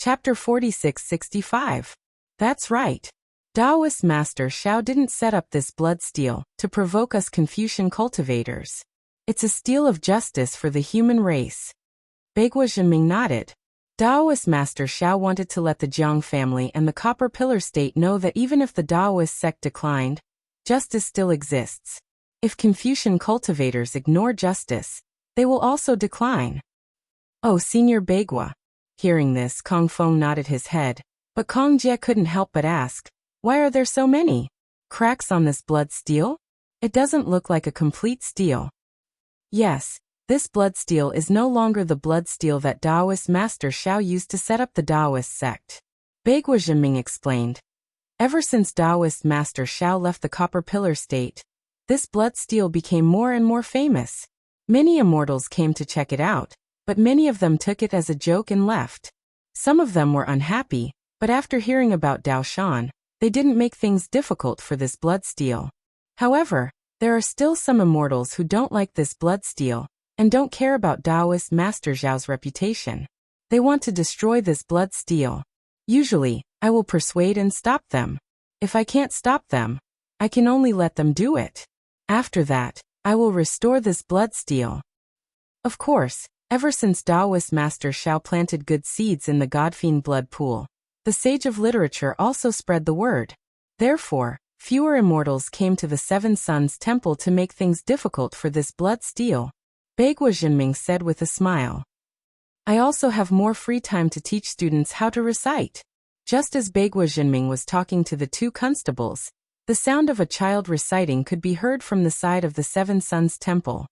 Chapter 46-65. That's right. Taoist Master Xiao didn't set up this blood steel to provoke us Confucian cultivators. It's a steel of justice for the human race. Beigua Zhenming nodded. Taoist Master Xiao wanted to let the Jiang family and the Copper Pillar State know that even if the Taoist sect declined, justice still exists. If Confucian cultivators ignore justice, they will also decline. Oh, Senior Beigua. Hearing this, Kong Feng nodded his head, but Kong Jie couldn't help but ask, why are there so many cracks on this blood steel? It doesn't look like a complete steel. Yes, this blood steel is no longer the blood steel that Taoist Master Xiao used to set up the Taoist sect. Beigua Zhenming explained. Ever since Taoist Master Xiao left the Copper Pillar State, this blood steel became more and more famous. Many immortals came to check it out, but many of them took it as a joke and left. Some of them were unhappy, but after hearing about Dao Shan, they didn't make things difficult for this blood steel. However, there are still some immortals who don't like this blood steel, and don't care about Taoist Master Zhao's reputation. They want to destroy this blood steel. Usually, I will persuade and stop them. If I can't stop them, I can only let them do it. After that, I will restore this blood steel. Of course, ever since Taoist Master Xiao planted good seeds in the Godfiend blood pool, the sage of literature also spread the word. Therefore, fewer immortals came to the Seven Suns Temple to make things difficult for this blood steel. Beigua Zhenming said with a smile. I also have more free time to teach students how to recite. Just as Beigua Zhenming was talking to the two constables, the sound of a child reciting could be heard from the side of the Seven Suns Temple.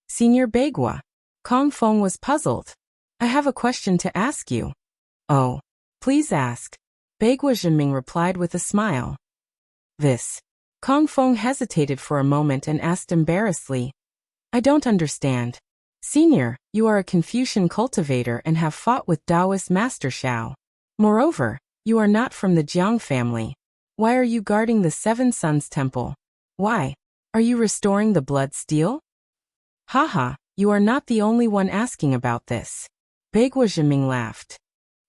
Senior Beigua. Kong Feng was puzzled. I have a question to ask you. Oh, please ask. Beigua Zhenming replied with a smile. This. Kong Feng hesitated for a moment and asked embarrassedly. I don't understand. Senior, you are a Confucian cultivator and have fought with Taoist Master Xiao. Moreover, you are not from the Jiang family. Why are you guarding the Seven Suns Temple? Why? Are you restoring the blood steel? Haha, you are not the only one asking about this. Beigua Zhenming laughed.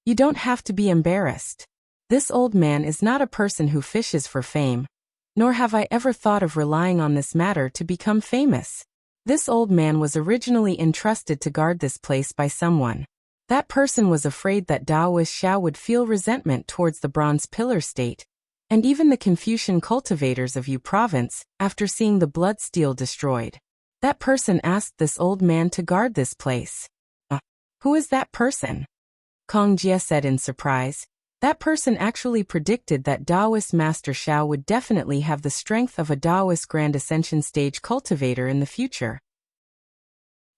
You don't have to be embarrassed. This old man is not a person who fishes for fame, nor have I ever thought of relying on this matter to become famous. This old man was originally entrusted to guard this place by someone. That person was afraid that Taoist Xiao would feel resentment towards the Bronze Pillar State, and even the Confucian cultivators of Yu Province, after seeing the blood steel destroyed. That person asked this old man to guard this place. Who is that person? Kong Jie said in surprise. That person actually predicted that Taoist Master Xiao would definitely have the strength of a Taoist Grand Ascension Stage cultivator in the future.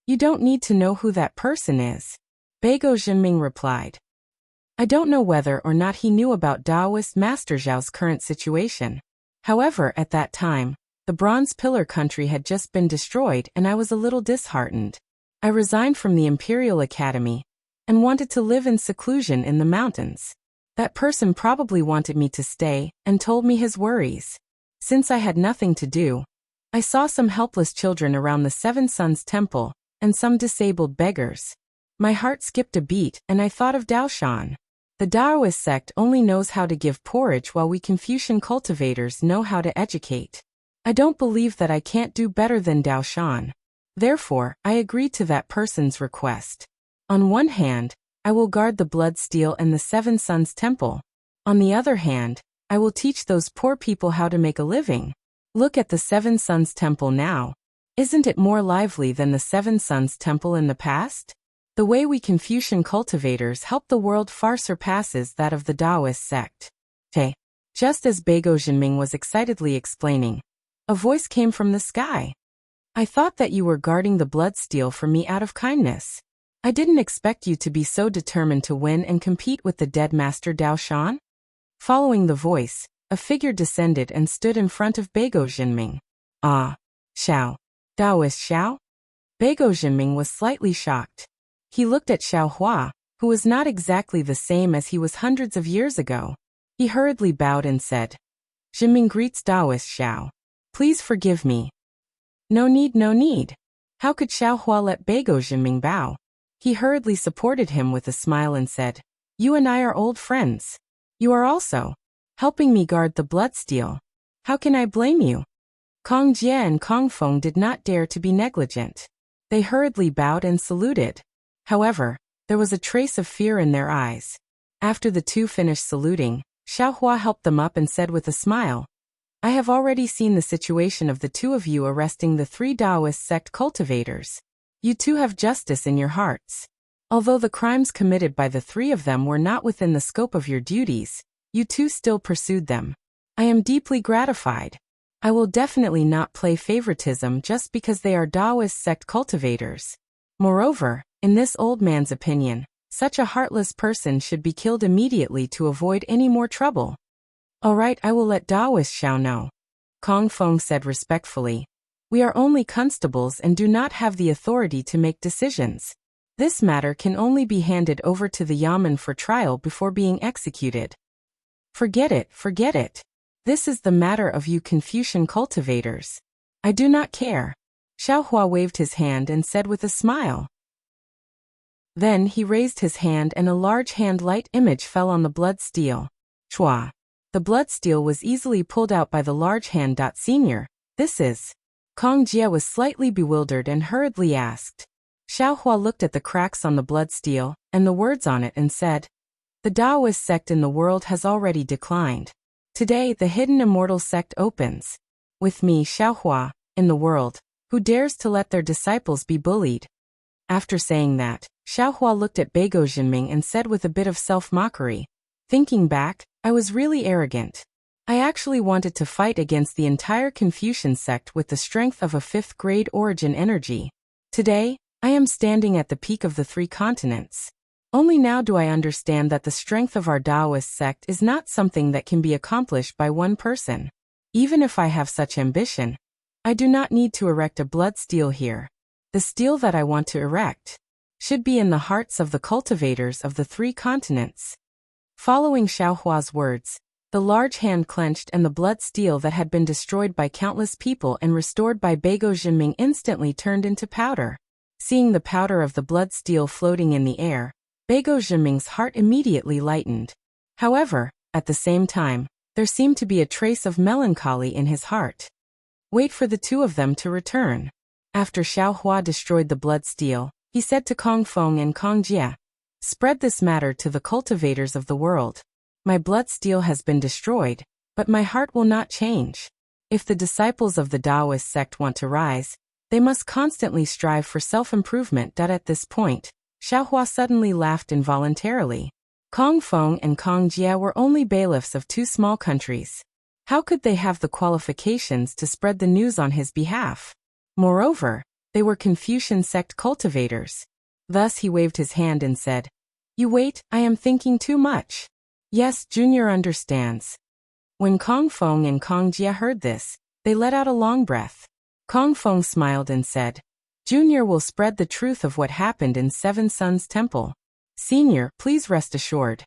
You don't need to know who that person is. Beigua Zhenming replied. I don't know whether or not he knew about Taoist Master Zhao's current situation. However, at that time, the Bronze Pillar country had just been destroyed and I was a little disheartened. I resigned from the Imperial Academy and wanted to live in seclusion in the mountains. That person probably wanted me to stay and told me his worries. Since I had nothing to do, I saw some helpless children around the Seven Suns Temple and some disabled beggars. My heart skipped a beat and I thought of Dao Shan. The Taoist sect only knows how to give porridge while we Confucian cultivators know how to educate. I don't believe that I can't do better than Dao Shan. Therefore, I agreed to that person's request. On one hand, I will guard the blood steel and the Seven Suns Temple. On the other hand, I will teach those poor people how to make a living. Look at the Seven Suns Temple now. Isn't it more lively than the Seven Suns Temple in the past? The way we Confucian cultivators help the world far surpasses that of the Taoist sect. Hey, just as Beigua Zhenming was excitedly explaining, a voice came from the sky. I thought that you were guarding the blood steel for me out of kindness. I didn't expect you to be so determined to win and compete with the dead Master Dao Shan. Following the voice, a figure descended and stood in front of Beigua Zhenming. Ah, Xiao. Taoist Xiao? Beigua Zhenming was slightly shocked. He looked at Xiao Hua, who was not exactly the same as he was hundreds of years ago. He hurriedly bowed and said, Zhenming greets Taoist Xiao. Please forgive me. No need, no need. How could Xiao Hua let Beigua Zhenming bow? He hurriedly supported him with a smile and said, You and I are old friends. You are also helping me guard the bloodsteel. How can I blame you? Kong Jie and Kong Feng did not dare to be negligent. They hurriedly bowed and saluted. However, there was a trace of fear in their eyes. After the two finished saluting, Xiaohua helped them up and said with a smile, I have already seen the situation of the two of you arresting the 3 Taoist sect cultivators. You two have justice in your hearts. Although the crimes committed by the 3 of them were not within the scope of your duties, you two still pursued them. I am deeply gratified. I will definitely not play favoritism just because they are Taoist sect cultivators. Moreover, in this old man's opinion, such a heartless person should be killed immediately to avoid any more trouble. All right, I will let Taoist Xiao know. Kong Feng said respectfully. We are only constables and do not have the authority to make decisions. This matter can only be handed over to the Yamen for trial before being executed. Forget it, forget it. This is the matter of you Confucian cultivators. I do not care. Xiaohua waved his hand and said with a smile. Then he raised his hand and a large hand-light image fell on the blood steel. Chua. The blood steel was easily pulled out by the large hand. Senior, this is. Kong Jie was slightly bewildered and hurriedly asked. Xiaohua looked at the cracks on the blood steel and the words on it and said, the Taoist sect in the world has already declined. Today the hidden immortal sect opens. With me, Xiaohua, in the world, who dares to let their disciples be bullied? After saying that, Xiaohua looked at Beigo Jinming and said with a bit of self-mockery, thinking back, I was really arrogant. I actually wanted to fight against the entire Confucian sect with the strength of a 5th-grade origin energy. Today, I am standing at the peak of the 3 continents. Only now do I understand that the strength of our Taoist sect is not something that can be accomplished by one person. Even if I have such ambition, I do not need to erect a blood steel here. The steel that I want to erect should be in the hearts of the cultivators of the 3 continents. Following Xiaohua's words, the large hand clenched and the blood steel that had been destroyed by countless people and restored by Beigo Jinming instantly turned into powder. Seeing the powder of the blood steel floating in the air, Beigo Jinming's heart immediately lightened. However, at the same time, there seemed to be a trace of melancholy in his heart. Wait for the two of them to return. After Xiaohua destroyed the blood steel, he said to Kong Feng and Kong Jie, spread this matter to the cultivators of the world. My blood steel has been destroyed, but my heart will not change. If the disciples of the Taoist sect want to rise, they must constantly strive for self-improvement. At this point, Xiaohua suddenly laughed involuntarily. Kong Feng and Kong Jie were only bailiffs of 2 small countries. How could they have the qualifications to spread the news on his behalf? Moreover, they were Confucian sect cultivators. Thus he waved his hand and said, you wait, I am thinking too much. Yes, Junior understands. When Kong Feng and Kong Jie heard this, they let out a long breath. Kong Feng smiled and said, Junior will spread the truth of what happened in Seven Suns Temple. Senior, please rest assured.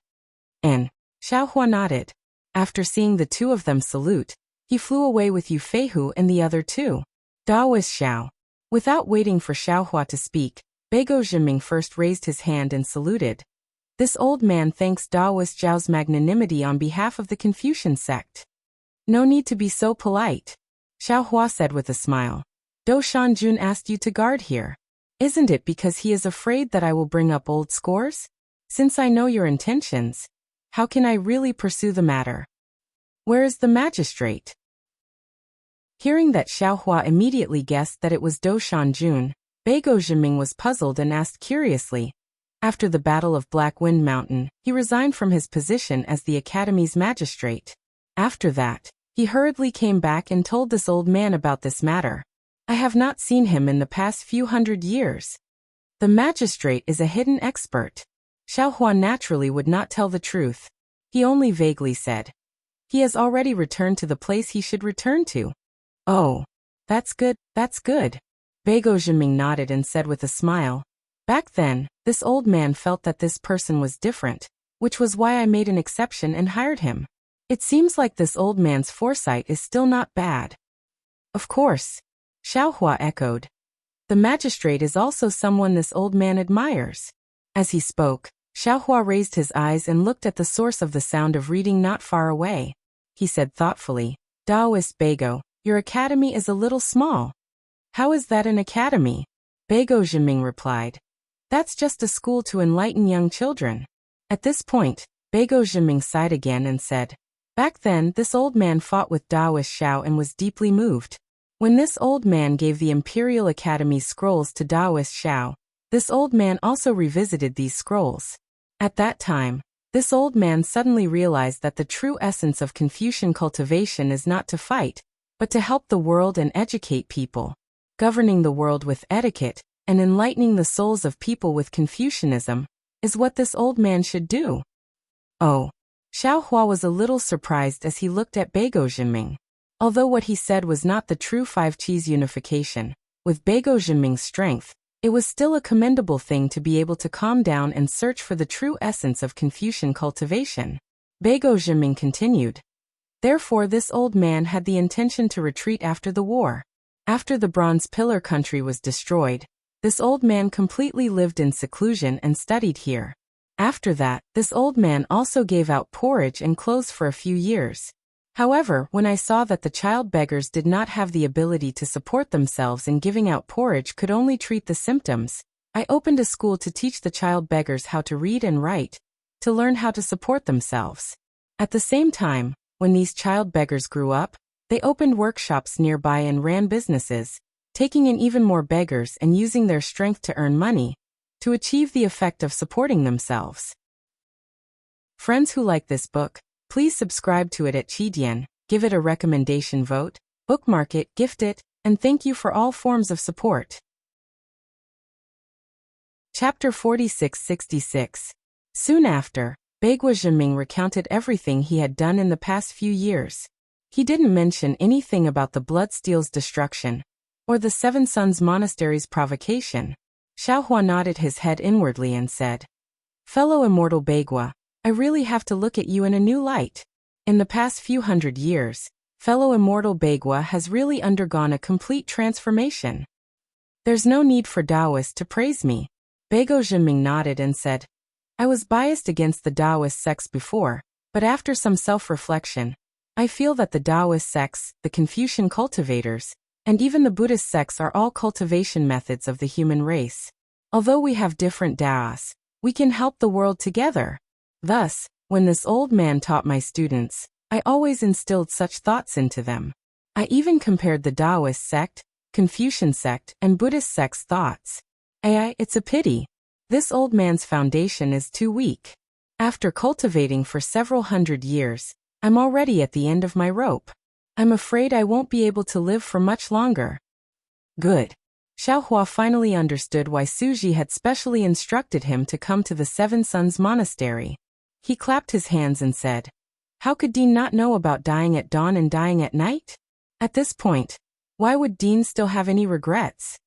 And Xiaohua nodded. After seeing the two of them salute, he flew away with Yu Feihu and the other 2. Taoist Xiao. Without waiting for Xiaohua to speak, Beigo Jinming first raised his hand and saluted. This old man thanks Taoist Zhao's magnanimity on behalf of the Confucian sect. No need to be so polite. Xiaohua said with a smile. Do Shanjun asked you to guard here. Isn't it because he is afraid that I will bring up old scores? Since I know your intentions, how can I really pursue the matter? Where is the magistrate? Hearing that Xiaohua immediately guessed that it was Do Shanjun, Beigo Jinming was puzzled and asked curiously. After the Battle of Black Wind Mountain, he resigned from his position as the Academy's magistrate. After that, he hurriedly came back and told this old man about this matter. I have not seen him in the past few hundred years. The magistrate is a hidden expert. Xiaohua naturally would not tell the truth. He only vaguely said, he has already returned to the place he should return to. Oh, that's good, that's good. Beigo Jinming nodded and said with a smile, back then, this old man felt that this person was different, which was why I made an exception and hired him. It seems like this old man's foresight is still not bad. Of course. Xiaohua echoed. The magistrate is also someone this old man admires. As he spoke, Xiaohua raised his eyes and looked at the source of the sound of reading not far away. He said thoughtfully, Taoist Beigo, your academy is a little small. How is that an academy? Beigo Zhiming replied. That's just a school to enlighten young children. At this point, Beigo Zhiming sighed again and said, back then this old man fought with Taoist Xiao and was deeply moved. When this old man gave the Imperial Academy scrolls to Taoist Xiao, this old man also revisited these scrolls. At that time, this old man suddenly realized that the true essence of Confucian cultivation is not to fight, but to help the world and educate people. Governing the world with etiquette, and enlightening the souls of people with Confucianism, is what this old man should do. Oh. Xiaohua was a little surprised as he looked at Beigo Zhiming. Although what he said was not the true five qis unification, with Beigo Zhiming's strength, it was still a commendable thing to be able to calm down and search for the true essence of Confucian cultivation. Beigo Zhiming continued. Therefore this old man had the intention to retreat after the war. After the Bronze Pillar country was destroyed, this old man completely lived in seclusion and studied here. After that, this old man also gave out porridge and clothes for a few years. However, when I saw that the child beggars did not have the ability to support themselves and giving out porridge could only treat the symptoms, I opened a school to teach the child beggars how to read and write, to learn how to support themselves. At the same time, when these child beggars grew up, they opened workshops nearby and ran businesses, taking in even more beggars and using their strength to earn money, to achieve the effect of supporting themselves. Friends who like this book, please subscribe to it at Qidian, give it a recommendation vote, bookmark it, gift it, and thank you for all forms of support. Chapter 46-66. Soon after, Beigo Zhiming recounted everything he had done in the past few years. He didn't mention anything about the Bloodsteel's destruction, or the Seven Sons Monastery's provocation. Xiaohua nodded his head inwardly and said, Fellow immortal Beigua, I really have to look at you in a new light. In the past few hundred years, fellow immortal Beigua has really undergone a complete transformation. There's no need for Taoists to praise me. Beigo Zhiming nodded and said, I was biased against the Taoist sects before, but after some self-reflection, I feel that the Taoist sects, the Confucian cultivators, and even the Buddhist sects are all cultivation methods of the human race. Although we have different Taoists, we can help the world together. Thus, when this old man taught my students, I always instilled such thoughts into them. I even compared the Taoist sect, Confucian sect, and Buddhist sect's thoughts. It's a pity. This old man's foundation is too weak. After cultivating for several hundred years, I'm already at the end of my rope. I'm afraid I won't be able to live for much longer. Good. Xiaohua finally understood why Suji had specially instructed him to come to the Seven Sons Monastery. He clapped his hands and said, How could Dean not know about dying at dawn and dying at night? At this point, why would Dean still have any regrets?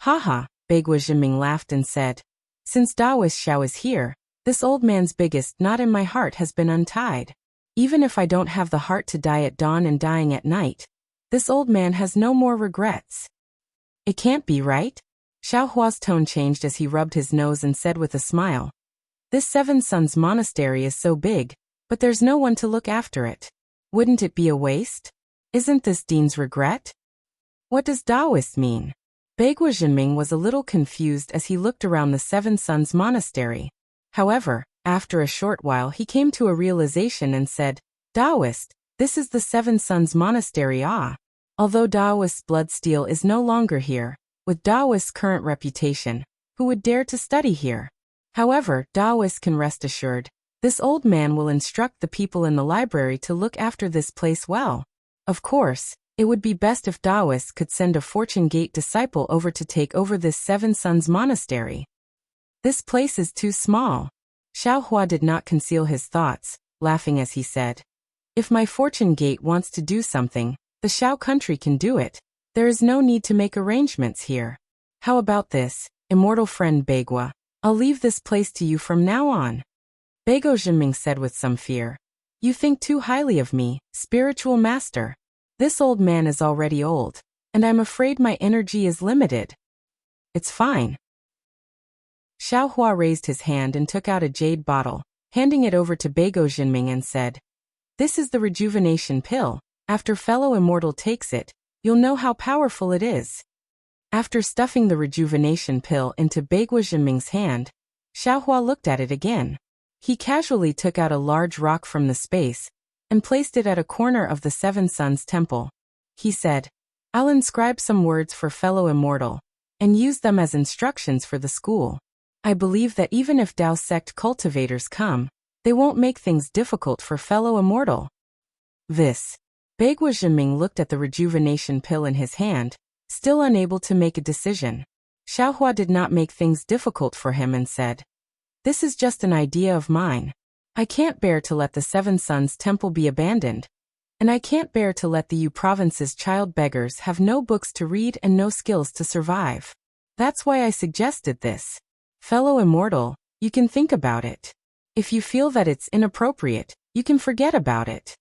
Haha, Beigua Zhiming laughed and said, Since Taoist Xiao is here, this old man's biggest knot in my heart has been untied. Even if I don't have the heart to die at dawn and dying at night, this old man has no more regrets. It can't be right? Xiaohua's tone changed as he rubbed his nose and said with a smile, This Seven Sons Monastery is so big, but there's no one to look after it. Wouldn't it be a waste? Isn't this Dean's regret? What does Taoist mean? Beigua Zhiming was a little confused as he looked around the Seven Sons Monastery. However, after a short while he came to a realization and said, Taoist, this is the Seven Sons Monastery. Although Taoist's Bloodsteel is no longer here, with Taoist's current reputation, who would dare to study here? However, Taoists can rest assured, this old man will instruct the people in the library to look after this place well. Of course, it would be best if Taoists could send a Fortune Gate disciple over to take over this Seven Sons Monastery. This place is too small. Xiaohua did not conceal his thoughts, laughing as he said, If my Fortune Gate wants to do something, the Xiao country can do it. There is no need to make arrangements here. How about this, immortal friend Beigua? I'll leave this place to you from now on. Beigo Zhiming said with some fear, You think too highly of me, spiritual master. This old man is already old, and I'm afraid my energy is limited. It's fine. Xiao Hua raised his hand and took out a jade bottle, handing it over to Beigo Jinming and said, "This is the rejuvenation pill. After fellow immortal takes it, you'll know how powerful it is." After stuffing the rejuvenation pill into Beigo Jinming's hand, Xiao Hua looked at it again. He casually took out a large rock from the space and placed it at a corner of the Seven Suns Temple. He said, "I'll inscribe some words for fellow immortal and use them as instructions for the school. I believe that even if Dao sect cultivators come, they won't make things difficult for fellow immortal." This. Beigo Jinming looked at the rejuvenation pill in his hand, still unable to make a decision. Xiao Hua did not make things difficult for him and said, "This is just an idea of mine. I can't bear to let the Seven Suns Temple be abandoned, and I can't bear to let the Yu province's child beggars have no books to read and no skills to survive. That's why I suggested this. Fellow immortal, you can think about it. If you feel that it's inappropriate, you can forget about it."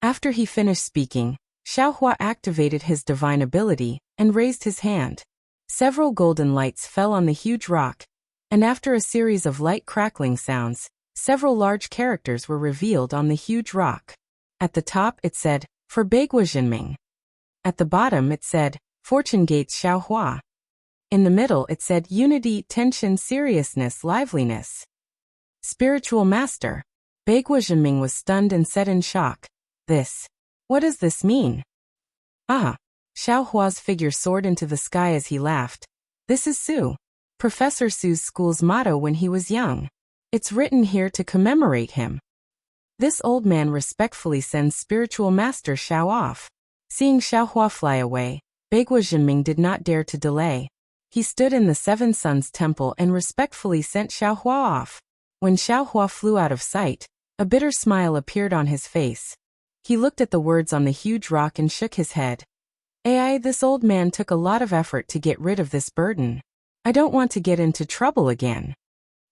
After he finished speaking, Xiao Hua activated his divine ability and raised his hand. Several golden lights fell on the huge rock, and after a series of light crackling sounds, several large characters were revealed on the huge rock. At the top it said, "For Beigo Jinming." At the bottom it said, "Fortune Gates Xiao Hua." In the middle it said, "Unity, Tension, Seriousness, Liveliness." Spiritual Master. Beigo Jinming was stunned and said in shock, What does this mean?" "Ah." Xiao Hua's figure soared into the sky as he laughed. "This is Su. Professor Su's school's motto when he was young. It's written here to commemorate him." This old man respectfully sends Spiritual Master Xiao off. Seeing Xiao Hua fly away, Beigo Jinming did not dare to delay. He stood in the Seven Suns Temple and respectfully sent Xiao Hua off. When Xiao Hua flew out of sight, a bitter smile appeared on his face. He looked at the words on the huge rock and shook his head. This old man took a lot of effort to get rid of this burden. I don't want to get into trouble again."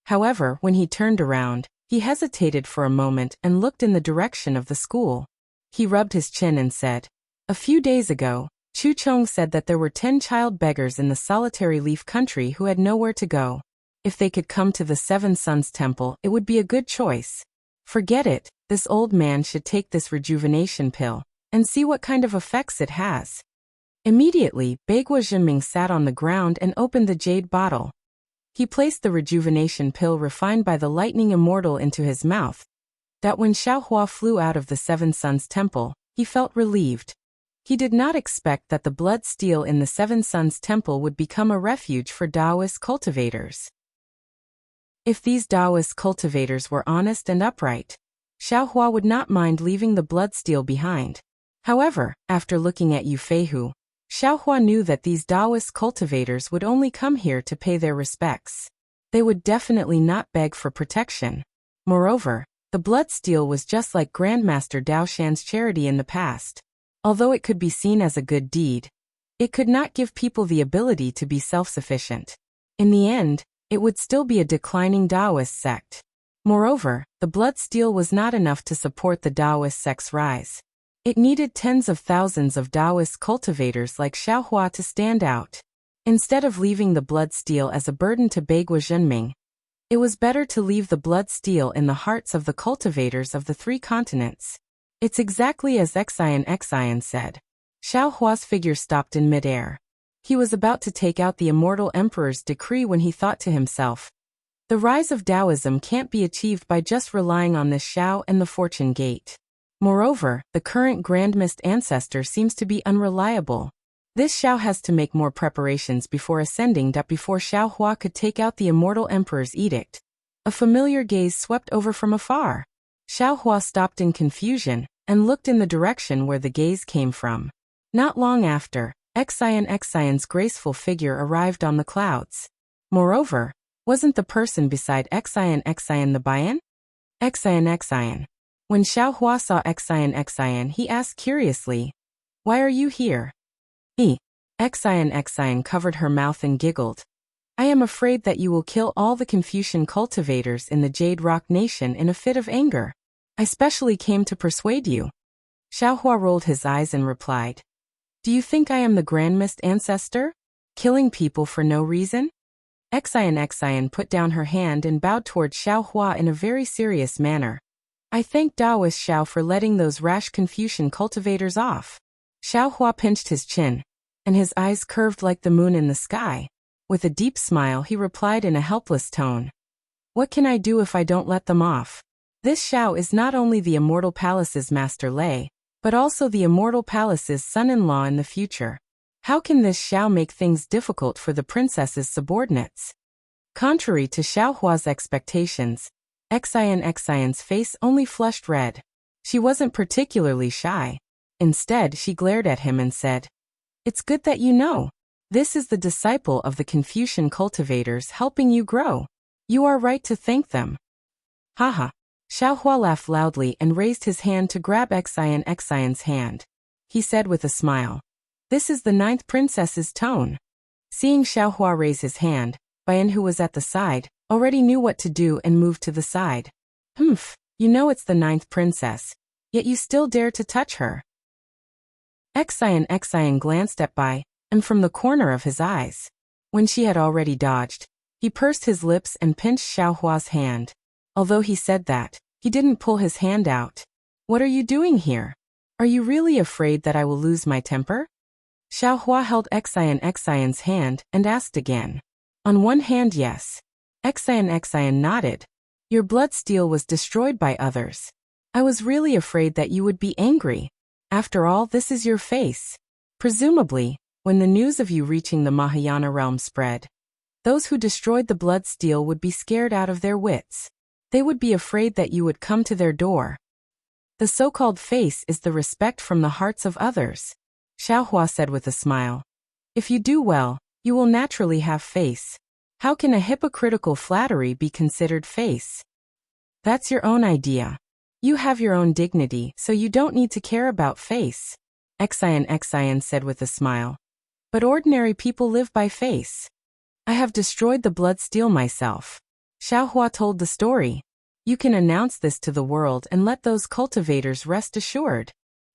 However, when he turned around, he hesitated for a moment and looked in the direction of the school. He rubbed his chin and said, "A few days ago, Chu Chong said that there were 10 child beggars in the solitary leaf country who had nowhere to go. If they could come to the Seven Suns Temple, it would be a good choice. Forget it, this old man should take this rejuvenation pill and see what kind of effects it has." Immediately, Beigo Jinming sat on the ground and opened the jade bottle. He placed the rejuvenation pill refined by the lightning immortal into his mouth. That when Xiao Hua flew out of the Seven Suns Temple, he felt relieved. He did not expect that the blood steel in the Seven Suns Temple would become a refuge for Taoist cultivators. If these Taoist cultivators were honest and upright, Xiao Hua would not mind leaving the blood steel behind. However, after looking at Yu Feihu, Xiao Hua knew that these Taoist cultivators would only come here to pay their respects. They would definitely not beg for protection. Moreover, the blood steel was just like Grandmaster Dao Shan's charity in the past. Although it could be seen as a good deed, it could not give people the ability to be self-sufficient. In the end, it would still be a declining Taoist sect. Moreover, the blood steel was not enough to support the Taoist sect's rise. It needed tens of thousands of Taoist cultivators like Xiao Hua to stand out. Instead of leaving the blood steel as a burden to Beigo Jinming, it was better to leave the blood steel in the hearts of the cultivators of the 3 continents. It's exactly as Xian said. Xiao Hua's figure stopped in midair. He was about to take out the immortal emperor's decree when he thought to himself, "The rise of Taoism can't be achieved by just relying on this Xiao and the Fortune Gate. Moreover, the current Grand Mist ancestor seems to be unreliable. This Xiao has to make more preparations before ascending. Before Xiao Hua could take out the immortal emperor's edict, a familiar gaze swept over from afar. Xiao Hua stopped in confusion and looked in the direction where the gaze came from. Not long after, Xian's graceful figure arrived on the clouds. Moreover, wasn't the person beside Xian the Bian? Xian. When Xiao Hua saw Xian, he asked curiously, "Why are you here?" Xian covered her mouth and giggled. "I am afraid that you will kill all the Confucian cultivators in the Jade Rock Nation in a fit of anger. I specially came to persuade you." Xiao Hua rolled his eyes and replied, "Do you think I am the Grand Mist ancestor? Killing people for no reason?" Xian put down her hand and bowed towards Xiao Hua in a very serious manner. I thank Taoist Xiao for letting those rash Confucian cultivators off. Xiao Hua pinched his chin, and his eyes curved like the moon in the sky. With a deep smile he replied in a helpless tone. What can I do if I don't let them off? This Xiao is not only the Immortal Palace's Master Lei, but also the Immortal Palace's son-in-law in the future. How can this Xiao make things difficult for the princess's subordinates? Contrary to Xiao Hua's expectations, Xian's face only flushed red. She wasn't particularly shy. Instead, she glared at him and said, It's good that you know. This is the disciple of the Confucian cultivators helping you grow. You are right to thank them. Haha. Xiao Hua laughed loudly and raised his hand to grab Xian's hand. He said with a smile, This is the 9th princess's tone. Seeing Xiao Hua raise his hand, Bayan, who was at the side, already knew what to do and moved to the side. Humph, you know it's the 9th princess, yet you still dare to touch her. Xian glanced at Bai, and from the corner of his eyes, when she had already dodged, he pursed his lips and pinched Xiao Hua's hand. Although he said that, he didn't pull his hand out. What are you doing here? Are you really afraid that I will lose my temper? Xiao Hua held Xian's hand and asked again. On one hand, yes. Xian nodded. Your blood steel was destroyed by others. I was really afraid that you would be angry. After all, this is your face. Presumably, when the news of you reaching the Mahayana realm spread, those who destroyed the blood steel would be scared out of their wits. They would be afraid that you would come to their door. The so-called face is the respect from the hearts of others, Xiao Hua said with a smile. If you do well, you will naturally have face. How can a hypocritical flattery be considered face? That's your own idea. You have your own dignity, so you don't need to care about face, Xian said with a smile. But ordinary people live by face. I have destroyed the blood steel myself. Xiao Hua told the story. You can announce this to the world and let those cultivators rest assured.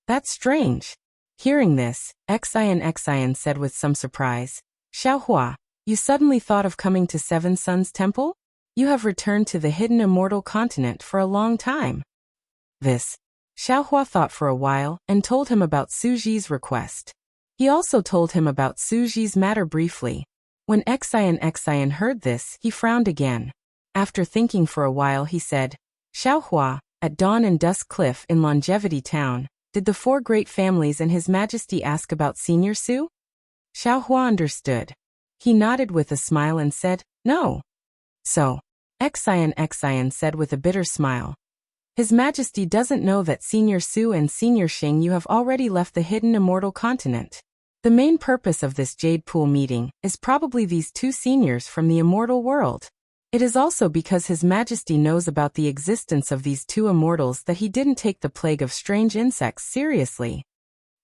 That's strange. Hearing this, Xian said with some surprise. Xiao Hua, you suddenly thought of coming to Seven Suns Temple? You have returned to the hidden immortal continent for a long time. This. Xiao Hua thought for a while and told him about Su Ji's request. He also told him about Su Ji's matter briefly. When Xian heard this, he frowned again. After thinking for a while he said, Xiao Hua, at Dawn and Dusk Cliff in Longevity Town, did the 4 great families and His Majesty ask about Senior Su? Xiao Hua understood. He nodded with a smile and said, No. So, Xian said with a bitter smile. His Majesty doesn't know that Senior Su and Senior Xing you have already left the hidden immortal continent. The main purpose of this Jade Pool meeting is probably these 2 seniors from the immortal world. It is also because His Majesty knows about the existence of these 2 immortals that he didn't take the plague of strange insects seriously.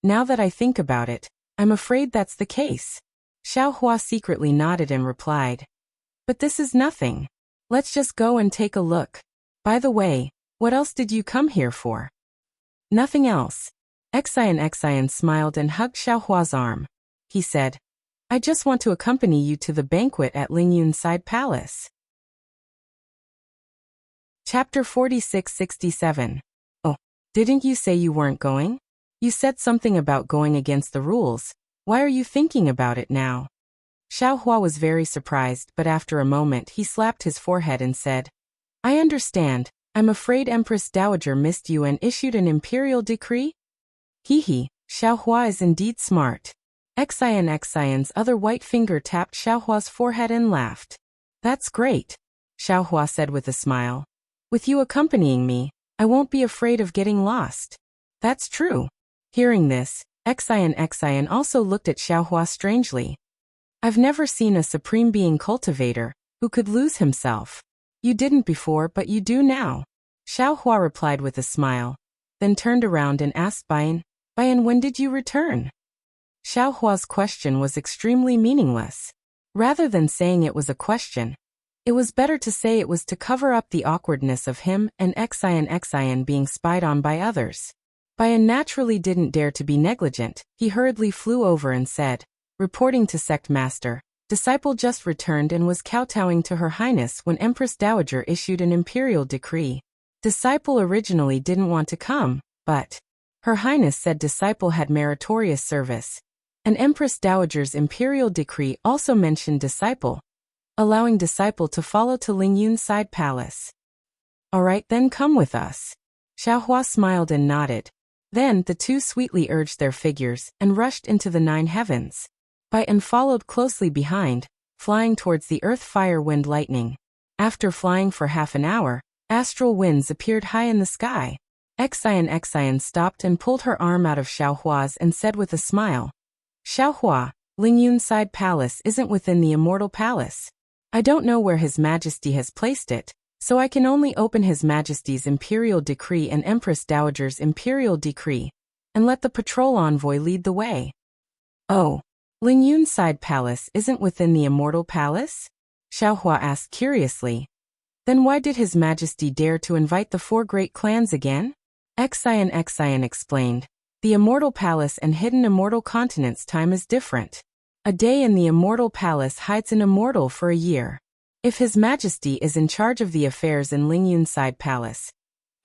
Now that I think about it, I'm afraid that's the case. Xiao Hua secretly nodded and replied. But this is nothing. Let's just go and take a look. By the way, what else did you come here for? Nothing else. Xian smiled and hugged Xiao Hua's arm. He said, I just want to accompany you to the banquet at Lingyun Side Palace. Chapter 46-67. Oh, didn't you say you weren't going? You said something about going against the rules. Why are you thinking about it now? Xiao Hua was very surprised, but after a moment he slapped his forehead and said, I understand. I'm afraid Empress Dowager missed you and issued an imperial decree? Hee, Xiao Hua is indeed smart. Xian's other white finger tapped Xiao Hua's forehead and laughed. That's great, Xiao Hua said with a smile. With you accompanying me, I won't be afraid of getting lost. That's true. Hearing this, Xian also looked at Xiao Hua strangely. I've never seen a supreme being cultivator who could lose himself. You didn't before, but you do now. Xiao Hua replied with a smile, then turned around and asked Bayan, when did you return? Xiao Hua's question was extremely meaningless. Rather than saying it was a question, it was better to say it was to cover up the awkwardness of him and Xian being spied on by others. Bayan naturally didn't dare to be negligent. He hurriedly flew over and said, reporting to Sect Master, Disciple just returned and was kowtowing to Her Highness when Empress Dowager issued an imperial decree. Disciple originally didn't want to come, but Her Highness said Disciple had meritorious service. And Empress Dowager's imperial decree also mentioned Disciple, allowing Disciple to follow to Lingyun's side palace. All right, then come with us. Xiaohua smiled and nodded. Then the two sweetly urged their figures and rushed into the 9 heavens. By and followed closely behind, flying towards the earth fire wind lightning. After flying for half an hour, astral winds appeared high in the sky. Xian stopped and pulled her arm out of Xiaohua's and said with a smile, Xiaohua, Lingyun's side palace isn't within the immortal palace. I don't know where His Majesty has placed it, so I can only open His Majesty's imperial decree and Empress Dowager's imperial decree, and let the patrol envoy lead the way. Oh. Lingyun's side palace isn't within the immortal palace? Xiaohua asked curiously. Then why did His Majesty dare to invite the 4 great clans again? Xian explained. The immortal palace and hidden immortal continent's time is different. A day in the immortal palace hides an immortal for a year. If His Majesty is in charge of the affairs in Lingyun's side palace,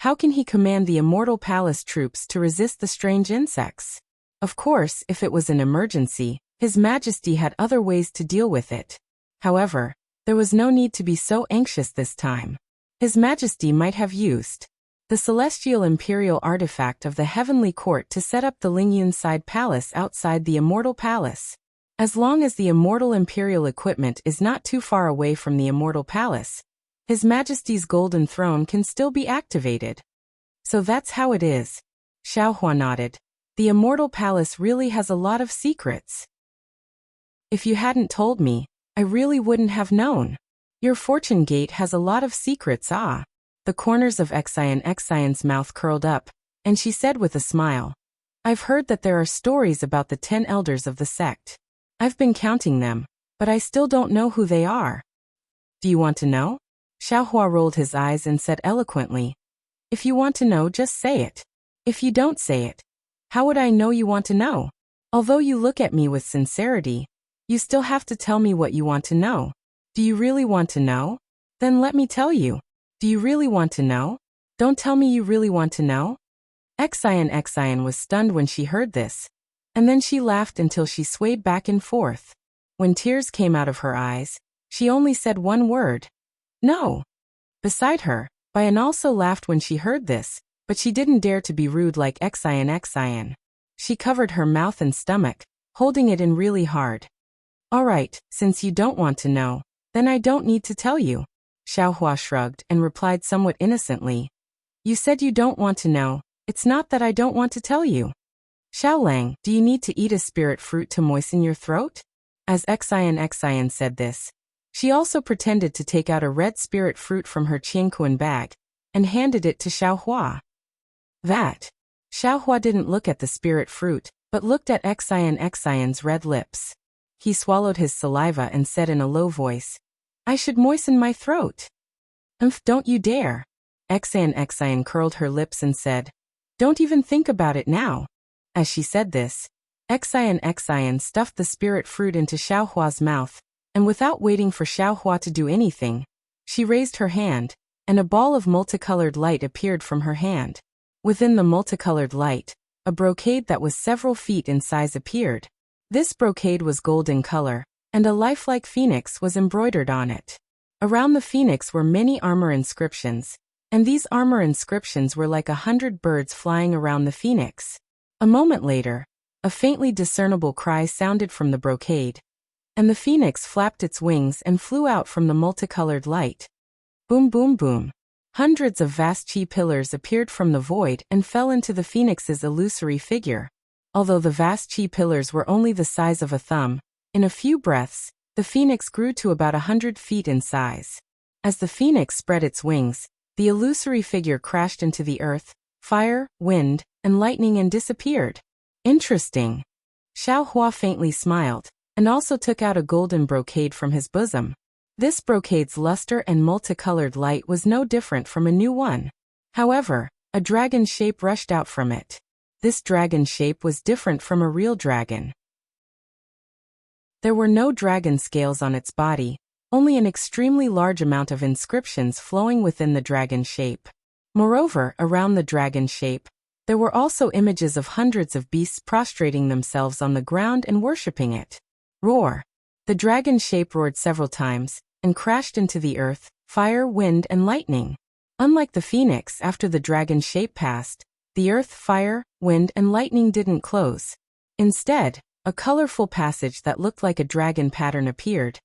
how can he command the immortal palace troops to resist the strange insects? Of course, if it was an emergency, His Majesty had other ways to deal with it. However, there was no need to be so anxious this time. His Majesty might have used the celestial imperial artifact of the heavenly court to set up the Lingyun side palace outside the immortal palace. As long as the immortal imperial equipment is not too far away from the immortal palace, His Majesty's golden throne can still be activated. So that's how it is. Xiaohua nodded. The immortal palace really has a lot of secrets. If you hadn't told me, I really wouldn't have known. Your fortune gate has a lot of secrets. The corners of Xian's mouth curled up, and she said with a smile, I've heard that there are stories about the 10 elders of the sect. I've been counting them, but I still don't know who they are. Do you want to know? Xiaohua rolled his eyes and said eloquently, If you want to know, just say it. If you don't say it, how would I know you want to know? Although you look at me with sincerity, you still have to tell me what you want to know. Do you really want to know? Then let me tell you. Do you really want to know? Don't tell me you really want to know. Xian was stunned when she heard this, and then she laughed until she swayed back and forth. When tears came out of her eyes, she only said one word. No. Beside her, Bayan also laughed when she heard this, but she didn't dare to be rude like Xian. She covered her mouth and stomach, holding it in really hard. All right, since you don't want to know, then I don't need to tell you. Xiaohua shrugged and replied somewhat innocently. You said you don't want to know. It's not that I don't want to tell you. Xiaolang, do you need to eat a spirit fruit to moisten your throat? As Xian said this, she also pretended to take out a red spirit fruit from her qianquan bag and handed it to Xiaohua. That. Xiaohua didn't look at the spirit fruit, but looked at Xian's red lips. He swallowed his saliva and said in a low voice, I should moisten my throat. Don't you dare. Xian curled her lips and said, Don't even think about it now. As she said this, Xian stuffed the spirit fruit into Xiaohua's mouth, and without waiting for Xiaohua to do anything, she raised her hand, and a ball of multicolored light appeared from her hand. Within the multicolored light, a brocade that was several feet in size appeared. This brocade was gold in color, and a lifelike phoenix was embroidered on it. Around the phoenix were many armor inscriptions, and these armor inscriptions were like 100 birds flying around the phoenix. A moment later, a faintly discernible cry sounded from the brocade, and the phoenix flapped its wings and flew out from the multicolored light. Boom boom boom. Hundreds of vast chi pillars appeared from the void and fell into the phoenix's illusory figure. Although the vast chi pillars were only the size of a thumb, in a few breaths, the phoenix grew to about 100 feet in size. As the phoenix spread its wings, the illusory figure crashed into the earth, fire, wind, and lightning and disappeared. Interesting. Xiaohua faintly smiled, and also took out a golden brocade from his bosom. This brocade's luster and multicolored light was no different from a new one. However, a dragon shape rushed out from it. This dragon shape was different from a real dragon. There were no dragon scales on its body, only an extremely large amount of inscriptions flowing within the dragon shape. Moreover, around the dragon shape, there were also images of hundreds of beasts prostrating themselves on the ground and worshipping it. Roar! The dragon shape roared several times, and crashed into the earth, fire, wind, and lightning. Unlike the phoenix, after the dragon shape passed, the earth, fire, wind, and lightning didn't close. Instead, a colorful passage that looked like a dragon pattern appeared,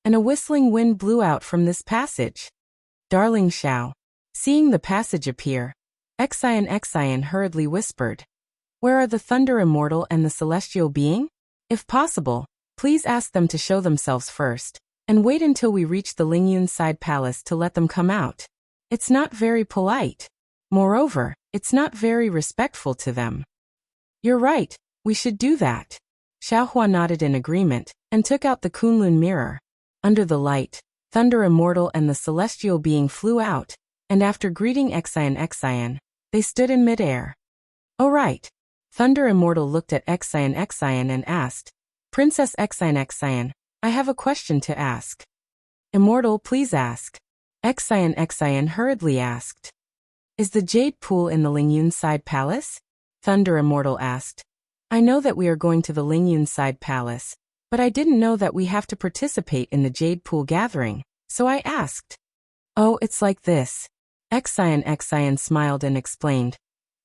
and a whistling wind blew out from this passage. Darling Xiao. Seeing the passage appear, Xian hurriedly whispered, "Where are the Thunder Immortal and the Celestial Being? If possible, please ask them to show themselves first, and wait until we reach the Lingyun side palace to let them come out. It's not very polite. Moreover, it's not very respectful to them." "You're right, we should do that." Xiaohua nodded in agreement, and took out the Kunlun mirror. Under the light, Thunder Immortal and the Celestial Being flew out, and after greeting Xian, they stood in midair. "Oh right." Thunder Immortal looked at Xian and asked, "Princess Xian, I have a question to ask." "Immortal, please ask." Xian hurriedly asked. "Is the Jade Pool in the Lingyun side palace?" Thunder Immortal asked. "I know that we are going to the Lingyun side palace, but I didn't know that we have to participate in the Jade Pool gathering, so I asked." "Oh, it's like this." Xian smiled and explained.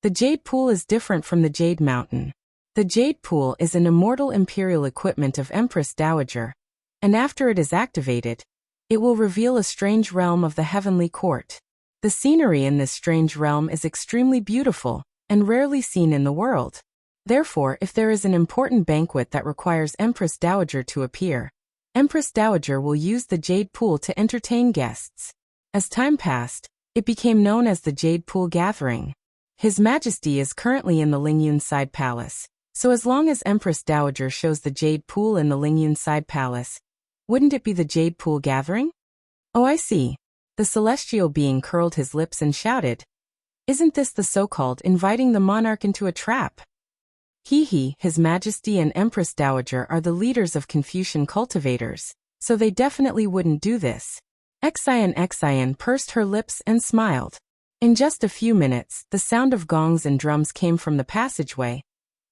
"The Jade Pool is different from the Jade Mountain. The Jade Pool is an immortal imperial equipment of Empress Dowager, and after it is activated, it will reveal a strange realm of the heavenly court. The scenery in this strange realm is extremely beautiful, and rarely seen in the world. Therefore, if there is an important banquet that requires Empress Dowager to appear, Empress Dowager will use the Jade Pool to entertain guests." As time passed, it became known as the Jade Pool Gathering. His Majesty is currently in the Lingyun side palace, so as long as Empress Dowager shows the Jade Pool in the Lingyun side palace, wouldn't it be the Jade Pool Gathering? "Oh, I see." The Celestial Being curled his lips and shouted, "Isn't this the so-called inviting the monarch into a trap?" His Majesty and Empress Dowager are the leaders of Confucian cultivators, so they definitely wouldn't do this. Xian pursed her lips and smiled. In just a few minutes, the sound of gongs and drums came from the passageway,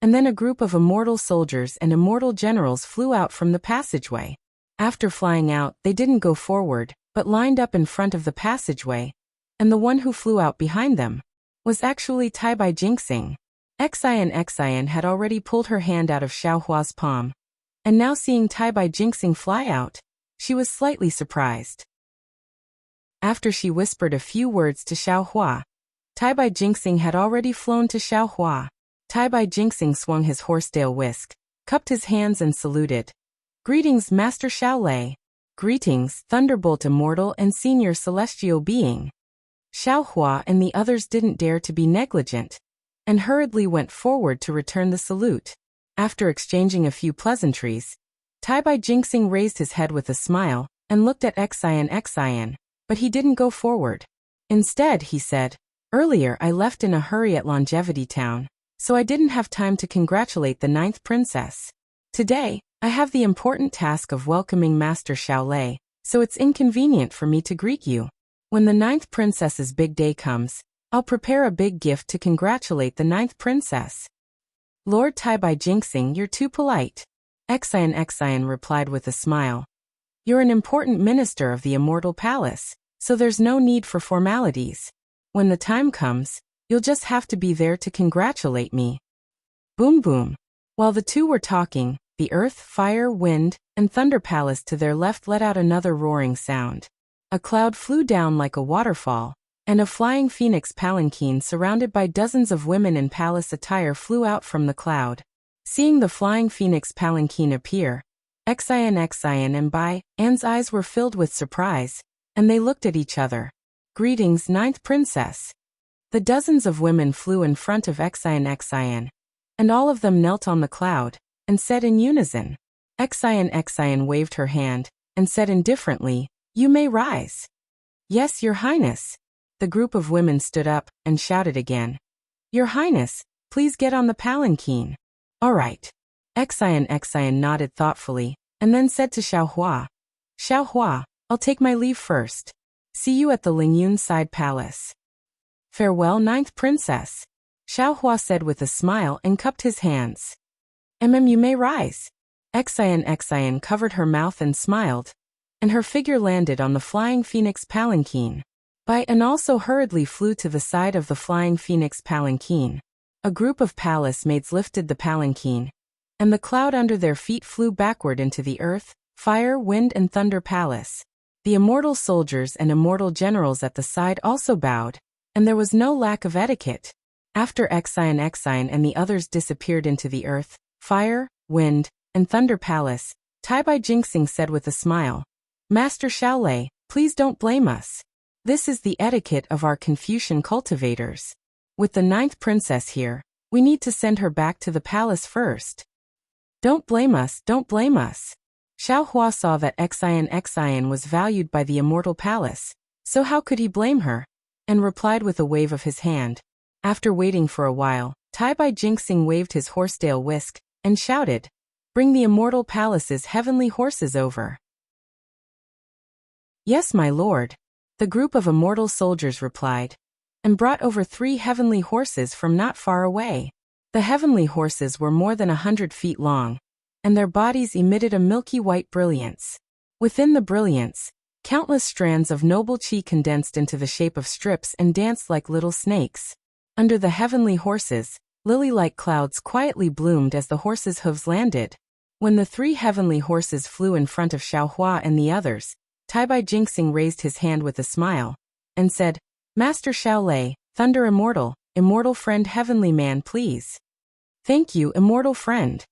and then a group of immortal soldiers and immortal generals flew out from the passageway. After flying out, they didn't go forward, but lined up in front of the passageway, and the one who flew out behind them was actually Taibai Jinxing. Xian had already pulled her hand out of Xiaohua's palm, and now seeing Taibai Jinxing fly out, she was slightly surprised. After she whispered a few words to Xiaohua, Taibai Jinxing had already flown to Xiaohua. Taibai Jinxing swung his horsetail whisk, cupped his hands and saluted. "Greetings, Master Xiaolei." "Greetings, Thunderbolt Immortal and Senior Celestial Being." Xiaohua and the others didn't dare to be negligent, and hurriedly went forward to return the salute. After exchanging a few pleasantries, Taibai Jinxing raised his head with a smile, and looked at Xian, but he didn't go forward. Instead, he said, "Earlier I left in a hurry at Longevity Town, so I didn't have time to congratulate the 9th princess. Today, I have the important task of welcoming Master Xiaolei, so it's inconvenient for me to greet you. When the 9th princess's big day comes, I'll prepare a big gift to congratulate the 9th princess." "Lord Taibai Jinxing, you're too polite." Xian replied with a smile. "You're an important minister of the Immortal Palace, so there's no need for formalities. When the time comes, you'll just have to be there to congratulate me." Boom boom. While the two were talking, the earth, fire, wind, and thunder palace to their left let out another roaring sound. A cloud flew down like a waterfall, and a flying phoenix palanquin surrounded by dozens of women in palace attire flew out from the cloud. Seeing the flying phoenix palanquin appear, Xian and Bai An's eyes were filled with surprise, and they looked at each other. "Greetings, 9th princess." The dozens of women flew in front of Xian, and all of them knelt on the cloud, and said in unison. Xian waved her hand, and said indifferently, "You may rise." "Yes, Your Highness." The group of women stood up, and shouted again. "Your Highness, please get on the palanquin." "All right." Xian nodded thoughtfully, and then said to Xiaohua, Xiaohua, I'll take my leave first. See you at the Lingyun side palace. Farewell, ninth princess. Xiaohua said with a smile and cupped his hands. You may rise. Xian covered her mouth and smiled, and her figure landed on the flying phoenix palanquin. And also hurriedly flew to the side of the flying phoenix palanquin. A group of palace maids lifted the palanquin, and the cloud under their feet flew backward into the earth, fire, wind, and thunder palace. The immortal soldiers and immortal generals at the side also bowed, and there was no lack of etiquette. After Xian and the others disappeared into the earth, fire, wind, and thunder palace, Taibai Jingxing said with a smile, Master Shaolei, please don't blame us. This is the etiquette of our Confucian cultivators. With the ninth princess here, we need to send her back to the palace first. Don't blame us, don't blame us. Xiaohua saw that Xian was valued by the immortal palace, so how could he blame her? And replied with a wave of his hand. After waiting for a while, Taibai Jingxing waved his horsetail whisk, and shouted, Bring the immortal palace's heavenly horses over. Yes, my lord. The group of immortal soldiers replied, and brought over 3 heavenly horses from not far away. The heavenly horses were more than 100 feet long, and their bodies emitted a milky white brilliance. Within the brilliance, countless strands of noble qi condensed into the shape of strips and danced like little snakes. Under the heavenly horses, lily-like clouds quietly bloomed as the horses' hooves landed. When the 3 heavenly horses flew in front of Xiaohua and the others, Taibai Jingxing raised his hand with a smile, and said, Master Shaolei, Thunder Immortal, immortal friend heavenly man please. Thank you, immortal friend.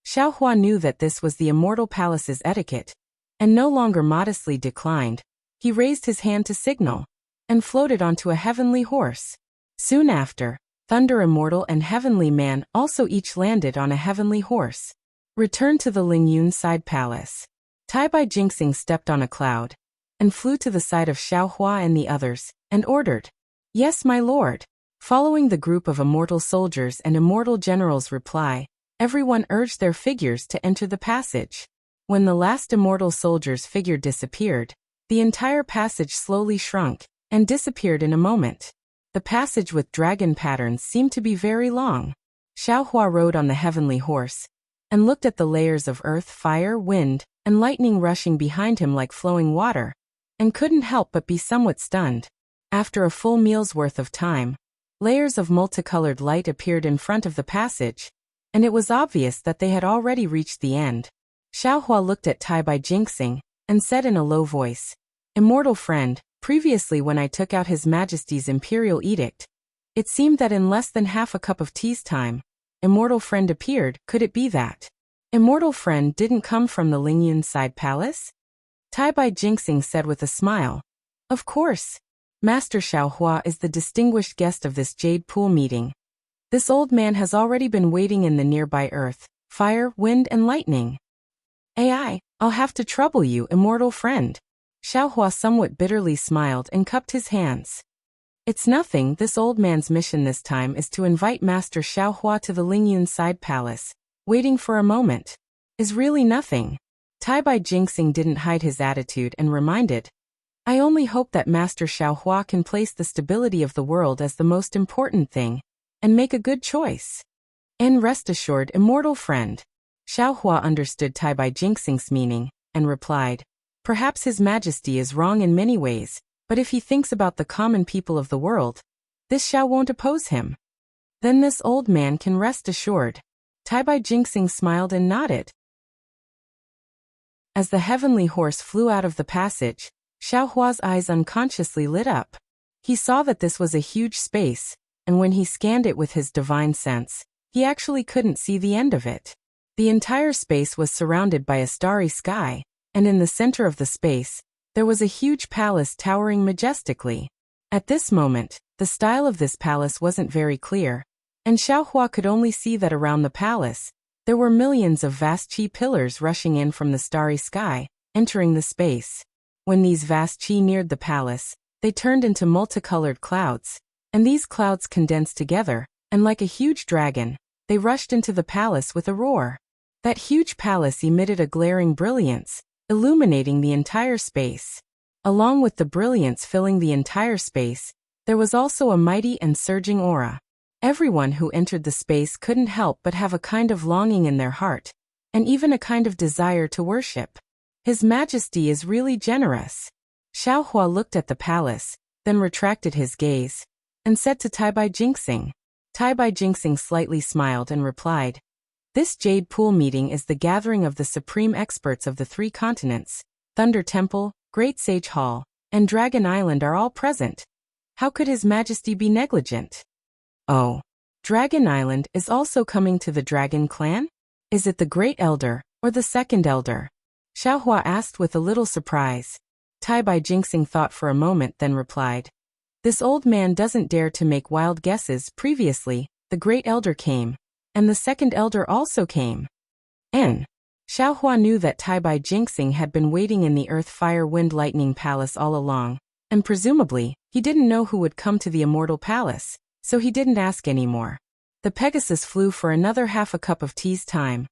Xiaohua knew that this was the immortal palace's etiquette, and no longer modestly declined. He raised his hand to signal, and floated onto a heavenly horse. Soon after, Thunder Immortal and Heavenly Man also each landed on a heavenly horse. Returned to the Lingyun side palace. Taibai Jingxing stepped on a cloud, and flew to the side of Xiaohua and the others, and ordered, Yes, my lord. Following the group of immortal soldiers and immortal generals' reply, everyone urged their figures to enter the passage. When the last immortal soldier's figure disappeared, the entire passage slowly shrunk, and disappeared in a moment. The passage with dragon patterns seemed to be very long. Xiaohua rode on the heavenly horse, and looked at the layers of earth, fire, wind, and lightning rushing behind him like flowing water, and couldn't help but be somewhat stunned. After a full meal's worth of time, layers of multicolored light appeared in front of the passage, and it was obvious that they had already reached the end. Xiaohua looked at Taibai Jingxing, and said in a low voice, Immortal friend, previously when I took out His Majesty's imperial edict, it seemed that in less than half a cup of tea's time, immortal friend appeared. Could it be that immortal friend didn't come from the Lingyun side palace? Taibai Jingxing said with a smile, Of course. Master Xiaohua is the distinguished guest of this Jade Pool meeting. This old man has already been waiting in the nearby earth, fire, wind, and lightning. I'll have to trouble you, immortal friend. Xiaohua somewhat bitterly smiled and cupped his hands. It's nothing. This old man's mission this time is to invite Master Xiaohua to the Lingyun side palace. Waiting for a moment is really nothing. Taibai Jingxing didn't hide his attitude and reminded, I only hope that Master Xiaohua can place the stability of the world as the most important thing, and make a good choice. And rest assured, immortal friend. Xiaohua understood Taibai Jingxing's meaning, and replied, Perhaps His Majesty is wrong in many ways, but if he thinks about the common people of the world, this Xiao won't oppose him. Then this old man can rest assured. Taibai Jingxing smiled and nodded. As the heavenly horse flew out of the passage, Xiaohua's eyes unconsciously lit up. He saw that this was a huge space, and when he scanned it with his divine sense, he actually couldn't see the end of it. The entire space was surrounded by a starry sky, and in the center of the space, there was a huge palace towering majestically. At this moment, the style of this palace wasn't very clear, and Xiaohua could only see that around the palace, there were millions of vast qi pillars rushing in from the starry sky, entering the space. When these vast qi neared the palace, they turned into multicolored clouds, and these clouds condensed together, and like a huge dragon, they rushed into the palace with a roar. That huge palace emitted a glaring brilliance, illuminating the entire space. Along with the brilliance filling the entire space, there was also a mighty and surging aura. Everyone who entered the space couldn't help but have a kind of longing in their heart, and even a kind of desire to worship. His Majesty is really generous. Xiaohua looked at the palace, then retracted his gaze, and said to Taibai Jinxing. Taibai Jinxing slightly smiled and replied, "This Jade Pool meeting is the gathering of the supreme experts of the 3 continents. Thunder Temple, Great Sage Hall, and Dragon Island are all present. How could His Majesty be negligent?" "Oh, Dragon Island is also coming to the Dragon Clan? Is it the Great Elder, or the Second Elder?" Xiaohua asked with a little surprise. Taibai Jinxing thought for a moment then replied, "This old man doesn't dare to make wild guesses. Previously, the Great Elder came, and the Second Elder also came." Xiaohua knew that Taibai Jinxing had been waiting in the Earth Fire Wind Lightning Palace all along, and presumably, he didn't know who would come to the Immortal Palace, so he didn't ask anymore. The Pegasus flew for another half a cup of tea's time,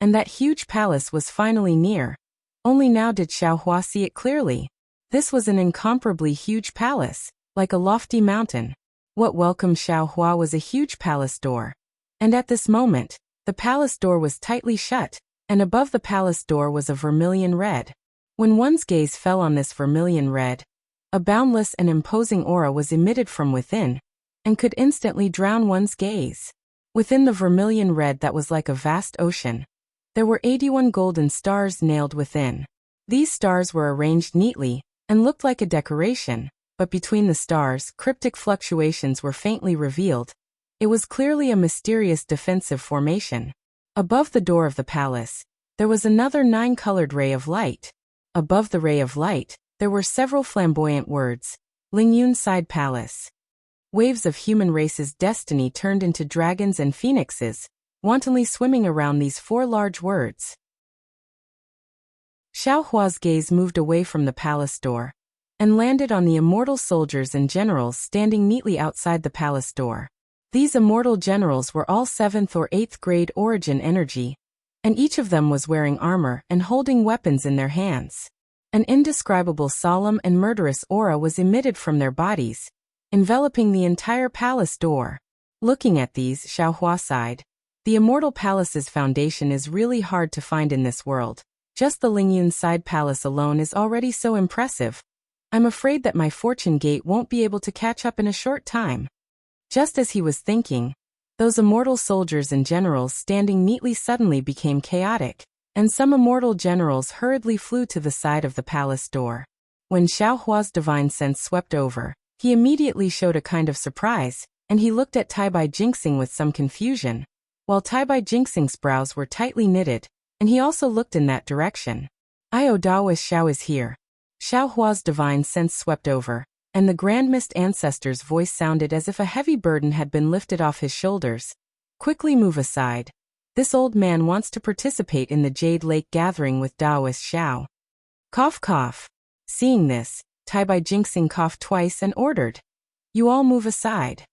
and that huge palace was finally near. Only now did Xiaohua see it clearly. This was an incomparably huge palace, like a lofty mountain. What welcomed Xiaohua was a huge palace door. And at this moment, the palace door was tightly shut, and above the palace door was a vermilion red. When one's gaze fell on this vermilion red, a boundless and imposing aura was emitted from within, and could instantly drown one's gaze. Within the vermilion red that was like a vast ocean, there were 81 golden stars nailed within. These stars were arranged neatly, and looked like a decoration, but between the stars, cryptic fluctuations were faintly revealed. It was clearly a mysterious defensive formation. Above the door of the palace, there was another 9-colored ray of light. Above the ray of light, there were several flamboyant words. Lingyun Side Palace. Waves of human race's destiny turned into dragons and phoenixes, wantonly swimming around these 4 large words. Xiaohua's gaze moved away from the palace door, and landed on the immortal soldiers and generals standing neatly outside the palace door. These immortal generals were all 7th or 8th grade origin energy, and each of them was wearing armor and holding weapons in their hands. An indescribable solemn and murderous aura was emitted from their bodies, enveloping the entire palace door. Looking at these, Xiaohua sighed. The immortal palace's foundation is really hard to find in this world. Just the Lingyun Side Palace alone is already so impressive. I'm afraid that my fortune gate won't be able to catch up in a short time. Just as he was thinking, those immortal soldiers and generals standing neatly suddenly became chaotic, and some immortal generals hurriedly flew to the side of the palace door. When Xiaohua's divine sense swept over, he immediately showed a kind of surprise, and he looked at Taibai Jinxing with some confusion, while Taibai Jinxing's brows were tightly knitted, and he also looked in that direction. "Io Daoist Xiao is here." Xiaohua's divine sense swept over, and the Grand Mist Ancestor's voice sounded as if a heavy burden had been lifted off his shoulders. "Quickly move aside. This old man wants to participate in the Jade Lake gathering with Daoist Xiao." Cough cough. Seeing this, Taibai Jinxing coughed twice and ordered, "You all move aside."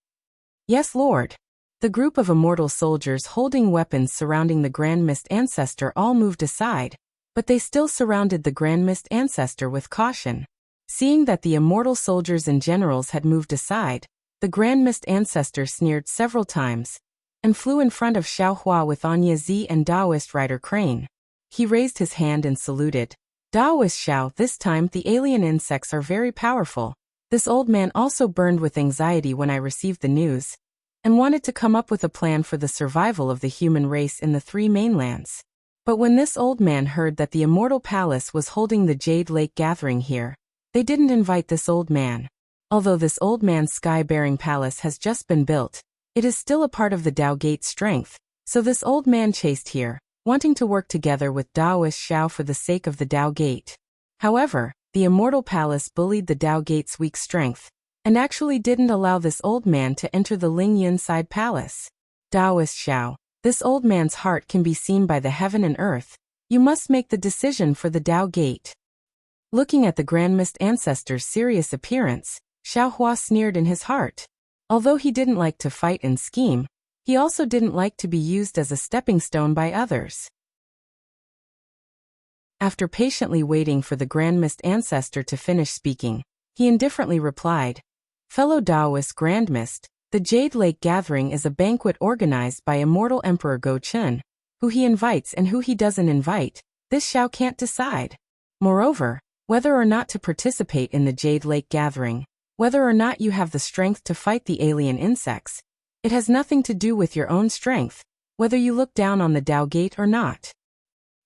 "Yes, Lord." The group of immortal soldiers holding weapons surrounding the Grand Mist Ancestor all moved aside, but they still surrounded the Grand Mist Ancestor with caution. Seeing that the immortal soldiers and generals had moved aside, the Grand Mist Ancestor sneered several times, and flew in front of Xiaohua with Anya Z and Daoist Rider Crane. He raised his hand and saluted. "Daoist Xiao, this time the alien insects are very powerful." This old man also burned with anxiety when I received the news, and wanted to come up with a plan for the survival of the human race in the 3 mainlands. But when this old man heard that the Immortal Palace was holding the Jade Lake gathering here, they didn't invite this old man. Although this old man's sky-bearing palace has just been built, it is still a part of the Dao Gate's strength, so this old man chased here, wanting to work together with Daoist Xiao for the sake of the Dao Gate. However, the Immortal Palace bullied the Dao Gate's weak strength, and actually didn't allow this old man to enter the Lingyun Side Palace. "Daoist Xiao, this old man's heart can be seen by the heaven and earth. You must make the decision for the Dao Gate." Looking at the Grand Mist Ancestor's serious appearance, Xiaohua sneered in his heart. Although he didn't like to fight and scheme, he also didn't like to be used as a stepping stone by others. After patiently waiting for the Grand Mist ancestor to finish speaking, he indifferently replied, "Fellow Taoist Grand Mist, the Jade Lake Gathering is a banquet organized by immortal Emperor Go Chun. Who he invites and who he doesn't invite, this Xiao can't decide. Moreover, whether or not to participate in the Jade Lake Gathering, whether or not you have the strength to fight the alien insects, it has nothing to do with your own strength, whether you look down on the Tao Gate or not."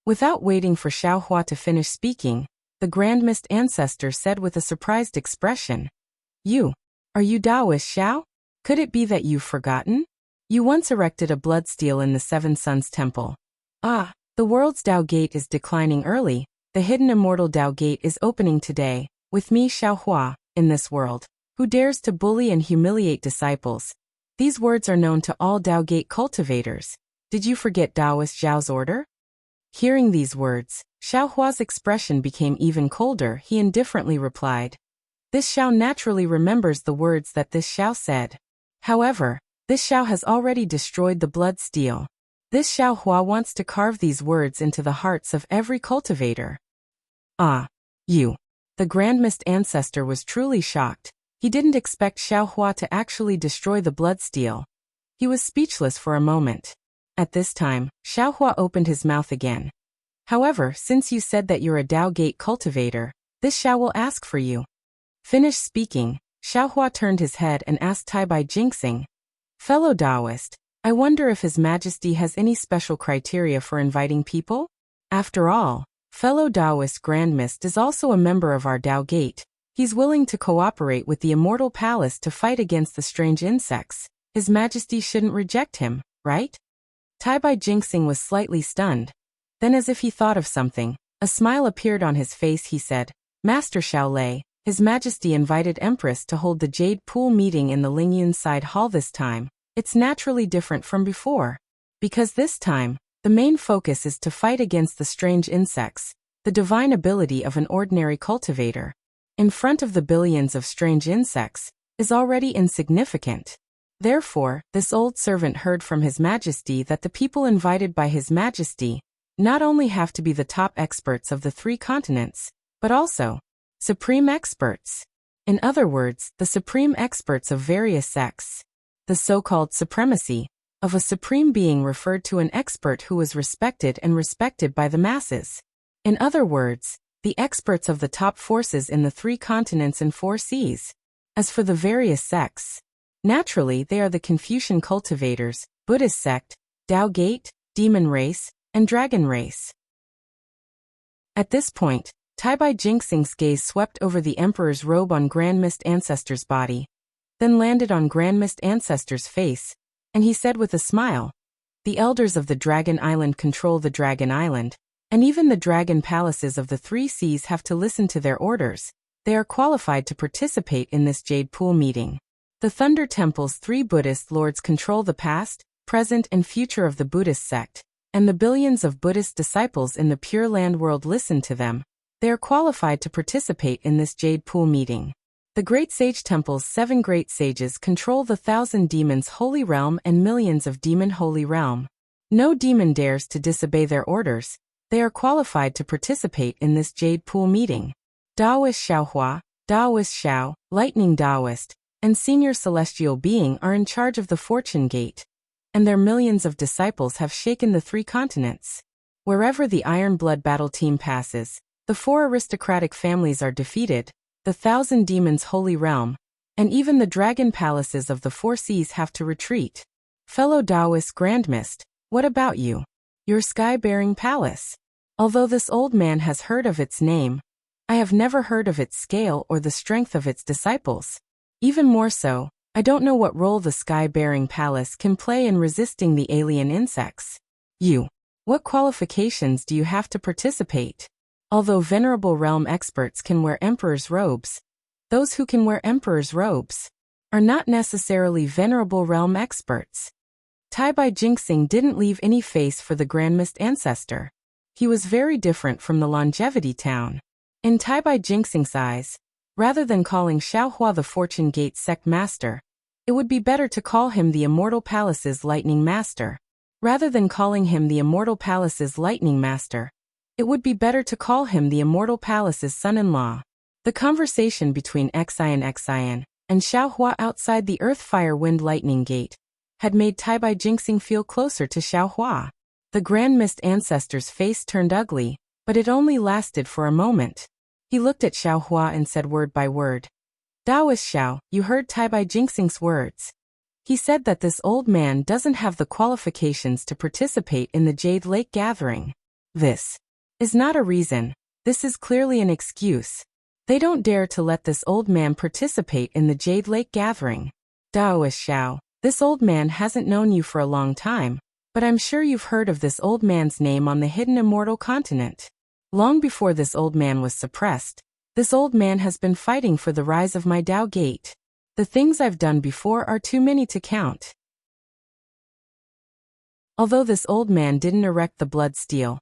Without waiting for Xiao Hua to finish speaking, the Grand Mist ancestor said with a surprised expression, Are you Taoist, Xiao? Could it be that you've forgotten? You once erected a blood stele in the Seven Suns Temple. The world's Tao Gate is declining early, the hidden immortal Tao Gate is opening today, with me Xiao Hua, in this world. Who dares to bully and humiliate disciples? These words are known to all Tao Gate cultivators. Did you forget Taoist Zhao's order? Hearing these words, Xiao Hua's expression became even colder. He indifferently replied, "This Xiao naturally remembers the words that this Xiao said. However, this Xiao has already destroyed the blood stele. This Xiao Hua wants to carve these words into the hearts of every cultivator." The Grand Mist ancestor was truly shocked. He didn't expect Xiao Hua to actually destroy the blood stele. He was speechless for a moment. At this time, Xiao Hua opened his mouth again. "However, since you said that you're a Tao Gate cultivator, this Xiao will ask for you." Finished speaking, Xiao Hua turned his head and asked Tai Bai Jinxing, "Fellow Taoist, I wonder if His Majesty has any special criteria for inviting people? After all, fellow Taoist Grand Mist is also a member of our Tao Gate. He's willing to cooperate with the Immortal Palace to fight against the strange insects. His Majesty shouldn't reject him, right?" Tai Bai Jinxing was slightly stunned. Then, as if he thought of something, a smile appeared on his face. He said, "Master Shaolei, His Majesty invited Empress to hold the Jade Pool meeting in the Lingyun Side Hall this time. It's naturally different from before. Because this time, the main focus is to fight against the strange insects, the divine ability of an ordinary cultivator, in front of the billions of strange insects, is already insignificant. Therefore, this old servant heard from His Majesty that the people invited by His Majesty not only have to be the top experts of the 3 continents, but also supreme experts. In other words, the supreme experts of various sects. The so-called supremacy of a supreme being referred to an expert who was respected by the masses. In other words, the experts of the top forces in the 3 continents and 4 seas. As for the various sects, naturally they are the Confucian cultivators, Buddhist sect, Tao Gate, Demon Race, and Dragon Race. At this point, Tai Bai Jinxing's gaze swept over the Emperor's robe on Grand Mist Ancestor's body, then landed on Grand Mist Ancestor's face, and he said with a smile, "The elders of the Dragon Island control the Dragon Island, and even the Dragon Palaces of the 3 seas have to listen to their orders. They are qualified to participate in this Jade Pool meeting. The Thunder Temple's 3 Buddhist lords control the past, present and future of the Buddhist sect, and the billions of Buddhist disciples in the Pure Land world listen to them. They are qualified to participate in this Jade Pool meeting. The Great Sage Temple's 7 great sages control the 1,000 demons' holy realm and millions of demon holy realm. No demon dares to disobey their orders. They are qualified to participate in this Jade Pool meeting. Taoist Xiao Hua, Taoist Xiao, Lightning Taoist, and Senior Celestial Being are in charge of the Fortune Gate, and their millions of disciples have shaken the 3 continents. Wherever the Iron Blood battle team passes, the 4 aristocratic families are defeated, the 1,000 demons' holy realm, and even the dragon palaces of the 4 seas have to retreat. Fellow Taoist Grand Mist, what about you? Your sky-bearing palace. Although this old man has heard of its name, I have never heard of its scale or the strength of its disciples. Even more so, I don't know what role the sky-bearing palace can play in resisting the alien insects. What qualifications do you have to participate? Although venerable realm experts can wear emperor's robes, those who can wear emperor's robes are not necessarily venerable realm experts. Tai Bai Jinxing didn't leave any face for the Grand Mist ancestor. He was very different from the Longevity Town. In Tai Bai Jinxing's eyes, rather than calling Xiao Hua the Fortune Gate Sect Master, it would be better to call him the Immortal Palace's Lightning Master. Rather than calling him the Immortal Palace's Lightning Master, It would be better to call him the Immortal Palace's son-in-law. The conversation between Xian and Xiaohua outside the Earth-Fire Wind Lightning Gate had made Taibai Jingxing feel closer to Xiaohua. The Grand Mist Ancestor's face turned ugly, but it only lasted for a moment. He looked at Xiaohua and said word by word, "Daoist Xiao, you heard Taibai Jingxing's words. He said that this old man doesn't have the qualifications to participate in the Jade Lake Gathering. This is not a reason. This is clearly an excuse. They don't dare to let this old man participate in the Jade Lake Gathering. Daoist Xiao, this old man hasn't known you for a long time, but I'm sure you've heard of this old man's name on the hidden immortal continent. Long before this old man was suppressed, this old man has been fighting for the rise of my Dao Gate. The things I've done before are too many to count." Although this old man didn't erect the blood steel,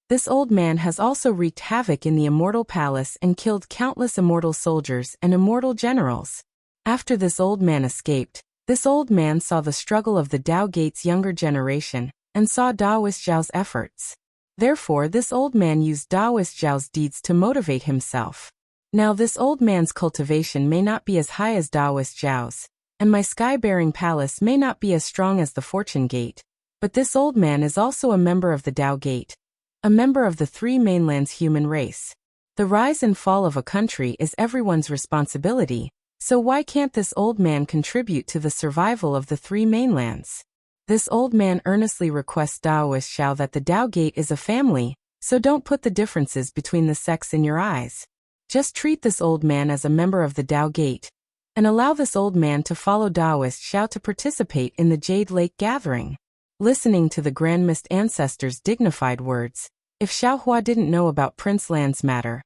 this old man has also wreaked havoc in the Immortal Palace and killed countless immortal soldiers and immortal generals. After this old man escaped, this old man saw the struggle of the Dao Gate's younger generation and saw Daoist Zhao's efforts. Therefore, this old man used Daoist Zhao's deeds to motivate himself. Now this old man's cultivation may not be as high as Daoist Zhao's, and my sky-bearing palace may not be as strong as the Fortune Gate, but this old man is also a member of the Dao Gate, a member of the three mainlands human race. The rise and fall of a country is everyone's responsibility, so why can't this old man contribute to the survival of the three mainlands? This old man earnestly requests Daoist Xiao that the Dao Gate is a family, so don't put the differences between the sects in your eyes. Just treat this old man as a member of the Dao Gate, and allow this old man to follow Daoist Xiao to participate in the Jade Lake Gathering. Listening to the Grand Mist Ancestor's dignified words, if Xiaohua didn't know about Prince Lan's matter,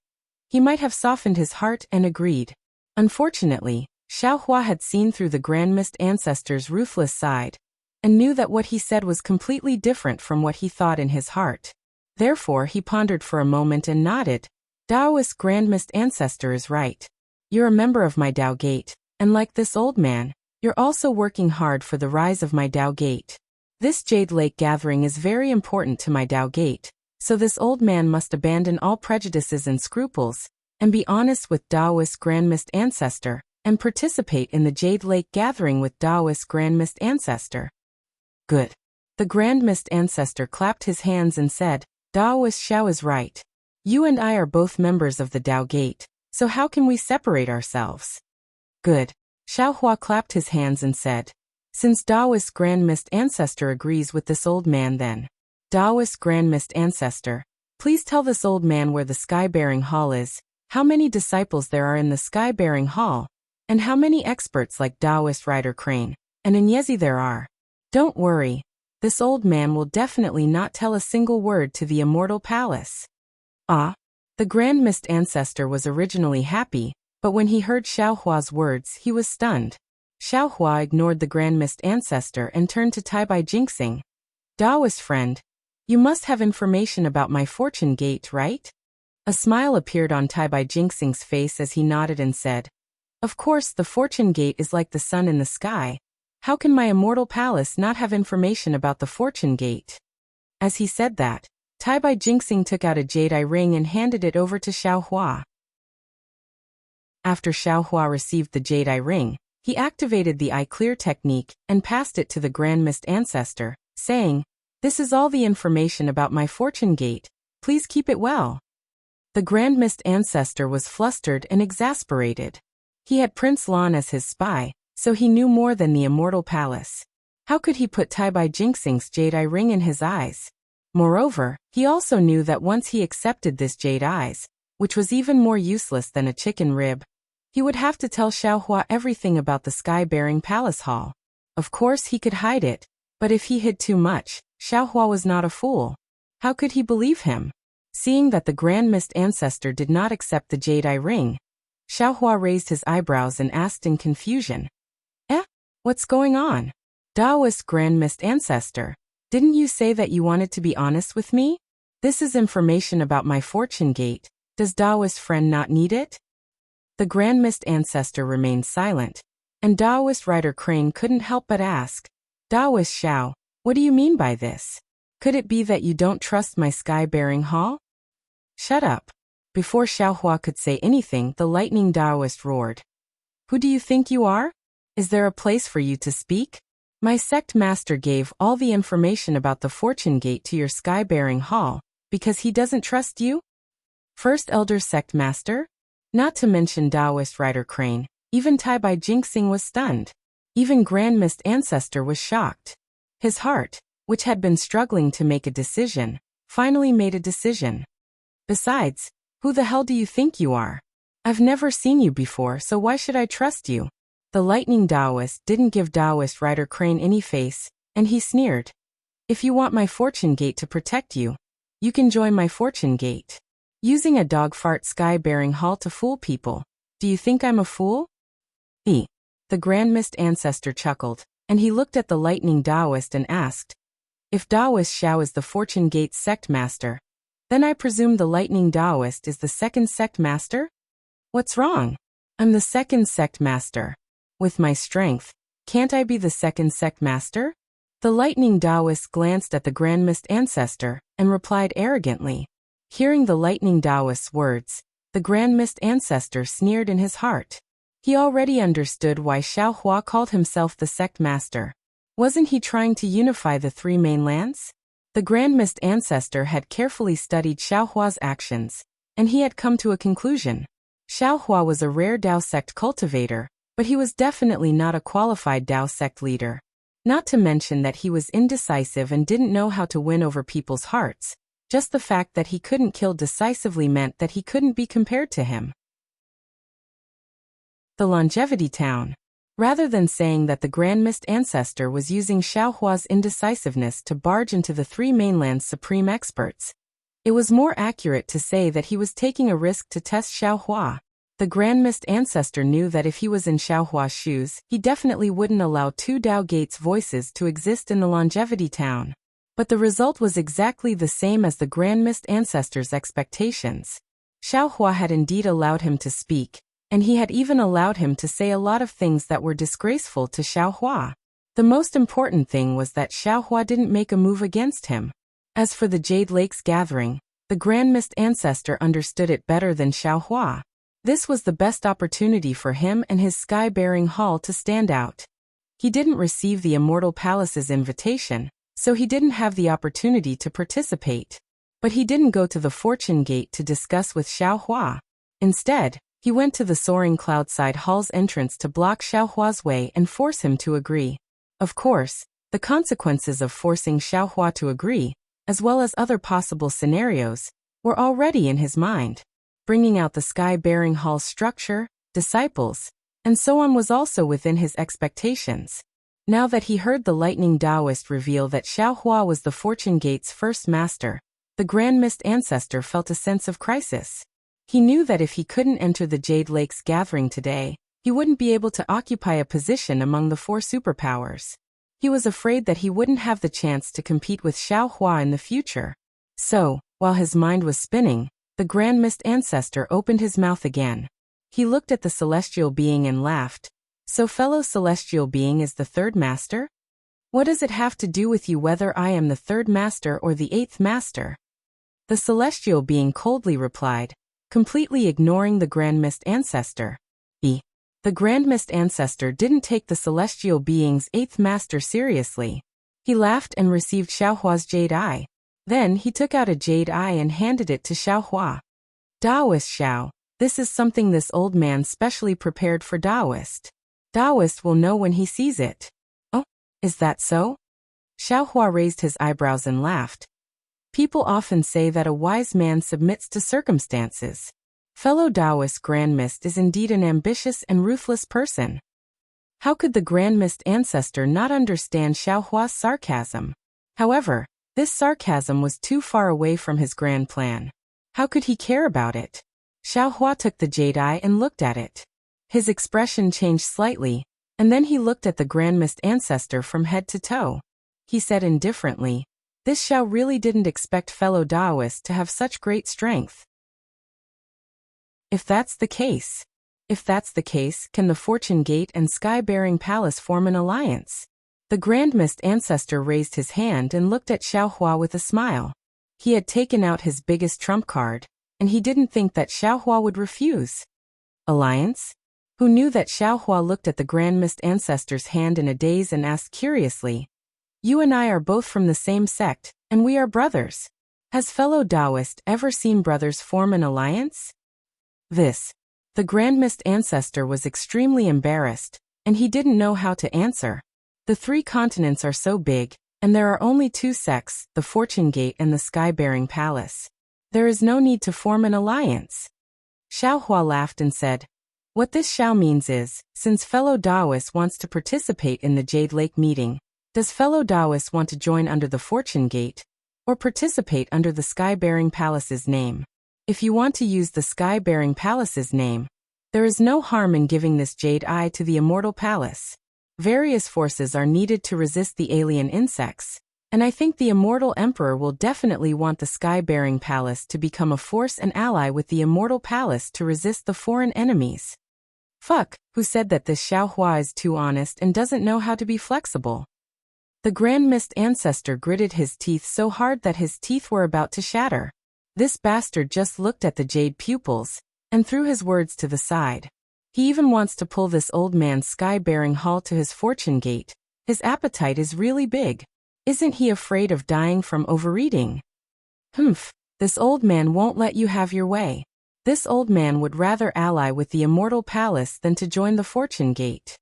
he might have softened his heart and agreed. Unfortunately, Xiaohua had seen through the Grand Mist Ancestor's ruthless side, and knew that what he said was completely different from what he thought in his heart. Therefore he pondered for a moment and nodded. Daoist Grand Mist Ancestor is right. You're a member of my Dao Gate, and like this old man, you're also working hard for the rise of my Dao Gate. This Jade Lake Gathering is very important to my Dao Gate, so this old man must abandon all prejudices and scruples, and be honest with Daoist Grand Mist Ancestor, and participate in the Jade Lake Gathering with Daoist Grand Mist Ancestor. Good. The Grand Mist Ancestor clapped his hands and said, Daoist Xiao is right. You and I are both members of the Dao Gate, so how can we separate ourselves? Good. Xiaohua clapped his hands and said, since Daoist Grand Mist Ancestor agrees with this old man then. Daoist Grand Mist Ancestor, please tell this old man where the Sky-Bearing Hall is, how many disciples there are in the Sky-Bearing Hall, and how many experts like Daoist Rider Crane and Inyezi there are. Don't worry, this old man will definitely not tell a single word to the Immortal Palace. Ah, the Grand Mist Ancestor was originally happy, but when he heard Xiaohua's words he was stunned. Xiaohua ignored the Grand Mist Ancestor and turned to Taibai Jingxing. Daoist friend, you must have information about my Fortune Gate, right? A smile appeared on Taibai Jingxing's face as he nodded and said, of course the Fortune Gate is like the sun in the sky. How can my Immortal Palace not have information about the Fortune Gate? As he said that, Taibai Jingxing took out a jade-eye ring and handed it over to Xiaohua. After Xiaohua received the jade-eye ring, he activated the Eye Clear technique and passed it to the Grand Mist Ancestor, saying, this is all the information about my Fortune Gate, please keep it well. The Grand Mist Ancestor was flustered and exasperated. He had Prince Lan as his spy, so he knew more than the Immortal Palace. How could he put Taibai Jingxing's jade-eye ring in his eyes? Moreover, he also knew that once he accepted this jade eyes, which was even more useless than a chicken rib, he would have to tell Xiaohua everything about the Sky-Bearing Palace Hall. Of course he could hide it, but if he hid too much, Xiaohua was not a fool. How could he believe him? Seeing that the Grand Mist Ancestor did not accept the jade-eye ring, Xiaohua raised his eyebrows and asked in confusion, what's going on? Daoist Grand Mist Ancestor, didn't you say that you wanted to be honest with me? This is information about my Fortune Gate, does Daoist friend not need it? The Grand Mist Ancestor remained silent, and Daoist Rider Crane couldn't help but ask, Daoist Xiao, what do you mean by this? Could it be that you don't trust my Sky-Bearing Hall? Shut up. Before Xiaohua could say anything, the lightning Taoist roared. Who do you think you are? Is there a place for you to speak? My sect master gave all the information about the fortune gate to your sky-bearing hall, because he doesn't trust you? First elder sect master? Not to mention Taoist Rider Crane, even Tai Bai Jinxing was stunned. Even Grand Mist Ancestor was shocked. His heart, which had been struggling to make a decision, finally made a decision. Besides, who the hell do you think you are? I've never seen you before, so why should I trust you? The lightning Taoist didn't give Taoist Rider Crane any face, and he sneered. If you want my fortune gate to protect you, you can join my fortune gate. Using a dog fart sky-bearing hall to fool people. Do you think I'm a fool? The Grand Mist Ancestor chuckled, and he looked at the lightning Taoist and asked, if Taoist Xiao is the fortune gate's sect master, then I presume the lightning Taoist is the second sect master? What's wrong? I'm the second sect master. With my strength, can't I be the second sect master? The lightning Taoist glanced at the Grand Mist Ancestor and replied arrogantly. Hearing the lightning Taoist's words, the Grand Mist Ancestor sneered in his heart. He already understood why Xiaohua called himself the sect master. Wasn't he trying to unify the three mainlands? The Grand Mist Ancestor had carefully studied Xiaohua's actions, and he had come to a conclusion. Xiaohua was a rare Dao sect cultivator, but he was definitely not a qualified Dao sect leader. Not to mention that he was indecisive and didn't know how to win over people's hearts. Just the fact that he couldn't kill decisively meant that he couldn't be compared to him. The Longevity Town. Rather than saying that the Grand Mist Ancestor was using Xiaohua's indecisiveness to barge into the three mainland's supreme experts, it was more accurate to say that he was taking a risk to test Xiaohua. The Grand Mist Ancestor knew that if he was in Xiaohua's shoes, he definitely wouldn't allow two Dao Gates voices to exist in the Longevity Town. But the result was exactly the same as the Grand Mist Ancestor's expectations. Xiaohua had indeed allowed him to speak, and he had even allowed him to say a lot of things that were disgraceful to Xiaohua. The most important thing was that Xiaohua didn't make a move against him. As for the Jade Lake's gathering, the Grand Mist Ancestor understood it better than Xiaohua. This was the best opportunity for him and his sky-bearing hall to stand out. He didn't receive the Immortal Palace's invitation, so he didn't have the opportunity to participate. But he didn't go to the Fortune Gate to discuss with Xiaohua. Instead, he went to the Soaring Cloudside Hall's entrance to block Xiaohua's way and force him to agree. Of course, the consequences of forcing Xiaohua to agree, as well as other possible scenarios, were already in his mind. Bringing out the sky-bearing hall's structure, disciples, and so on was also within his expectations. Now that he heard the lightning Taoist reveal that Xiaohua was the Fortune Gate's first master, the Grand Mist Ancestor felt a sense of crisis. He knew that if he couldn't enter the Jade Lake's gathering today, he wouldn't be able to occupy a position among the four superpowers. He was afraid that he wouldn't have the chance to compete with Xiaohua in the future. So, while his mind was spinning, the Grand Mist Ancestor opened his mouth again. He looked at the celestial being and laughed. So fellow celestial being is the third master? What does it have to do with you whether I am the third master or the eighth master? The celestial being coldly replied, completely ignoring the Grand Mist Ancestor. The Grand Mist Ancestor didn't take the celestial being's eighth master seriously. He laughed and received Xiaohua's jade eye. Then he took out a jade eye and handed it to Xiaohua. Taoist Xiao, this is something this old man specially prepared for Taoist. Taoist will know when he sees it. Oh, is that so? Xiaohua raised his eyebrows and laughed. People often say that a wise man submits to circumstances. Fellow Taoist Grand Mist is indeed an ambitious and ruthless person. How could the Grand Mist Ancestor not understand Xiaohua's sarcasm? However, this sarcasm was too far away from his grand plan. How could he care about it? Xiaohua took the jade eye and looked at it. His expression changed slightly, and then he looked at the Grand Mist Ancestor from head to toe. He said indifferently, "This Xiao really didn't expect fellow Taoists to have such great strength." If that's the case, can the Fortune Gate and Sky-Bearing Palace form an alliance? The Grand Mist Ancestor raised his hand and looked at Xiaohua with a smile. He had taken out his biggest trump card, and he didn't think that Xiaohua would refuse. Alliance? Who knew that Xiaohua looked at the Grand Mist Ancestor's hand in a daze and asked curiously, "You and I are both from the same sect, and we are brothers. Has fellow Taoist ever seen brothers form an alliance?" The Grand Mist Ancestor was extremely embarrassed, and he didn't know how to answer. The 3 continents are so big, and there are only 2 sects, the Fortune Gate and the Sky-bearing Palace. There is no need to form an alliance. Xiaohua laughed and said, "What this Xiao means is, since fellow Taoist wants to participate in the Jade Lake meeting, does fellow Taoist want to join under the Fortune Gate, or participate under the Sky-bearing Palace's name? If you want to use the Sky-bearing Palace's name, there is no harm in giving this Jade Eye to the Immortal Palace. Various forces are needed to resist the alien insects, and I think the Immortal Emperor will definitely want the Sky-bearing Palace to become a force and ally with the Immortal Palace to resist the foreign enemies." Fuck, who said that this Xiaohua is too honest and doesn't know how to be flexible? The Grand Mist Ancestor gritted his teeth so hard that his teeth were about to shatter. This bastard just looked at the jade pupils, and threw his words to the side. He even wants to pull this old man's sky-bearing hall to his fortune gate. His appetite is really big. Isn't he afraid of dying from overeating? This old man won't let you have your way. This old man would rather ally with the Immortal Palace than to join the Fortune Gate.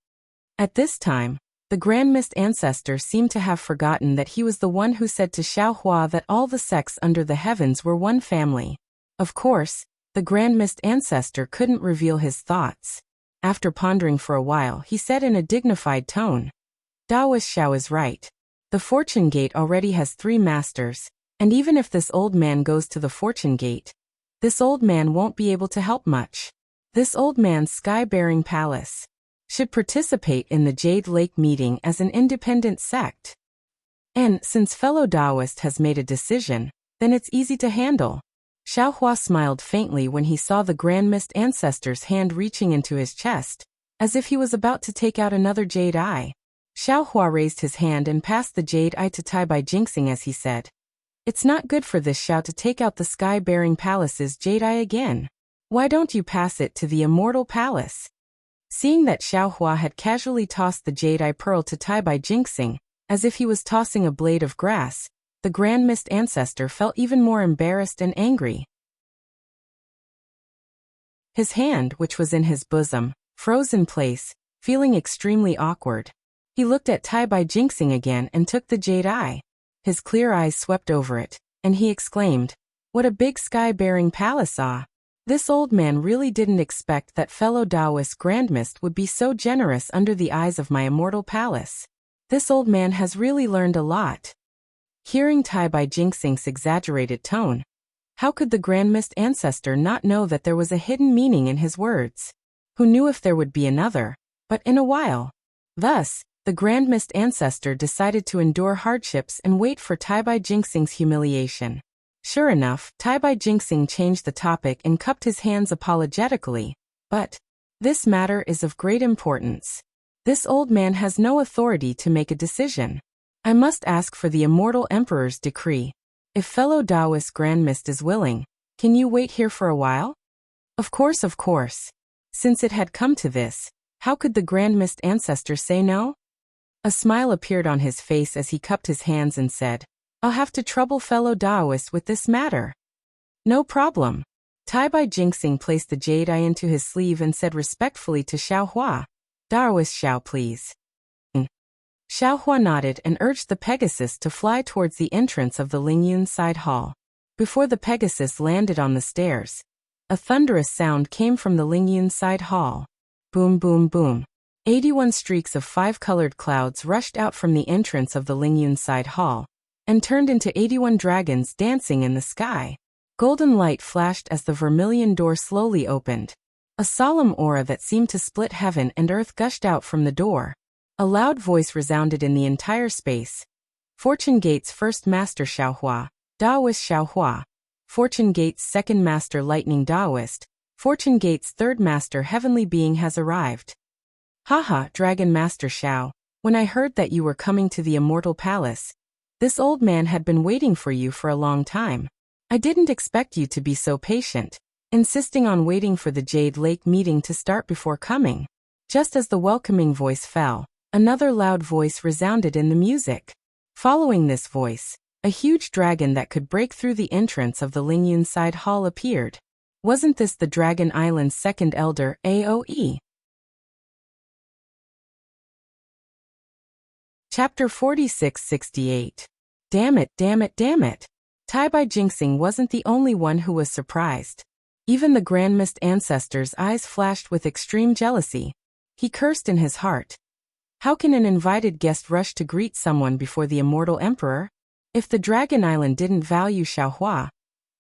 At this time, the Grand Mist Ancestor seemed to have forgotten that he was the one who said to Xiaohua that all the sects under the heavens were one family. Of course, the Grand Mist Ancestor couldn't reveal his thoughts. After pondering for a while, he said in a dignified tone, "Taoist Xiao is right. The Fortune Gate already has 3 masters, and even if this old man goes to the Fortune Gate, this old man won't be able to help much. This old man's sky-bearing palace should participate in the Jade Lake meeting as an independent sect. And since fellow Taoist has made a decision, then it's easy to handle." Xiaohua smiled faintly when he saw the Grand Mist Ancestor's hand reaching into his chest, as if he was about to take out another Jade Eye. Xiaohua raised his hand and passed the Jade Eye to Tai Bai Jinxing as he said, "It's not good for this Xiao to take out the Sky-bearing Palace's Jade Eye again. Why don't you pass it to the Immortal Palace?" Seeing that Xiaohua had casually tossed the Jade Eye Pearl to Tai Bai Jinxing, as if he was tossing a blade of grass, the Grand Mist Ancestor felt even more embarrassed and angry. His hand, which was in his bosom, froze in place, feeling extremely awkward. He looked at Tai Bai Jinxing again and took the Jade Eye. His clear eyes swept over it, and he exclaimed, "What a big sky-bearing palace ah! This old man really didn't expect that fellow Taoist Grand Mist would be so generous under the eyes of my Immortal Palace. This old man has really learned a lot." Hearing Tai Bai Jinxing's exaggerated tone, how could the Grand Mist Ancestor not know that there was a hidden meaning in his words? Who knew if there would be another, but in a while? Thus, the Grand Mist Ancestor decided to endure hardships and wait for Tai Bai Jinxing's humiliation. Sure enough, Tai Bai Jinxing changed the topic and cupped his hands apologetically. "But this matter is of great importance. This old man has no authority to make a decision. I must ask for the Immortal Emperor's decree. If fellow Taoist Grand Mist is willing, can you wait here for a while?" Of course. Since it had come to this, how could the Grand Mist Ancestor say no? A smile appeared on his face as he cupped his hands and said, "I'll have to trouble fellow Taoist with this matter." "No problem." Tai Bai Jinxing placed the Jade Eye into his sleeve and said respectfully to Xiaohua, "Taoist Xiao, please." Xiaohua nodded and urged the Pegasus to fly towards the entrance of the Lingyun side hall. Before the Pegasus landed on the stairs, a thunderous sound came from the Lingyun side hall. Boom, boom, boom. 81 streaks of 5-colored clouds rushed out from the entrance of the Lingyun side hall, and turned into 81 dragons dancing in the sky. Golden light flashed as the vermilion door slowly opened. A solemn aura that seemed to split heaven and earth gushed out from the door. A loud voice resounded in the entire space. "Fortune Gate's first master Xiaohua, Taoist Xiaohua. Fortune Gate's second master Lightning Taoist. Fortune Gate's third master Heavenly Being has arrived. Haha, Dragon Master Xiao, when I heard that you were coming to the Immortal Palace, this old man had been waiting for you for a long time. I didn't expect you to be so patient, insisting on waiting for the Jade Lake meeting to start before coming. Just as the welcoming voice fell, another loud voice resounded in the music. Following this voice, a huge dragon that could break through the entrance of the Lingyun side hall appeared. Wasn't this the Dragon Island's second elder, Aoe? Chapter 4668. Damn it, damn it, damn it. Tai Bai Jinxing wasn't the only one who was surprised. Even the Grand Mist ancestor's eyes flashed with extreme jealousy. He cursed in his heart. How can an invited guest rush to greet someone before the immortal emperor? If the Dragon Island didn't value Xiaohua,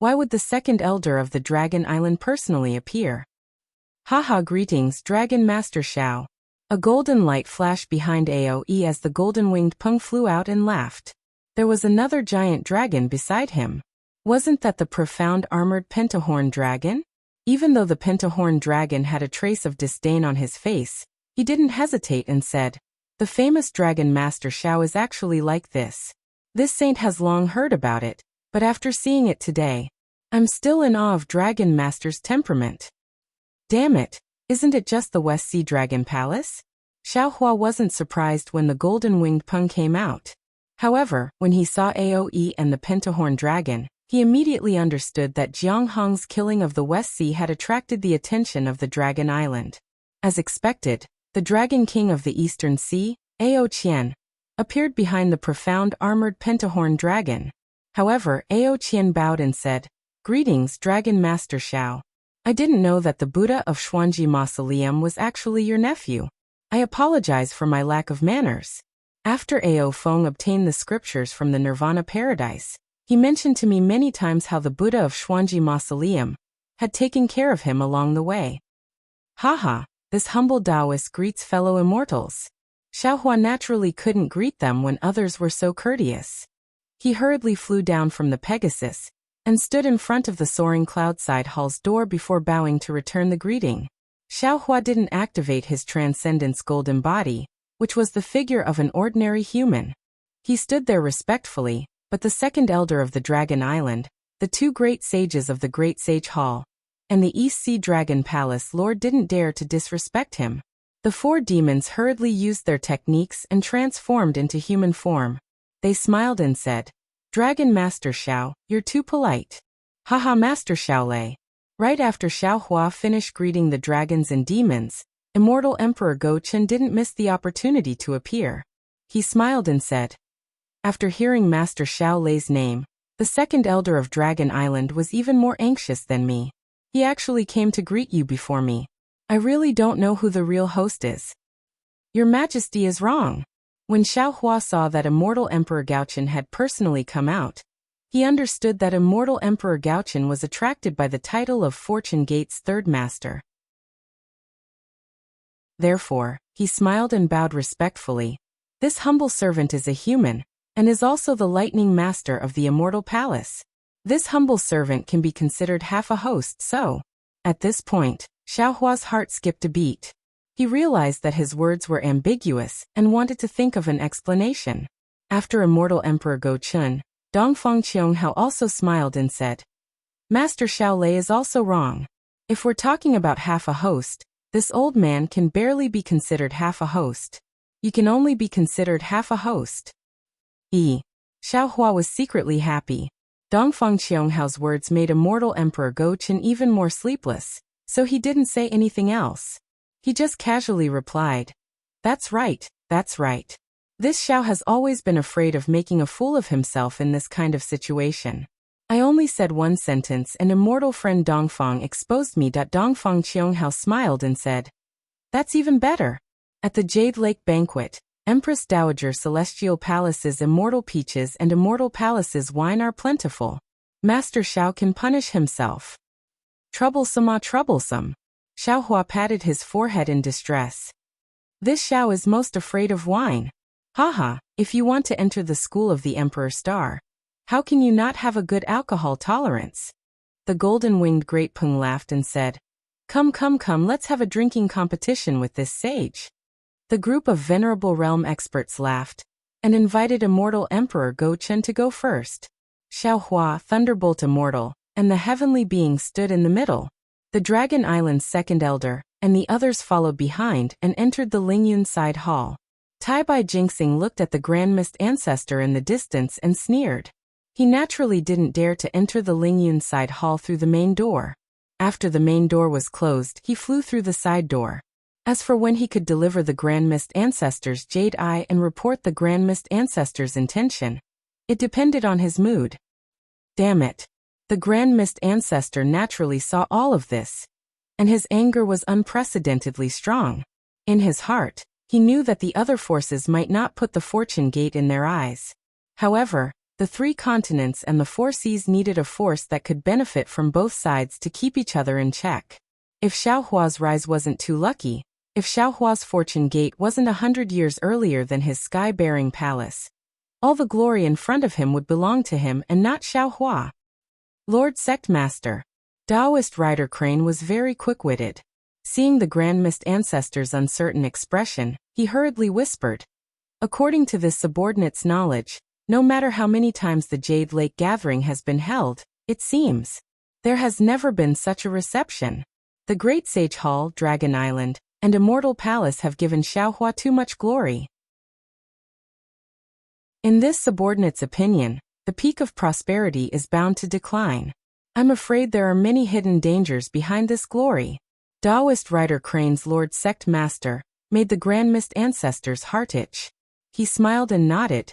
why would the second elder of the Dragon Island personally appear? Haha, greetings, Dragon Master Xiao. A golden light flashed behind Aoe as the golden-winged Peng flew out and laughed. There was another giant dragon beside him. Wasn't that the profound armored pentahorn dragon? Even though the pentahorn dragon had a trace of disdain on his face, he didn't hesitate and said, "The famous Dragon Master Xiao is actually like this. This saint has long heard about it, but after seeing it today, I'm still in awe of Dragon Master's temperament." Damn it, isn't it just the West Sea Dragon Palace? Xiaohua wasn't surprised when the golden-winged Peng came out. However, when he saw Aoe and the pentahorn dragon, he immediately understood that Jiang Hong's killing of the West Sea had attracted the attention of the Dragon Island. As expected, the Dragon King of the Eastern Sea, Ao Qian, appeared behind the profound armored pentahorn dragon. However, Ao Qian bowed and said, "Greetings, Dragon Master Xiao. I didn't know that the Buddha of Xuanji Mausoleum was actually your nephew. I apologize for my lack of manners." After Ao Feng obtained the scriptures from the Nirvana Paradise, he mentioned to me many times how the Buddha of Xuanji Mausoleum had taken care of him along the way. Haha, this humble Taoist greets fellow immortals. Xiaohua naturally couldn't greet them when others were so courteous. He hurriedly flew down from the Pegasus and stood in front of the soaring Cloudside Hall's door before bowing to return the greeting. Xiaohua didn't activate his Transcendence golden body, which was the figure of an ordinary human. He stood there respectfully, but the second elder of the Dragon Island, the two great sages of the Great Sage Hall, and the East Sea Dragon Palace Lord didn't dare to disrespect him. The four demons hurriedly used their techniques and transformed into human form. They smiled and said, "Dragon Master Xiao, you're too polite." Haha, Master Xiaolei. Right after Xiaohua finished greeting the dragons and demons, Immortal Emperor Go Chen didn't miss the opportunity to appear. He smiled and said, "After hearing Master Xiaolei's name, the second elder of Dragon Island was even more anxious than me. He actually came to greet you before me. I really don't know who the real host is." "Your Majesty is wrong." When Xiaohua saw that Immortal Emperor Gaochen had personally come out, he understood that Immortal Emperor Gaochen was attracted by the title of Fortune Gate's third master. Therefore, he smiled and bowed respectfully. This humble servant is a human, and is also the lightning master of the Immortal Palace. This humble servant can be considered half a host, so. At this point, Xiaohua's heart skipped a beat. He realized that his words were ambiguous and wanted to think of an explanation. After Immortal Emperor Go Chen, Dongfang Qianghao also smiled and said, "Master Xiaolei is also wrong. If we're talking about half a host, this old man can barely be considered half a host. You can only be considered half a host." Xiaohua was secretly happy. Dongfang Qianghao's words made Immortal Emperor Go Chen even more sleepless, so he didn't say anything else. He just casually replied, "That's right, that's right. This Xiao has always been afraid of making a fool of himself in this kind of situation. I only said one sentence and immortal friend Dongfang exposed me." Dongfang Qianghao smiled and said, "That's even better." At the Jade Lake banquet, Empress Dowager Celestial Palace's immortal peaches and Immortal Palace's wine are plentiful. Master Xiao can punish himself. Troublesome, troublesome. Xiaohua patted his forehead in distress. This Xiao is most afraid of wine. Haha, if you want to enter the school of the Emperor Star, how can you not have a good alcohol tolerance? The golden-winged Great Peng laughed and said, Come, let's have a drinking competition with this sage." The group of venerable realm experts laughed and invited Immortal Emperor Go Chen to go first. Xiaohua, Thunderbolt Immortal, and the heavenly being stood in the middle. The Dragon Island's second elder, and the others followed behind and entered the Lingyun side hall. Tai Bai Jingxing looked at the Grand Mist Ancestor in the distance and sneered. He naturally didn't dare to enter the Lingyun side hall through the main door. After the main door was closed, he flew through the side door. As for when he could deliver the Grand Mist Ancestor's Jade Eye and report the Grand Mist Ancestor's intention, it depended on his mood. Damn it. The Grand Mist Ancestor naturally saw all of this, and his anger was unprecedentedly strong. In his heart, he knew that the other forces might not put the fortune gate in their eyes. However, the 3 continents and the 4 seas needed a force that could benefit from both sides to keep each other in check. If Xiaohua's rise wasn't too lucky, if Xiaohua's fortune gate wasn't 100 years earlier than his sky-bearing palace, all the glory in front of him would belong to him and not Xiaohua. Lord Sectmaster. Taoist Rider Crane was very quick-witted. Seeing the Grand Mist Ancestor's uncertain expression, he hurriedly whispered. According to this subordinate's knowledge, no matter how many times the Jade Lake Gathering has been held, it seems, there has never been such a reception. The Great Sage Hall, Dragon Island, and Immortal Palace have given Xiaohua too much glory. In this subordinate's opinion, the peak of prosperity is bound to decline. I'm afraid there are many hidden dangers behind this glory. Taoist Rider Crane's Lord Sect Master made the Grand Mist Ancestor's heart itch. He smiled and nodded.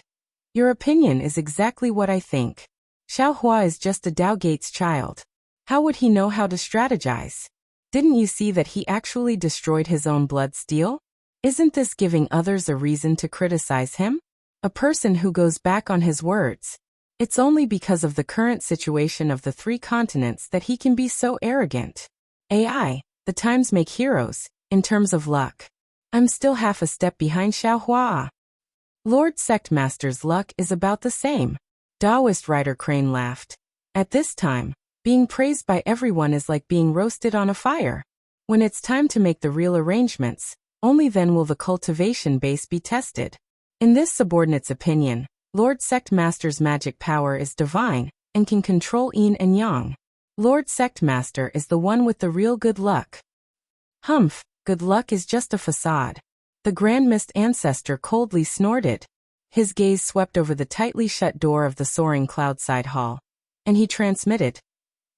Your opinion is exactly what I think. Xiaohua is just a Dao Gates child. How would he know how to strategize? Didn't you see that he actually destroyed his own blood steel? Isn't this giving others a reason to criticize him? A person who goes back on his words. It's only because of the current situation of the 3 continents that he can be so arrogant. AI, the times make heroes, in terms of luck. I'm still half a step behind Xiaohua. Lord Sectmaster's luck is about the same. Taoist Rider Crane laughed. At this time, being praised by everyone is like being roasted on a fire. When it's time to make the real arrangements, only then will the cultivation base be tested. In this subordinate's opinion, Lord Sectmaster's magic power is divine, and can control yin and yang. Lord Sectmaster is the one with the real good luck. Humph, good luck is just a facade. The Grand Mist Ancestor coldly snorted. His gaze swept over the tightly shut door of the soaring cloudside hall, and he transmitted.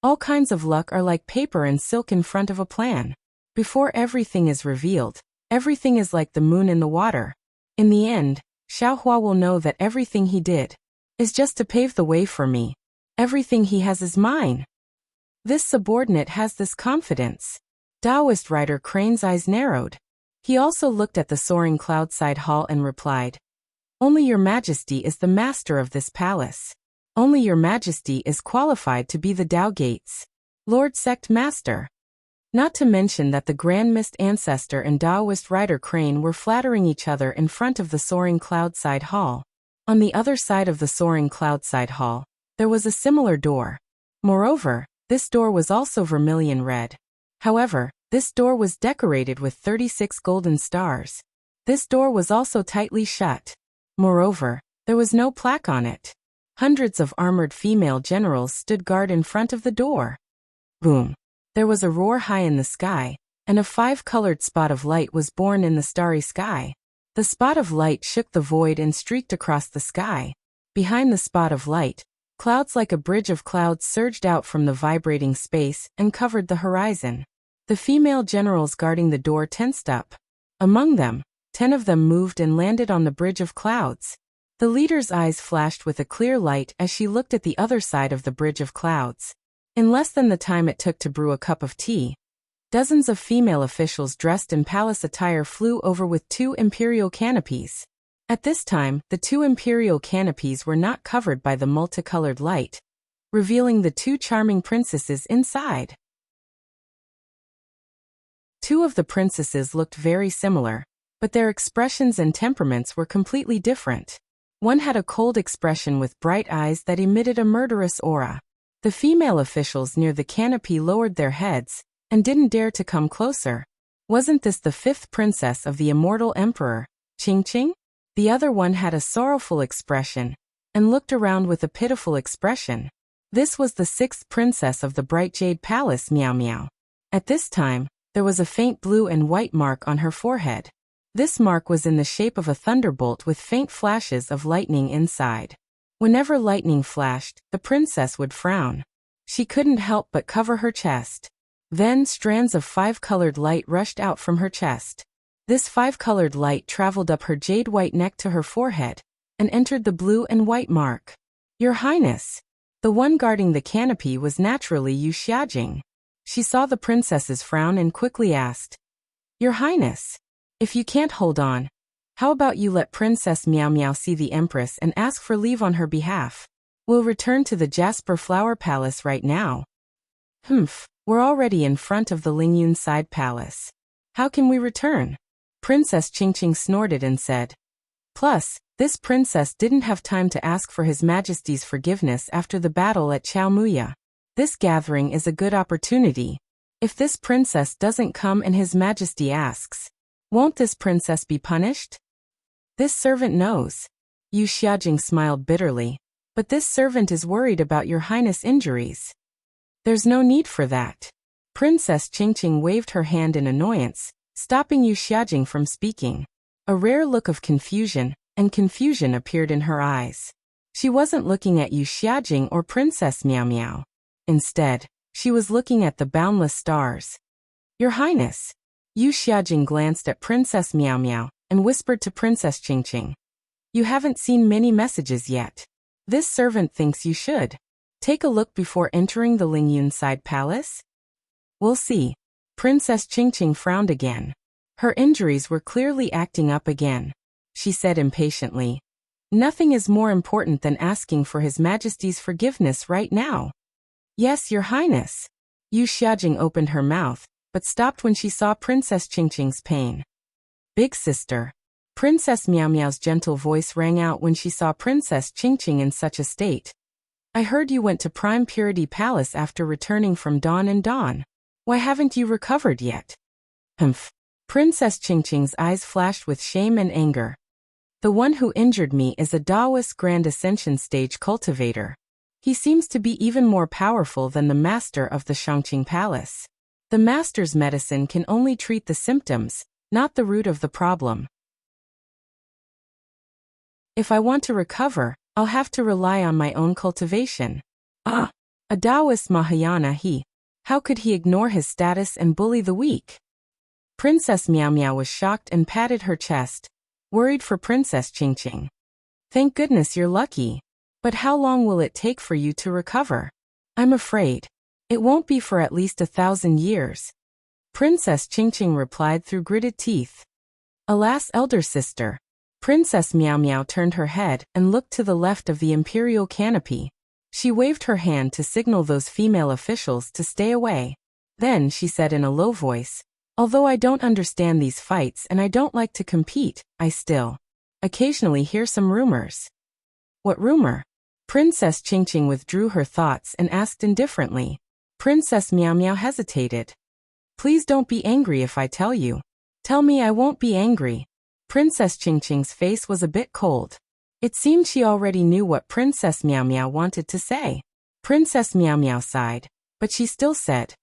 All kinds of luck are like paper and silk in front of a plan. Before everything is revealed, everything is like the moon in the water. In the end, Xiaohua will know that everything he did is just to pave the way for me. Everything he has is mine. This subordinate has this confidence. Taoist Rider Crane's eyes narrowed. He also looked at the soaring cloudside hall and replied, Only Your Majesty is the master of this palace. Only Your Majesty is qualified to be the Dao Gates. Lord Sect Master. Not to mention that the Grand Mist Ancestor and Taoist Rider Crane were flattering each other in front of the soaring cloudside hall. On the other side of the soaring cloudside hall, there was a similar door. Moreover, this door was also vermilion red. However, this door was decorated with 36 golden stars. This door was also tightly shut. Moreover, there was no plaque on it. Hundreds of armored female generals stood guard in front of the door. Boom. There was a roar high in the sky, and a 5-colored spot of light was born in the starry sky. The spot of light shook the void and streaked across the sky. Behind the spot of light, clouds like a bridge of clouds surged out from the vibrating space and covered the horizon. The female generals guarding the door tensed up. Among them, 10 of them moved and landed on the bridge of clouds. The leader's eyes flashed with a clear light as she looked at the other side of the bridge of clouds. In less than the time it took to brew a cup of tea, dozens of female officials dressed in palace attire flew over with 2 imperial canopies. At this time, the 2 imperial canopies were not covered by the multicolored light, revealing the 2 charming princesses inside. 2 of the princesses looked very similar, but their expressions and temperaments were completely different. One had a cold expression with bright eyes that emitted a murderous aura. The female officials near the canopy lowered their heads and didn't dare to come closer. Wasn't this the 5th princess of the immortal emperor, Qingqing? The other one had a sorrowful expression, and looked around with a pitiful expression. This was the sixth princess of the Bright Jade Palace, Meow Meow. At this time, there was a faint blue and white mark on her forehead. This mark was in the shape of a thunderbolt with faint flashes of lightning inside. Whenever lightning flashed, the princess would frown. She couldn't help but cover her chest. Then strands of five-colored light rushed out from her chest. This five-colored light traveled up her jade-white neck to her forehead, and entered the blue and white mark. Your Highness! The one guarding the canopy was naturally Yu Xiajing. She saw the princess's frown and quickly asked, Your Highness, if you can't hold on, how about you let Princess Meow Meow see the Empress and ask for leave on her behalf? We'll return to the Jasper Flower Palace right now. We're already in front of the Lingyun Side Palace. How can we return? Princess Qingqing snorted and said. Plus, this princess didn't have time to ask for His Majesty's forgiveness after the battle at Chaomuya. This gathering is a good opportunity. If this princess doesn't come and His Majesty asks, won't this princess be punished? This servant knows. Yu Xiajing smiled bitterly. But this servant is worried about Your Highness' injuries. There's no need for that. Princess Qingqing waved her hand in annoyance, stopping Yu Xiajing from speaking. A rare look of confusion appeared in her eyes. She wasn't looking at Yu Xiajing or Princess Meow Meow. Instead, she was looking at the boundless stars. Your Highness! Yu Xiajing glanced at Princess Meow Meow and whispered to Princess Qingqing. You haven't seen many messages yet. This servant thinks you should. Take a look before entering the Lingyun Side Palace? We'll see. Princess Qingqing frowned again. Her injuries were clearly acting up again. She said impatiently, Nothing is more important than asking for His Majesty's forgiveness right now. Yes, Your Highness. Yu Xiajing opened her mouth, but stopped when she saw Princess Qingqing's pain. Big sister. Princess Meow Meow's gentle voice rang out when she saw Princess Qingqing in such a state. I heard you went to Prime Purity Palace after returning from Dawn and Dawn. Why haven't you recovered yet? Princess Qingqing's eyes flashed with shame and anger. The one who injured me is a Taoist Grand Ascension Stage cultivator. He seems to be even more powerful than the master of the Shangqing Palace. The master's medicine can only treat the symptoms, not the root of the problem. If I want to recover, I'll have to rely on my own cultivation. A Taoist Mahayana he. How could he ignore his status and bully the weak? Princess Meow Meow was shocked and patted her chest, worried for Princess Qingqing. Thank goodness you're lucky. But how long will it take for you to recover? I'm afraid. It won't be for at least 1,000 years. Princess Qingqing replied through gritted teeth. Alas, elder sister. Princess Meow Meow turned her head and looked to the left of the imperial canopy. She waved her hand to signal those female officials to stay away. Then she said in a low voice, Although I don't understand these fights and I don't like to compete, I still occasionally hear some rumors. What rumor? Princess Qingqing withdrew her thoughts and asked indifferently. Princess Meow Meow hesitated. Please don't be angry if I tell you. Tell me, I won't be angry. Princess Qingqing's face was a bit cold. It seemed she already knew what Princess Meow Meow wanted to say. Princess Meow Meow sighed, but she still said,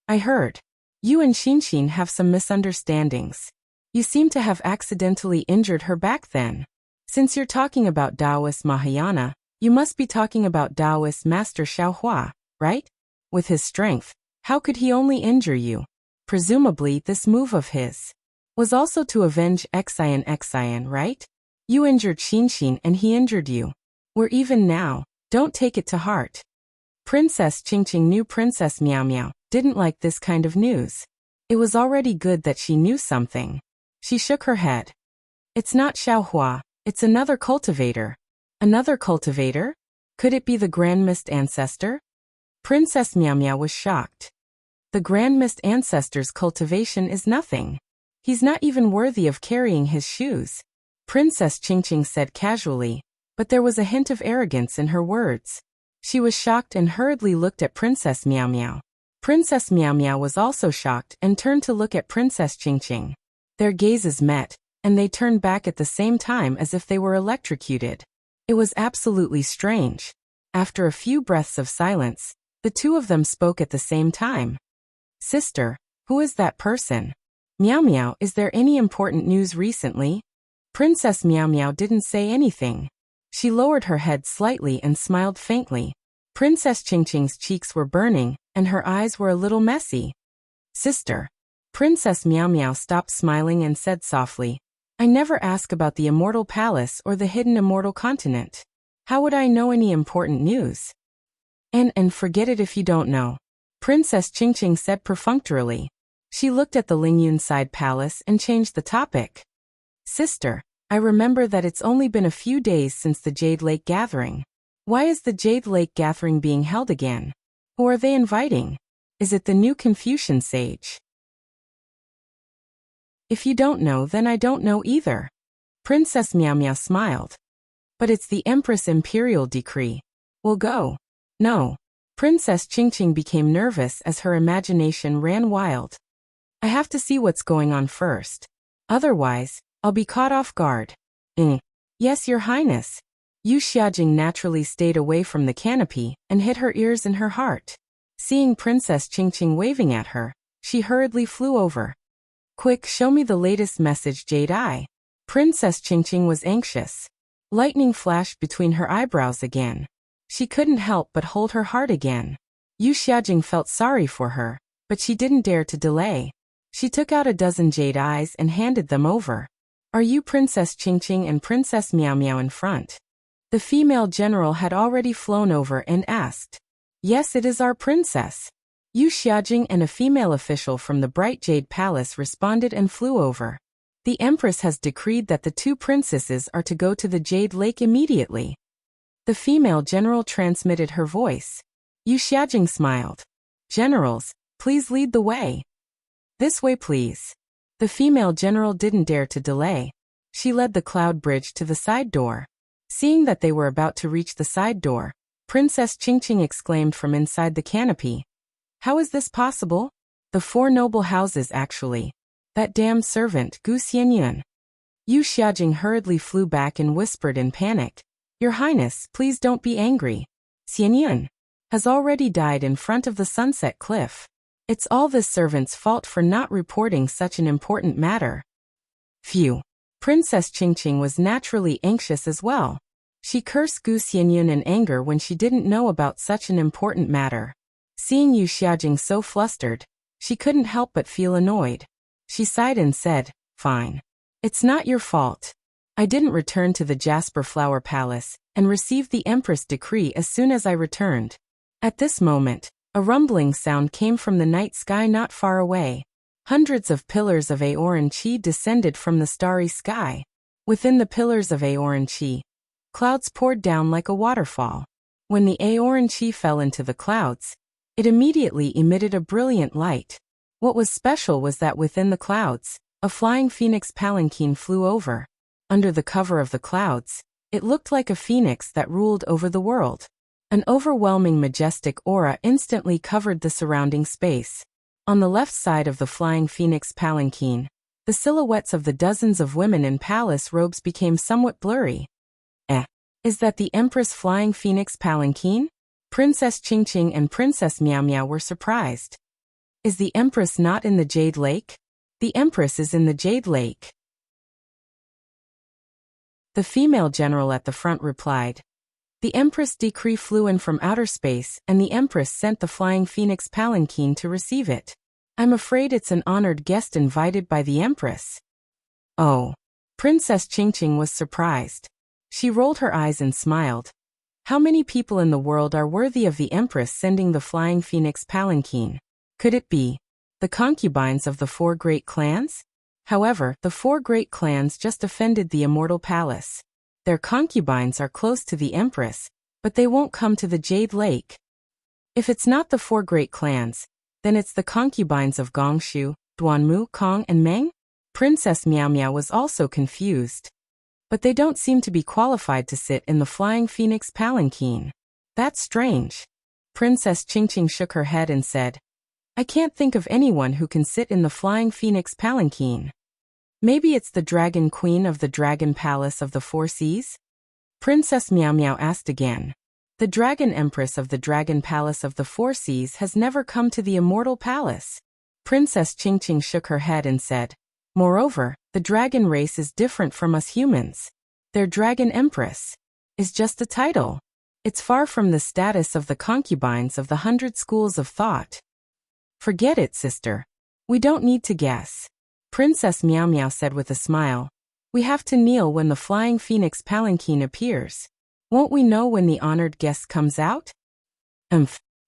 I heard. You and Xinxin have some misunderstandings. You seem to have accidentally injured her back then. Since you're talking about Taoist Mahayana, you must be talking about Taoist Master Xiaohua, right? With his strength, how could he only injure you? Presumably this move of his was also to avenge Xian, right? You injured Xinxin and he injured you. We're even now, don't take it to heart. Princess Qingqing knew Princess Meow Meow didn't like this kind of news. It was already good that she knew something. She shook her head. It's not Xiaohua, it's another cultivator. Another cultivator? Could it be the Grand Mist Ancestor? Princess Meow Meow was shocked. The Grand Mist Ancestor's cultivation is nothing. He's not even worthy of carrying his shoes. Princess Qingqing said casually, but there was a hint of arrogance in her words. She was shocked and hurriedly looked at Princess Meow Meow. Princess Meow Meow was also shocked and turned to look at Princess Qingqing. Their gazes met, and they turned back at the same time as if they were electrocuted. It was absolutely strange. After a few breaths of silence, the two of them spoke at the same time. Sister, who is that person? Meow Meow, is there any important news recently? Princess Meow Meow didn't say anything. She lowered her head slightly and smiled faintly. Princess Ching Ching's cheeks were burning, and her eyes were a little messy. Sister. Princess Meow Meow stopped smiling and said softly, I never ask about the Immortal Palace or the hidden Immortal Continent. How would I know any important news? And forget it if you don't know. Princess Ching Ching said perfunctorily. She looked at the Lingyun side palace and changed the topic. Sister, I remember that it's only been a few days since the Jade Lake Gathering. Why is the Jade Lake Gathering being held again? Who are they inviting? Is it the new Confucian sage? If you don't know, then I don't know either. Princess Meow Meow smiled. But it's the Empress Imperial Decree. We'll go. No. Princess Ching Ching became nervous as her imagination ran wild. I have to see what's going on first. Otherwise, I'll be caught off guard. Yes, Your Highness. Yu Xiaojing naturally stayed away from the canopy and hid her ears in her heart. Seeing Princess Ching Ching waving at her, she hurriedly flew over. Quick, show me the latest message, Jade Eye. Princess Ching Ching was anxious. Lightning flashed between her eyebrows again. She couldn't help but hold her heart again. Yu Xiaojing felt sorry for her, but she didn't dare to delay. She took out a dozen jade eyes and handed them over. Are you Princess Ching Ching and Princess Meow Meow in front? The female general had already flown over and asked. Yes, it is our princess. Yu Xiaojing and a female official from the Bright Jade Palace responded and flew over. The Empress has decreed that the two princesses are to go to the Jade Lake immediately. The female general transmitted her voice. Yu Xiaojing smiled. Generals, please lead the way. This way, please. The female general didn't dare to delay. She led the cloud bridge to the side door. Seeing that they were about to reach the side door, Princess Ching Ching exclaimed from inside the canopy. How is this possible? The four noble houses actually. That damned servant, Gu Xianyun. Yu Xiaojing hurriedly flew back and whispered in panic. Your Highness, please don't be angry. Xianyun has already died in front of the Sunset Cliff. It's all this servant's fault for not reporting such an important matter. Phew. Princess Ching Ching was naturally anxious as well. She cursed Gu Xianyun in anger when she didn't know about such an important matter. Seeing Yu Xiaojing so flustered, she couldn't help but feel annoyed. She sighed and said, Fine. It's not your fault. I didn't return to the Jasper Flower Palace and received the Empress decree as soon as I returned. At this moment, a rumbling sound came from the night sky not far away. Hundreds of pillars of Aoran Chi descended from the starry sky. Within the pillars of Aoran Chi, clouds poured down like a waterfall. When the Aoran Chi fell into the clouds, it immediately emitted a brilliant light. What was special was that within the clouds, a flying phoenix palanquin flew over. Under the cover of the clouds, it looked like a phoenix that ruled over the world. An overwhelming majestic aura instantly covered the surrounding space. On the left side of the flying phoenix palanquin, the silhouettes of the dozens of women in palace robes became somewhat blurry. Is that the Empress flying phoenix palanquin? Princess Ching Ching and Princess Meow Meow were surprised. Is the Empress not in the Jade Lake? The Empress is in the Jade Lake. The female general at the front replied. The Empress decree flew in from outer space and the Empress sent the flying phoenix palanquin to receive it. I'm afraid it's an honored guest invited by the Empress. Oh. Princess Ching Ching was surprised. She rolled her eyes and smiled. How many people in the world are worthy of the Empress sending the flying phoenix palanquin? Could it be the concubines of the four great clans? However, the four great clans just offended the Immortal Palace. Their concubines are close to the Empress, but they won't come to the Jade Lake. If it's not the four great clans, then it's the concubines of Gongshu, Duanmu, Kong, and Meng? Princess Meow Meow was also confused. But they don't seem to be qualified to sit in the flying phoenix palanquin. That's strange. Princess Ching Ching shook her head and said, I can't think of anyone who can sit in the flying phoenix palanquin. Maybe it's the Dragon Queen of the Dragon Palace of the Four Seas? Princess Meow Meow asked again. The Dragon Empress of the Dragon Palace of the Four Seas has never come to the Immortal Palace. Princess Ching Ching shook her head and said, Moreover, the dragon race is different from us humans. Their Dragon Empress is just a title. It's far from the status of the concubines of the 100 schools of thought. Forget it, sister. We don't need to guess. Princess Meow Meow said with a smile. We have to kneel when the flying phoenix palanquin appears. Won't we know when the honored guest comes out?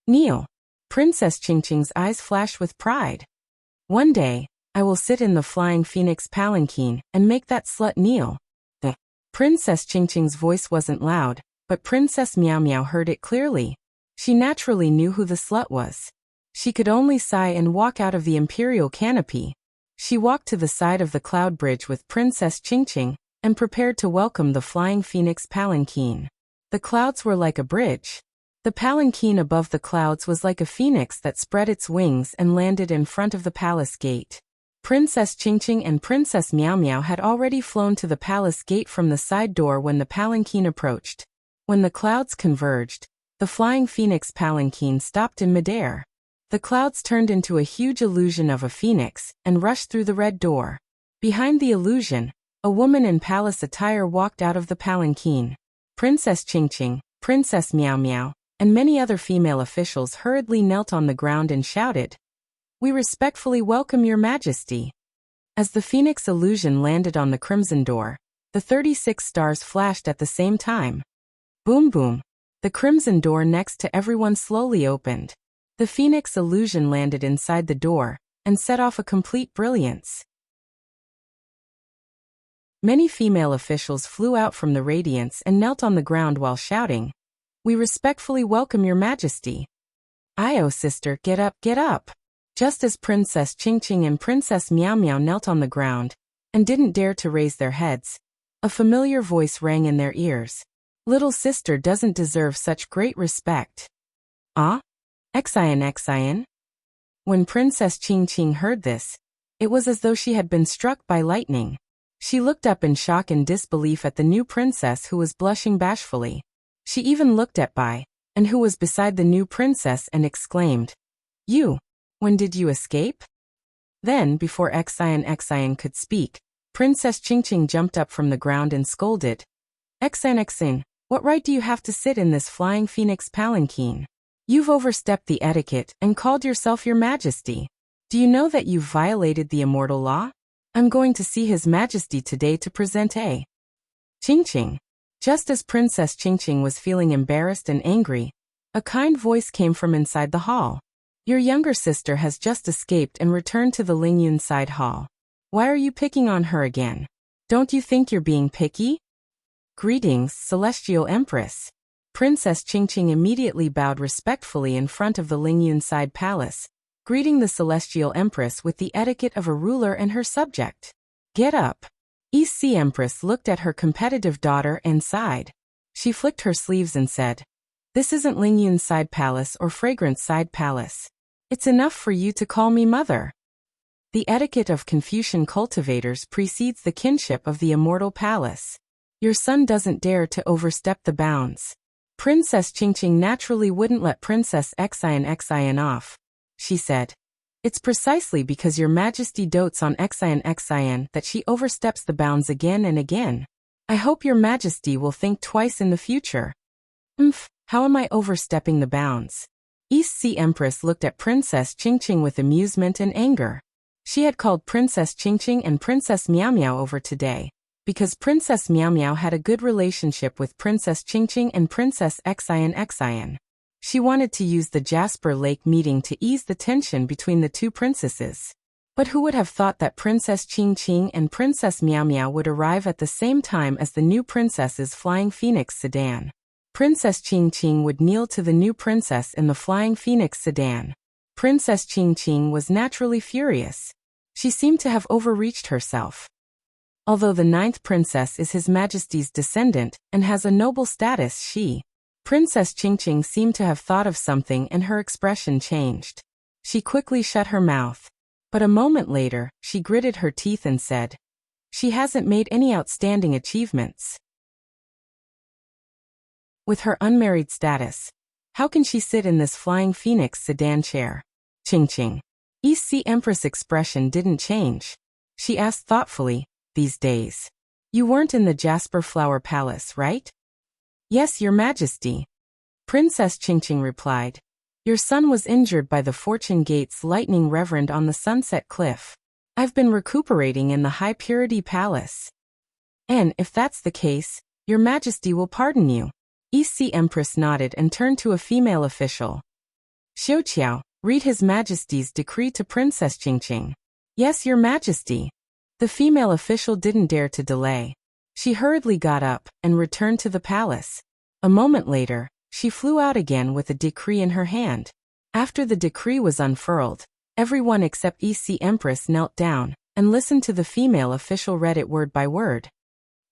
Kneel. Princess Ching Ching's eyes flashed with pride. One day, I will sit in the flying phoenix palanquin and make that slut kneel. Princess Ching Ching's voice wasn't loud, but Princess Meow Meow heard it clearly. She naturally knew who the slut was. She could only sigh and walk out of the imperial canopy. She walked to the side of the cloud bridge with Princess Ching Ching and prepared to welcome the flying phoenix palanquin. The clouds were like a bridge. The palanquin above the clouds was like a phoenix that spread its wings and landed in front of the palace gate. Princess Ching Ching and Princess Meow Meow had already flown to the palace gate from the side door when the palanquin approached. When the clouds converged, the flying phoenix palanquin stopped in midair. The clouds turned into a huge illusion of a phoenix and rushed through the red door. Behind the illusion, a woman in palace attire walked out of the palanquin. Princess Ching Ching, Princess Meow Meow, and many other female officials hurriedly knelt on the ground and shouted, We respectfully welcome your majesty. As the phoenix illusion landed on the crimson door, the 36 stars flashed at the same time. Boom boom. The crimson door next to everyone slowly opened. The phoenix illusion landed inside the door and set off a complete brilliance. Many female officials flew out from the radiance and knelt on the ground while shouting, We respectfully welcome your majesty. Io, sister, get up, get up. Just as Princess Ching Ching and Princess Meow Meow knelt on the ground and didn't dare to raise their heads, a familiar voice rang in their ears. Little sister doesn't deserve such great respect. Ah? Xian. When Princess Ching Ching heard this, it was as though she had been struck by lightning. She looked up in shock and disbelief at the new princess who was blushing bashfully. She even looked at Bai, and who was beside the new princess, and exclaimed, You, when did you escape? Then, before Xian could speak, Princess Ching Ching jumped up from the ground and scolded, Xian, what right do you have to sit in this flying phoenix palanquin? You've overstepped the etiquette and called yourself your majesty. Do you know that you've violated the immortal law? I'm going to see His Majesty today to present a Ching Ching. Just as Princess Ching Ching was feeling embarrassed and angry, a kind voice came from inside the hall. Your younger sister has just escaped and returned to the Lingyun side hall. Why are you picking on her again? Don't you think you're being picky? Greetings, Celestial Empress. Princess Ching Ching immediately bowed respectfully in front of the Lingyun side palace, greeting the Celestial Empress with the etiquette of a ruler and her subject. Get up. East Sea Empress looked at her competitive daughter and sighed. She flicked her sleeves and said, This isn't Lingyun side palace or Fragrance side palace. It's enough for you to call me mother. The etiquette of Confucian cultivators precedes the kinship of the immortal palace. Your son doesn't dare to overstep the bounds. Princess Ching Ching naturally wouldn't let Princess Xian off. She said, It's precisely because your majesty dotes on Xian that she oversteps the bounds again and again. I hope your majesty will think twice in the future. How am I overstepping the bounds? East Sea Empress looked at Princess Ching Ching with amusement and anger. She had called Princess Ching Ching and Princess Meow Meow over today, because Princess Meow Meow had a good relationship with Princess Ching Ching and Princess Xian. She wanted to use the Jasper Lake meeting to ease the tension between the two princesses. But who would have thought that Princess Ching Ching and Princess Meow Meow would arrive at the same time as the new princess's flying phoenix sedan? Princess Ching Ching would kneel to the new princess in the flying phoenix sedan. Princess Ching Ching was naturally furious. She seemed to have overreached herself. Although the 9th princess is His Majesty's descendant and has a noble status, Princess Ching Ching seemed to have thought of something and her expression changed. She quickly shut her mouth. But a moment later, she gritted her teeth and said, She hasn't made any outstanding achievements. With her unmarried status, how can she sit in this flying phoenix sedan chair? Ching. East Sea Empress' expression didn't change. She asked thoughtfully, these days. You weren't in the Jasper Flower Palace, right? Yes, Your Majesty. Princess Ching replied. Your son was injured by the Fortune Gate's lightning reverend on the Sunset Cliff. I've been recuperating in the High Purity Palace. And, if that's the case, Your Majesty will pardon you. East Sea Empress nodded and turned to a female official. Xiao, read His Majesty's decree to Princess Ching. Yes, Your Majesty. The female official didn't dare to delay. She hurriedly got up and returned to the palace. A moment later, she flew out again with a decree in her hand. After the decree was unfurled, everyone except East Sea Empress knelt down and listened to the female official read it word by word.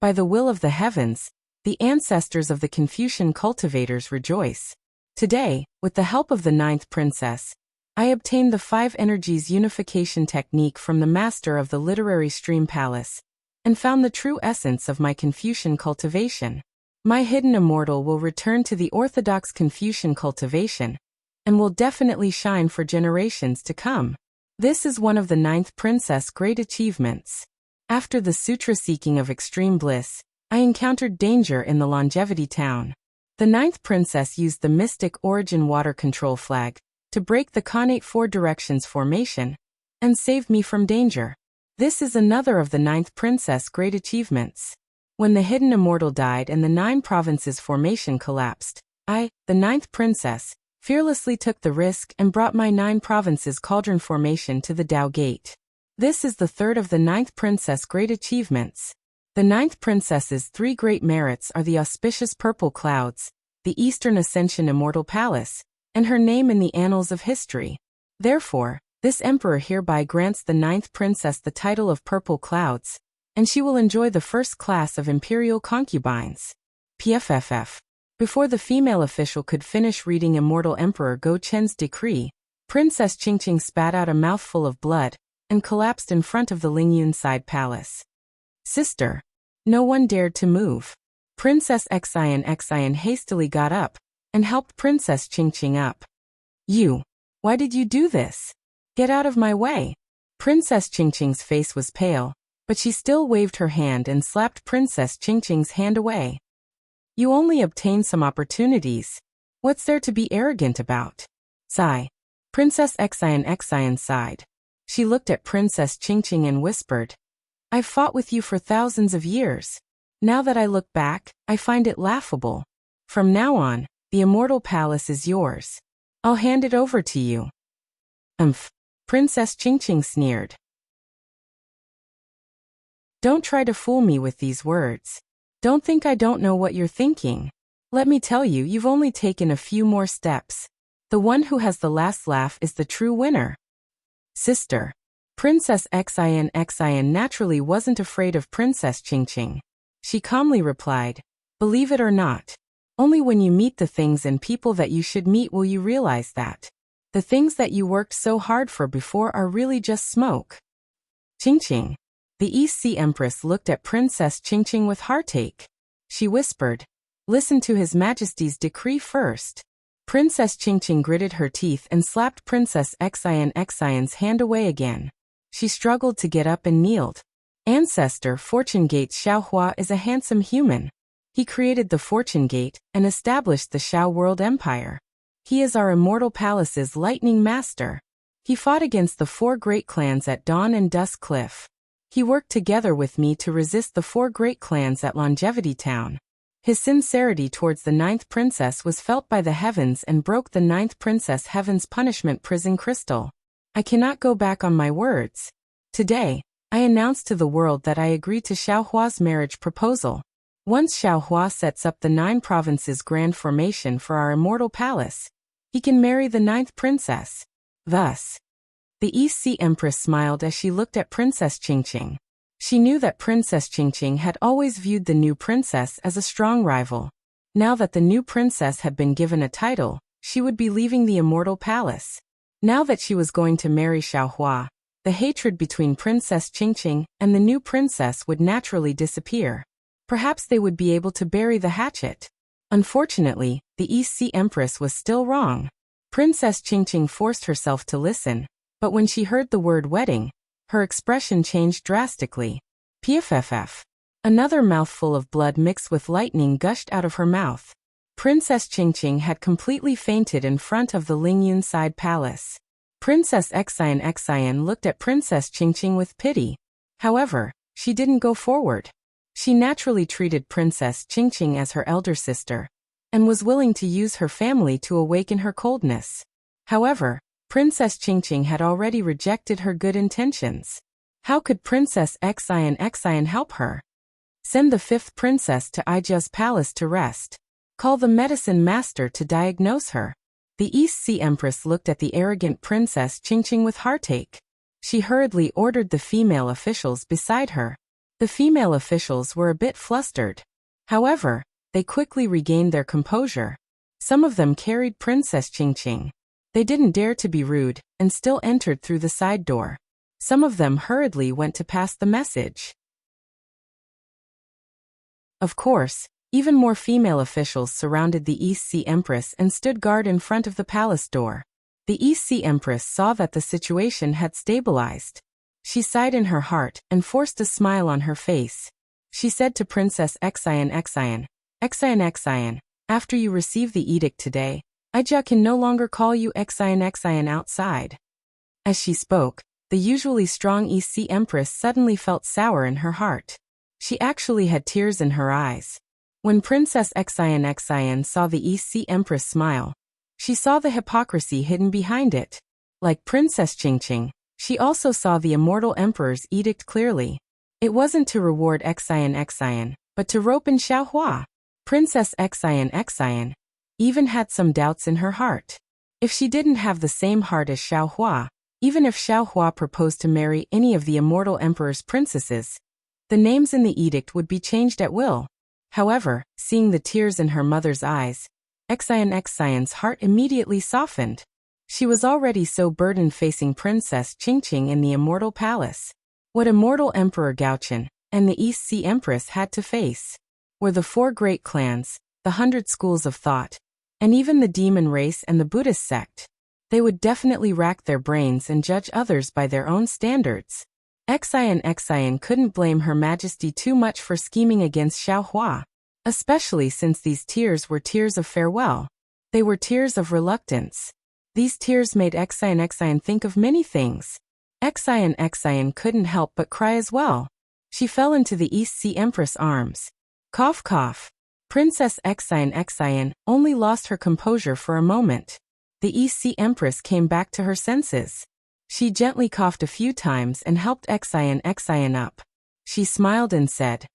By the will of the heavens, the ancestors of the Confucian cultivators rejoice. Today, with the help of the 9th princess, I obtained the 5 energies unification technique from the master of the literary stream palace, and found the true essence of my Confucian cultivation. My hidden immortal will return to the orthodox Confucian cultivation, and will definitely shine for generations to come. This is one of the 9th princess' great achievements. After the sutra seeking of extreme bliss, I encountered danger in the longevity town. The 9th princess used the mystic origin water control flag to break the connate 4 directions formation, and saved me from danger. This is another of the 9th princess' great achievements. When the hidden immortal died and the 9 provinces formation collapsed, I, the 9th princess, fearlessly took the risk and brought my 9 provinces cauldron formation to the Tao Gate. This is the third of the 9th princess' great achievements. The 9th princess's 3 great merits are the auspicious purple clouds, the Eastern Ascension Immortal Palace, and her name in the annals of history. Therefore, this emperor hereby grants the 9th princess the title of Purple Clouds, and she will enjoy the first class of imperial concubines. PFFF. Before the female official could finish reading Immortal Emperor Go Chen's decree, Princess Ching spat out a mouthful of blood and collapsed in front of the Lingyun side palace. Sister. No one dared to move. Princess Xian hastily got up and helped Princess Ching up. You. Why did you do this? Get out of my way. Princess Ching's face was pale, but she still waved her hand and slapped Princess Ching's hand away. You only obtain some opportunities. What's there to be arrogant about? Sigh. Princess Xian sighed. She looked at Princess Ching and whispered, I've fought with you for thousands of years. Now that I look back, I find it laughable. From now on, the Immortal Palace is yours. I'll hand it over to you. Princess Ching sneered. Don't try to fool me with these words. Don't think I don't know what you're thinking. Let me tell you, you've only taken a few more steps. The one who has the last laugh is the true winner. Sister. Princess Xian naturally wasn't afraid of Princess Ching. She calmly replied, Believe it or not, only when you meet the things and people that you should meet will you realize that the things that you worked so hard for before are really just smoke. Ching. The East Sea Empress looked at Princess Ching with heartache. She whispered, Listen to His Majesty's decree first. Princess Ching gritted her teeth and slapped Princess Xian's hand away again. She struggled to get up and kneeled. Ancestor Fortune Gate Xiaohua is a handsome human. He created the Fortune Gate and established the Xiao World Empire. He is our Immortal Palace's lightning master. He fought against the 4 great clans at Dawn and Dusk Cliff. He worked together with me to resist the 4 great clans at Longevity Town. His sincerity towards the 9th princess was felt by the heavens and broke the 9th princess Heaven's punishment prison crystal. I cannot go back on my words. Today, I announce to the world that I agree to Xiaohua's marriage proposal. Once Xiaohua sets up the 9 provinces grand formation for our Immortal Palace, he can marry the 9th princess. Thus, the East Sea Empress smiled as she looked at Princess Ching. She knew that Princess Ching had always viewed the new princess as a strong rival. Now that the new princess had been given a title, she would be leaving the Immortal Palace. Now that she was going to marry Xiaohua, the hatred between Princess Ching and the new princess would naturally disappear. Perhaps they would be able to bury the hatchet. Unfortunately, the East Sea Empress was still wrong. Princess Qingqing forced herself to listen, but when she heard the word wedding, her expression changed drastically. Pff. Another mouthful of blood mixed with lightning gushed out of her mouth. Princess Qingqing had completely fainted in front of the Lingyun side palace. Princess Xian looked at Princess Qingqing with pity. However, she didn't go forward. She naturally treated Princess Qingqing as her elder sister, and was willing to use her family to awaken her coldness. However, Princess Qingqing had already rejected her good intentions. How could Princess Xian help her? Send the fifth princess to Ijia's palace to rest. Call the medicine master to diagnose her. The East Sea Empress looked at the arrogant Princess Qingqing with heartache. She hurriedly ordered the female officials beside her. The female officials were a bit flustered. However, they quickly regained their composure. Some of them carried Princess Qingqing. They didn't dare to be rude, and still entered through the side door. Some of them hurriedly went to pass the message. Of course, even more female officials surrounded the East Sea Empress and stood guard in front of the palace door. The East Sea Empress saw that the situation had stabilized. She sighed in her heart and forced a smile on her face. She said to Princess Xian, after you receive the edict today, Ijia can no longer call you Xian outside. As she spoke, the usually strong East Sea Empress suddenly felt sour in her heart. She actually had tears in her eyes. When Princess Xian saw the East Sea Empress smile, she saw the hypocrisy hidden behind it. Like Princess Qingqing, she also saw the immortal emperor's edict clearly. It wasn't to reward Xian, but to rope in Xiaohua. Princess Xian even had some doubts in her heart. If she didn't have the same heart as Xiaohua, even if Xiaohua proposed to marry any of the immortal emperor's princesses, the names in the edict would be changed at will. However, seeing the tears in her mother's eyes, Xian's heart immediately softened. She was already so burdened facing Princess Qingqing in the immortal palace. What immortal Emperor Gaochen and the East Sea Empress had to face were the 4 great clans, the 100 schools of thought, and even the demon race and the Buddhist sect. They would definitely rack their brains and judge others by their own standards. Xian couldn't blame Her Majesty too much for scheming against Xiaohua, especially since these tears were tears of farewell. They were tears of reluctance. These tears made Xian think of many things. Xian couldn't help but cry as well. She fell into the East Sea Empress' arms. Cough cough. Princess Xian only lost her composure for a moment. The East Sea Empress came back to her senses. She gently coughed a few times and helped Xian up. She smiled and said,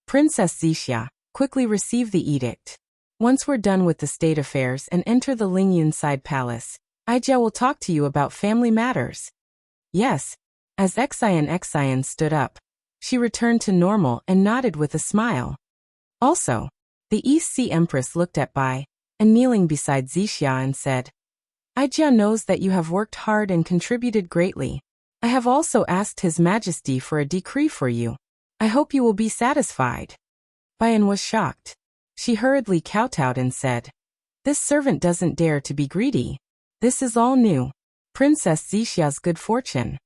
Princess Wuxia, quickly receive the edict. Once we're done with the state affairs and enter the Lingyun side palace, Ijia will talk to you about family matters. Yes. As Xian stood up, she returned to normal and nodded with a smile. Also, the East Sea Empress looked at Bai, and kneeling beside Wuxia and said, Ijia knows that you have worked hard and contributed greatly. I have also asked His Majesty for a decree for you. I hope you will be satisfied. Baiyan was shocked. She hurriedly kowtowed and said, This servant doesn't dare to be greedy. This is all new. Princess Wuxia's good fortune.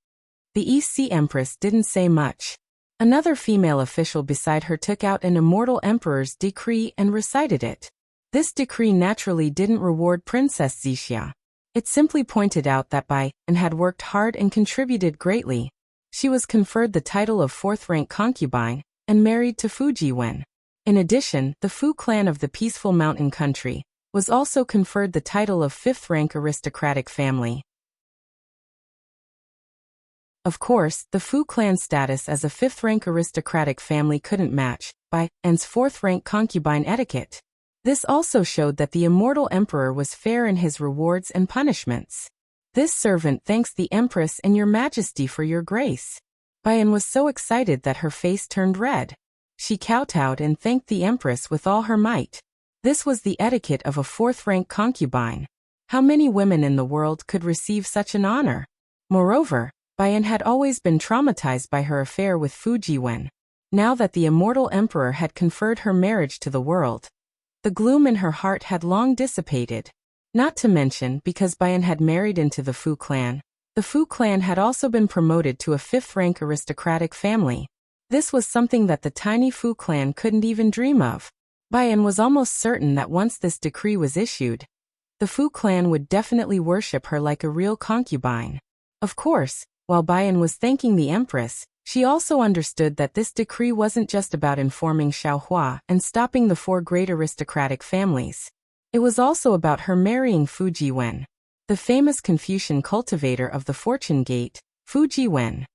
The East Sea Empress didn't say much. Another female official beside her took out an immortal emperor's decree and recited it. This decree naturally didn't reward Princess Wuxia. It simply pointed out that Baiyan had worked hard and contributed greatly. She was conferred the title of 4th-rank concubine and married to Fujiwen. In addition, the Fu clan of the peaceful mountain country was also conferred the title of 5th-rank aristocratic family. Of course, the Fu clan's status as a 5th-rank aristocratic family couldn't match Baiyan's 4th-rank concubine etiquette. This also showed that the immortal emperor was fair in his rewards and punishments. This servant thanks the Empress and Your Majesty for your grace. Baiyan was so excited that her face turned red. She kowtowed and thanked the Empress with all her might. This was the etiquette of a 4th-rank concubine. How many women in the world could receive such an honor? Moreover, Baiyan had always been traumatized by her affair with Fujiwen. Now that the immortal emperor had conferred her marriage to the world, The gloom in her heart had long dissipated. Not to mention, because Bayan had married into the Fu clan, the Fu clan had also been promoted to a 5th-rank aristocratic family. This was something that the tiny Fu clan couldn't even dream of. Bayan was almost certain that once this decree was issued, the Fu clan would definitely worship her like a real concubine. Of course, while Bayan was thanking the empress, she also understood that this decree wasn't just about informing Xiaohua and stopping the 4 great aristocratic families. It was also about her marrying Fu Jiwen, the famous Confucian cultivator of the Fortune Gate, Fu Jiwen.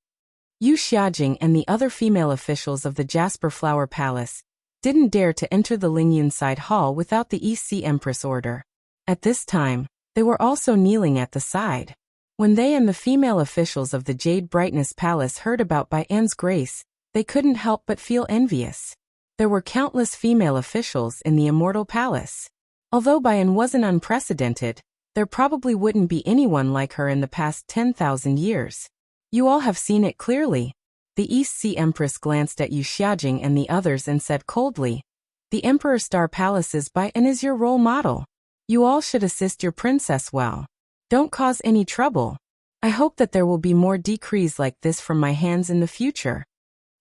Yu Xiajing and the other female officials of the Jasper Flower Palace didn't dare to enter the Lingyun side hall without the East Sea Empress order. At this time, they were also kneeling at the side. When they and the female officials of the Jade Brightness Palace heard about Bayan's grace, they couldn't help but feel envious. There were countless female officials in the Immortal Palace. Although Bayan wasn't unprecedented, there probably wouldn't be anyone like her in the past 10,000 years. You all have seen it clearly. The East Sea Empress glanced at Yu Xiajing and the others and said coldly, "The Emperor Star Palace's Bayan is your role model. You all should assist your princess well. Don't cause any trouble. I hope that there will be more decrees like this from my hands in the future."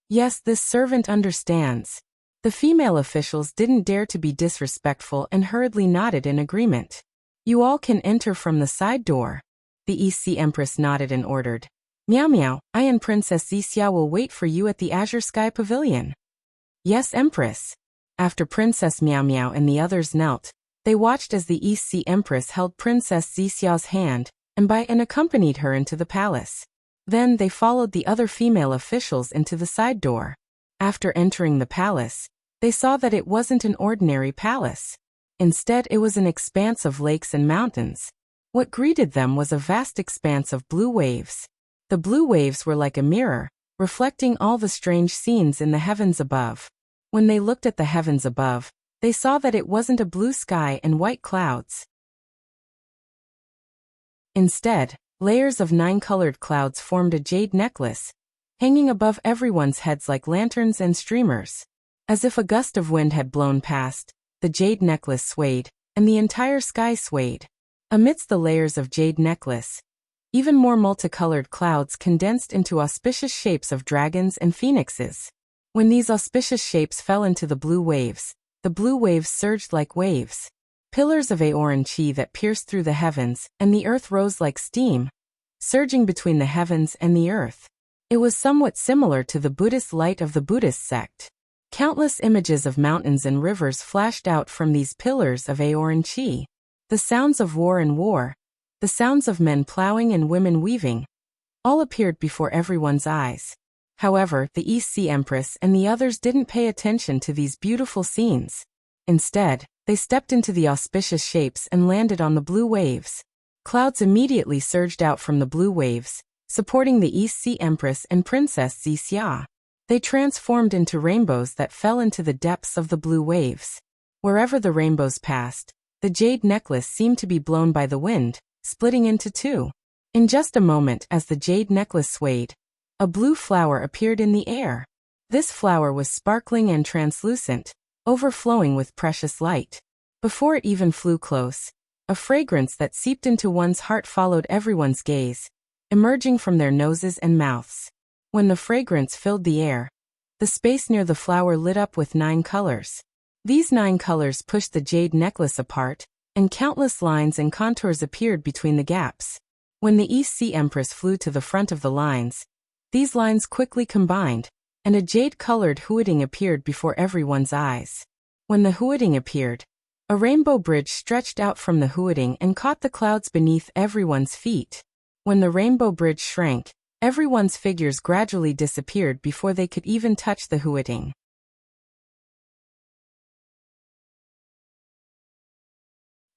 Yes, this servant understands. The female officials didn't dare to be disrespectful and hurriedly nodded in agreement. "You all can enter from the side door." The East Sea Empress nodded and ordered, "Miao Miao, I and Princess Xixia will wait for you at the Azure Sky Pavilion." "Yes, Empress." After Princess Miao Miao and the others knelt, they watched as the East Sea Empress held Princess Xixia's hand and accompanied her into the palace. Then they followed the other female officials into the side door. After entering the palace, they saw that it wasn't an ordinary palace. Instead, it was an expanse of lakes and mountains. What greeted them was a vast expanse of blue waves. The blue waves were like a mirror, reflecting all the strange scenes in the heavens above. When they looked at the heavens above, they saw that it wasn't a blue sky and white clouds. Instead, layers of 9-colored clouds formed a jade necklace, hanging above everyone's heads like lanterns and streamers. As if a gust of wind had blown past, the jade necklace swayed, and the entire sky swayed. Amidst the layers of jade necklace, even more multicolored clouds condensed into auspicious shapes of dragons and phoenixes. When these auspicious shapes fell into the blue waves surged like waves. Pillars of Aoran Qi that pierced through the heavens, and the earth rose like steam, surging between the heavens and the earth. It was somewhat similar to the Buddhist light of the Buddhist sect. Countless images of mountains and rivers flashed out from these pillars of Aoran Qi. The sounds of war and war, the sounds of men plowing and women weaving, all appeared before everyone's eyes. However, the East Sea Empress and the others didn't pay attention to these beautiful scenes. Instead, they stepped into the auspicious shapes and landed on the blue waves. Clouds immediately surged out from the blue waves, supporting the East Sea Empress and Princess Xixia. They transformed into rainbows that fell into the depths of the blue waves. Wherever the rainbows passed, the jade necklace seemed to be blown by the wind, splitting into two. In just a moment, as the jade necklace swayed, a blue flower appeared in the air. This flower was sparkling and translucent, overflowing with precious light. Before it even flew close, a fragrance that seeped into one's heart followed everyone's gaze, emerging from their noses and mouths. When the fragrance filled the air, the space near the flower lit up with 9 colors. These 9 colors pushed the jade necklace apart, and countless lines and contours appeared between the gaps. When the East Sea Empress flew to the front of the lines, these lines quickly combined, and a jade-colored huading appeared before everyone's eyes. When the huading appeared, a rainbow bridge stretched out from the huading and caught the clouds beneath everyone's feet. When the rainbow bridge shrank, everyone's figures gradually disappeared before they could even touch the huading.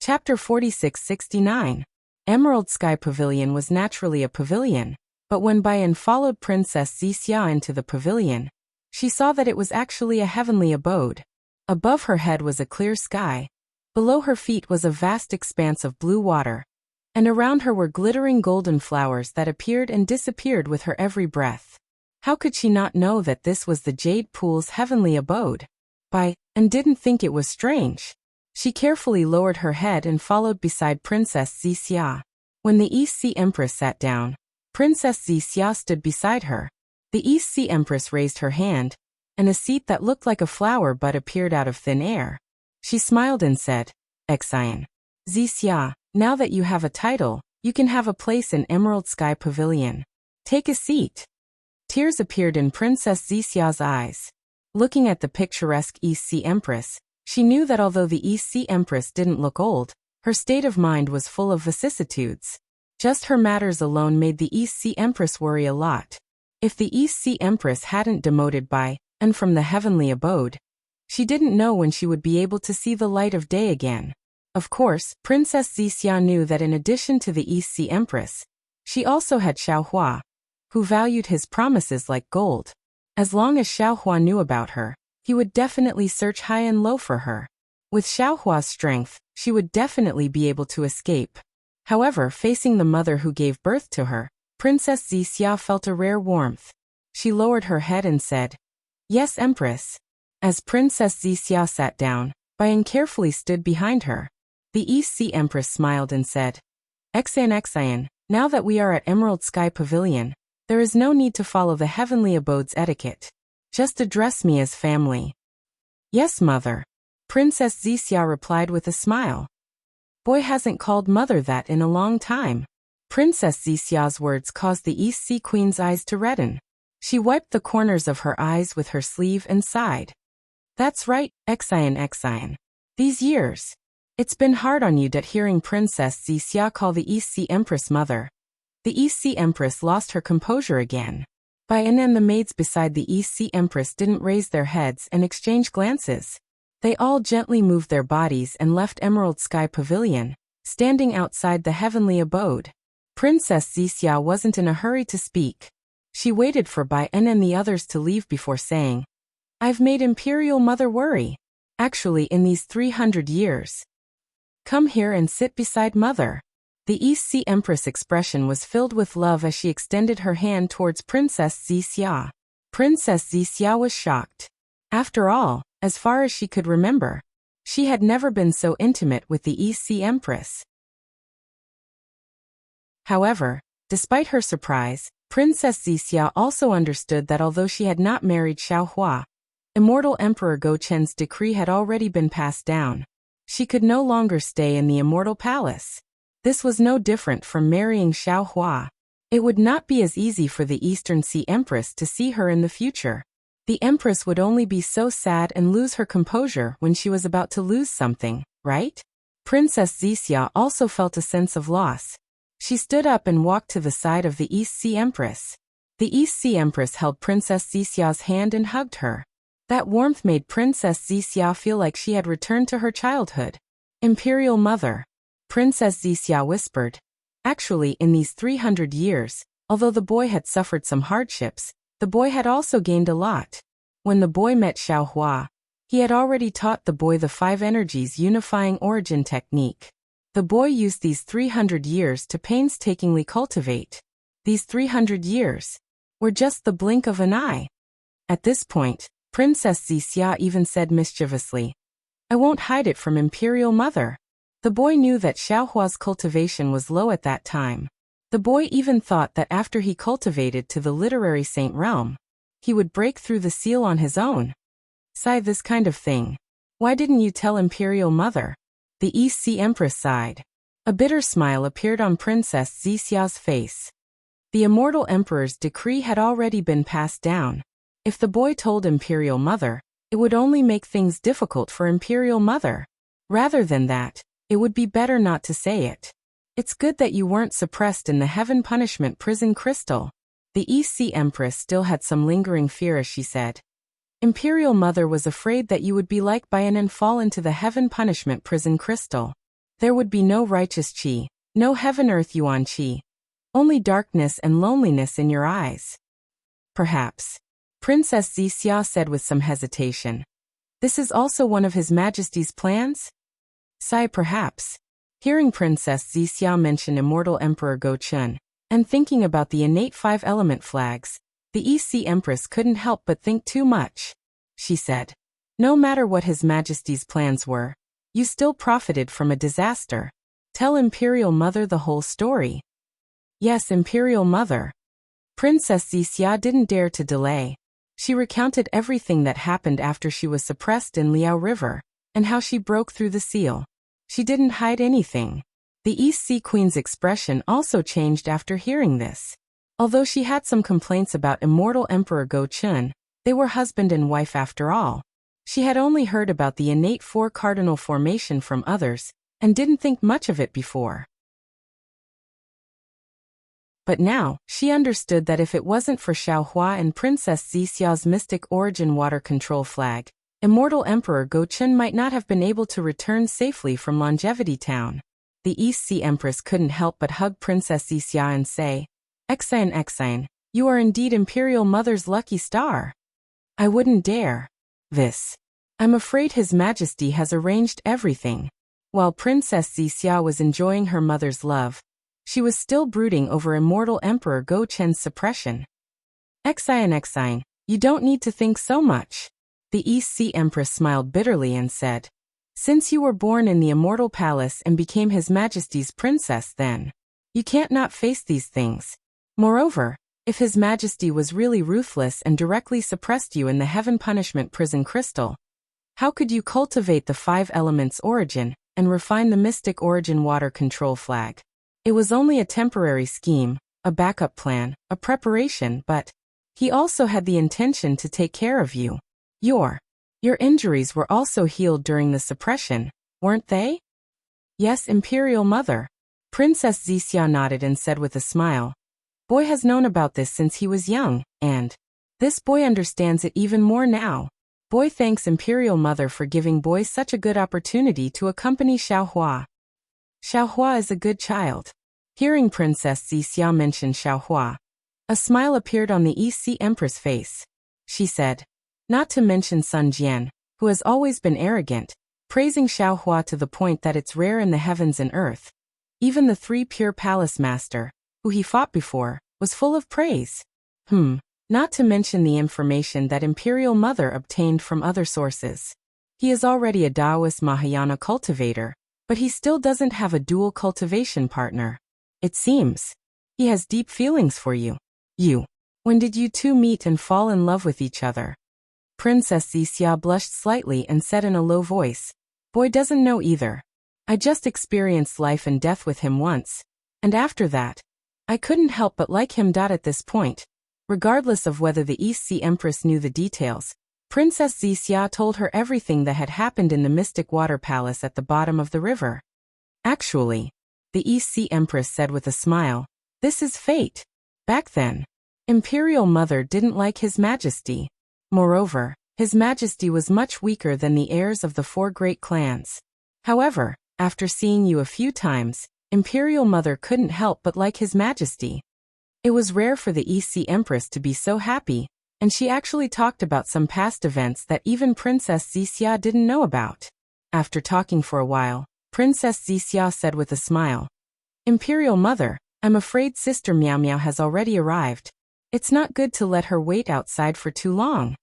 Chapter 4669. Emerald Sky Pavilion was naturally a pavilion, but when Bayan followed Princess Xixia into the pavilion, she saw that it was actually a heavenly abode. Above her head was a clear sky, below her feet was a vast expanse of blue water, and around her were glittering golden flowers that appeared and disappeared with her every breath. How could she not know that this was the Jade Pool's heavenly abode? Bayan didn't think it was strange. She carefully lowered her head and followed beside Princess Wuxia. When the East Sea Empress sat down, Princess Wuxia stood beside her. The East Sea Empress raised her hand, and a seat that looked like a flower bud appeared out of thin air. She smiled and said, "Excian. Wuxia, now that you have a title, you can have a place in Emerald Sky Pavilion. Take a seat." Tears appeared in Princess Wuxia's eyes. Looking at the picturesque East Sea Empress, she knew that although the East Sea Empress didn't look old, her state of mind was full of vicissitudes. Just her matters alone made the East Sea Empress worry a lot. If the East Sea Empress hadn't demoted by, and from the heavenly abode, she didn't know when she would be able to see the light of day again. Of course, Princess Wuxia knew that in addition to the East Sea Empress, she also had Xiaohua, who valued his promises like gold. As long as Xiaohua knew about her, he would definitely search high and low for her. With Xiaohua's strength, she would definitely be able to escape. However, facing the mother who gave birth to her, Princess Wuxia felt a rare warmth. She lowered her head and said, "Yes, Empress." As Princess Wuxia sat down, Bayan carefully stood behind her. The East Sea Empress smiled and said, Exayan, now that we are at Emerald Sky Pavilion, there is no need to follow the heavenly abode's etiquette. Just address me as family." "Yes, mother," Princess Wuxia replied with a smile. "Boy hasn't called mother that in a long time." Princess Wuxia's words caused the East Sea Queen's eyes to redden. She wiped the corners of her eyes with her sleeve and sighed. "That's right, Exayan. These years. It's been hard on you hearing Princess Wuxia call the East Sea Empress mother." The East Sea Empress lost her composure again. Bayan and the maids beside the East Sea Empress didn't raise their heads and exchange glances. They all gently moved their bodies and left Emerald Sky Pavilion, standing outside the heavenly abode. Princess Wuxia wasn't in a hurry to speak. She waited for Bayan and the others to leave before saying, "I've made Imperial Mother worry. Actually, in these 300 years. Come here and sit beside Mother." The East Sea Empress' expression was filled with love as she extended her hand towards Princess Wuxia. Princess Wuxia was shocked. After all, as far as she could remember, she had never been so intimate with the East Sea Empress. However, despite her surprise, Princess Wuxia also understood that although she had not married Xiaohua, Immortal Emperor Gochen's decree had already been passed down. She could no longer stay in the Immortal Palace. This was no different from marrying Xiaohua. It would not be as easy for the Eastern Sea Empress to see her in the future. The Empress would only be so sad and lose her composure when she was about to lose something, right? Princess Wuxia also felt a sense of loss. She stood up and walked to the side of the East Sea Empress. The East Sea Empress held Princess Wuxia's hand and hugged her. That warmth made Princess Wuxia feel like she had returned to her childhood. "Imperial Mother," Princess Wuxia whispered. Actually, in these 300 years, although the boy had suffered some hardships, the boy had also gained a lot. When the boy met Xiaohua, he had already taught the boy the 5 energies unifying origin technique. The boy used these 300 years to painstakingly cultivate. These 300 years were just the blink of an eye. At this point, Princess Wuxia even said mischievously, "I won't hide it from Imperial Mother." The boy knew that Xiaohua's cultivation was low at that time. The boy even thought that after he cultivated to the literary saint realm, he would break through the seal on his own. "Sigh, this kind of thing. Why didn't you tell Imperial Mother?" The East Sea Empress sighed. A bitter smile appeared on Princess Wuxia's face. The Immortal Emperor's decree had already been passed down. If the boy told Imperial Mother, it would only make things difficult for Imperial Mother. Rather than that, it would be better not to say it. "It's good that you weren't suppressed in the Heaven Punishment Prison Crystal." The East Sea Empress still had some lingering fear as she said, "Imperial Mother was afraid that you would be like Bayan and fall into the Heaven Punishment Prison Crystal. There would be no righteous chi, no heaven-earth yuan chi. Only darkness and loneliness in your eyes." "Perhaps," Princess Wuxia said with some hesitation. "This is also one of His Majesty's plans?" "Sigh, perhaps." Hearing Princess Wuxia mention Immortal Emperor Gochun, and thinking about the innate 5-element flags, the East Sea Empress couldn't help but think too much. She said, "No matter what His Majesty's plans were, You still profited from a disaster. Tell Imperial Mother the whole story. Yes, Imperial Mother. Princess Wuxia didn't dare to delay. She recounted everything that happened after she was suppressed in Liao River, and how she broke through the seal. She didn't hide anything. The East Sea Queen's expression also changed after hearing this. Although she had some complaints about immortal Emperor Go Chun, they were husband and wife after all. She had only heard about the innate four-cardinal formation from others, and didn't think much of it before. But now, she understood that if it wasn't for Xiaohua and Princess Wuxia's mystic origin water control flag, immortal Emperor Go Chun might not have been able to return safely from Longevity Town. The East Sea Empress couldn't help but hug Princess Wuxia and say, Exine, you are indeed Imperial Mother's lucky star. I wouldn't dare. This. I'm afraid His Majesty has arranged everything. While Princess Wuxia was enjoying her mother's love, she was still brooding over immortal Emperor Go Chen's suppression. Exine, you don't need to think so much. The East Sea Empress smiled bitterly and said, since you were born in the Immortal Palace and became His Majesty's princess then, you can't not face these things. Moreover, if His Majesty was really ruthless and directly suppressed you in the Heaven Punishment Prison Crystal, how could you cultivate the 5 elements origin and refine the mystic origin water control flag? It was only a temporary scheme, a backup plan, a preparation, but He also had the intention to take care of you. Your injuries were also healed during the suppression, weren't they? Yes, Imperial Mother. Princess Wuxia nodded and said with a smile, Boy has known about this since he was young, and this boy understands it even more now. Boy thanks Imperial Mother for giving boy such a good opportunity to accompany Xiaohua. Xiaohua is a good child. Hearing Princess Wuxia mention Xiaohua, a smile appeared on the East Sea Empress' face. She said, not to mention Sun Jian, who has always been arrogant, praising Xiaohua to the point that it's rare in the heavens and earth. Even the 3 pure palace master, who he fought before, was full of praise. Not to mention the information that Imperial Mother obtained from other sources. He is already a Taoist Mahayana cultivator, but he still doesn't have a dual cultivation partner. It seems he has deep feelings for you. When did you two meet and fall in love with each other? Princess Wuxia blushed slightly and said in a low voice, Boy doesn't know either. I just experienced life and death with him once, and after that, I couldn't help but like him. At this point, regardless of whether the East Sea Empress knew the details, Princess Wuxia told her everything that had happened in the Mystic Water Palace at the bottom of the river. Actually, the East Sea Empress said with a smile, this is fate. Back then, Imperial Mother didn't like His Majesty. Moreover, His Majesty was much weaker than the heirs of the 4 great clans. However, after seeing you a few times, Imperial Mother couldn't help but like His Majesty. It was rare for the East Sea Empress to be so happy, and she actually talked about some past events that even Princess Wuxia didn't know about. After talking for a while, Princess Wuxia said with a smile, Imperial Mother, I'm afraid Sister Miao Miao has already arrived. It's not good to let her wait outside for too long.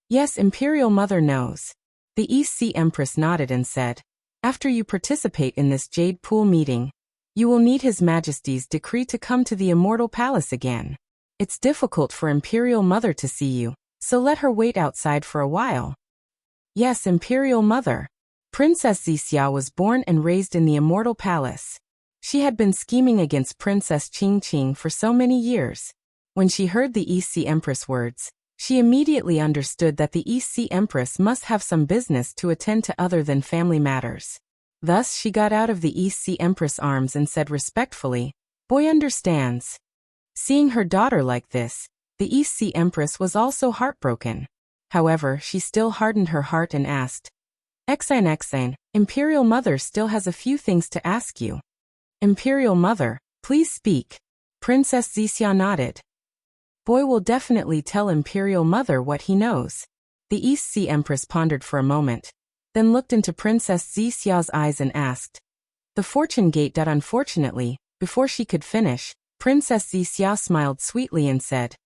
Yes, Imperial Mother knows. The East Sea Empress nodded and said, after you participate in this Jade Pool meeting, you will need His Majesty's decree to come to the Immortal Palace again. It's difficult for Imperial Mother to see you, so let her wait outside for a while. Yes, Imperial Mother. Princess Wuxia was born and raised in the Immortal Palace. She had been scheming against Princess Qingqing for so many years. When she heard the East Sea Empress words, she immediately understood that the East Sea Empress must have some business to attend to other than family matters. Thus she got out of the East Sea Empress' arms and said respectfully, Boy understands. Seeing her daughter like this, the East Sea Empress was also heartbroken. However, she still hardened her heart and asked, Exine, Imperial Mother still has a few things to ask you. Imperial Mother, please speak. Princess Wuxia nodded. Boy will definitely tell Imperial Mother what he knows. The East Sea Empress pondered for a moment, then looked into Princess Wuxia's eyes and asked, The fortune gate. Unfortunately, before she could finish, Princess Wuxia smiled sweetly and said,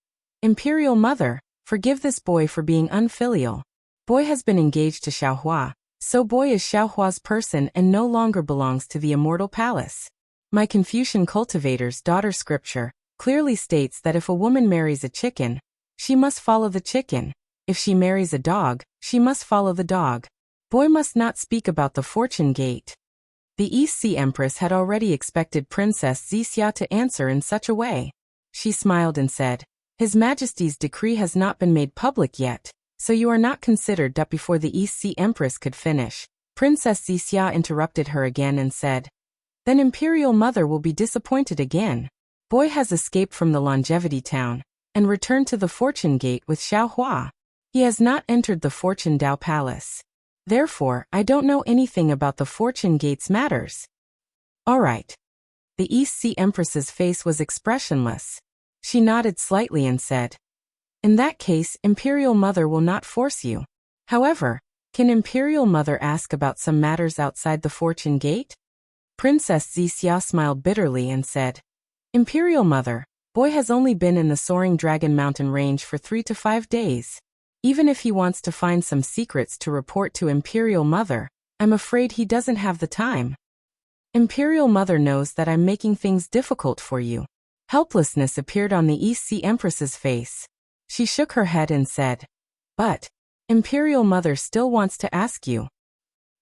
Imperial Mother, forgive this boy for being unfilial. Boy has been engaged to Xiaohua, so Boy is Xiaohua's person and no longer belongs to the immortal palace. My Confucian cultivator's daughter scripture clearly states that if a woman marries a chicken, she must follow the chicken. If she marries a dog, she must follow the dog. Boy must not speak about the fortune gate. The East Sea Empress had already expected Princess Wuxia to answer in such a way. She smiled and said, His Majesty's decree has not been made public yet, so you are not considered. Before the East Sea Empress could finish, Princess Wuxia interrupted her again and said, Then Imperial Mother will be disappointed again. Boy has escaped from the Longevity Town and returned to the Fortune Gate with Xiaohua. He has not entered the Fortune Dao Palace. Therefore, I don't know anything about the Fortune Gate's matters. All right. The East Sea Empress's face was expressionless. She nodded slightly and said, In that case, Imperial Mother will not force you. However, can Imperial Mother ask about some matters outside the Fortune Gate? Princess Wuxia smiled bitterly and said, Imperial Mother, Boy has only been in the Soaring Dragon Mountain range for 3 to 5 days. Even if he wants to find some secrets to report to Imperial Mother, I'm afraid he doesn't have the time. Imperial Mother knows that I'm making things difficult for you. Helplessness appeared on the East Sea Empress's face. She shook her head and said, But Imperial Mother still wants to ask you.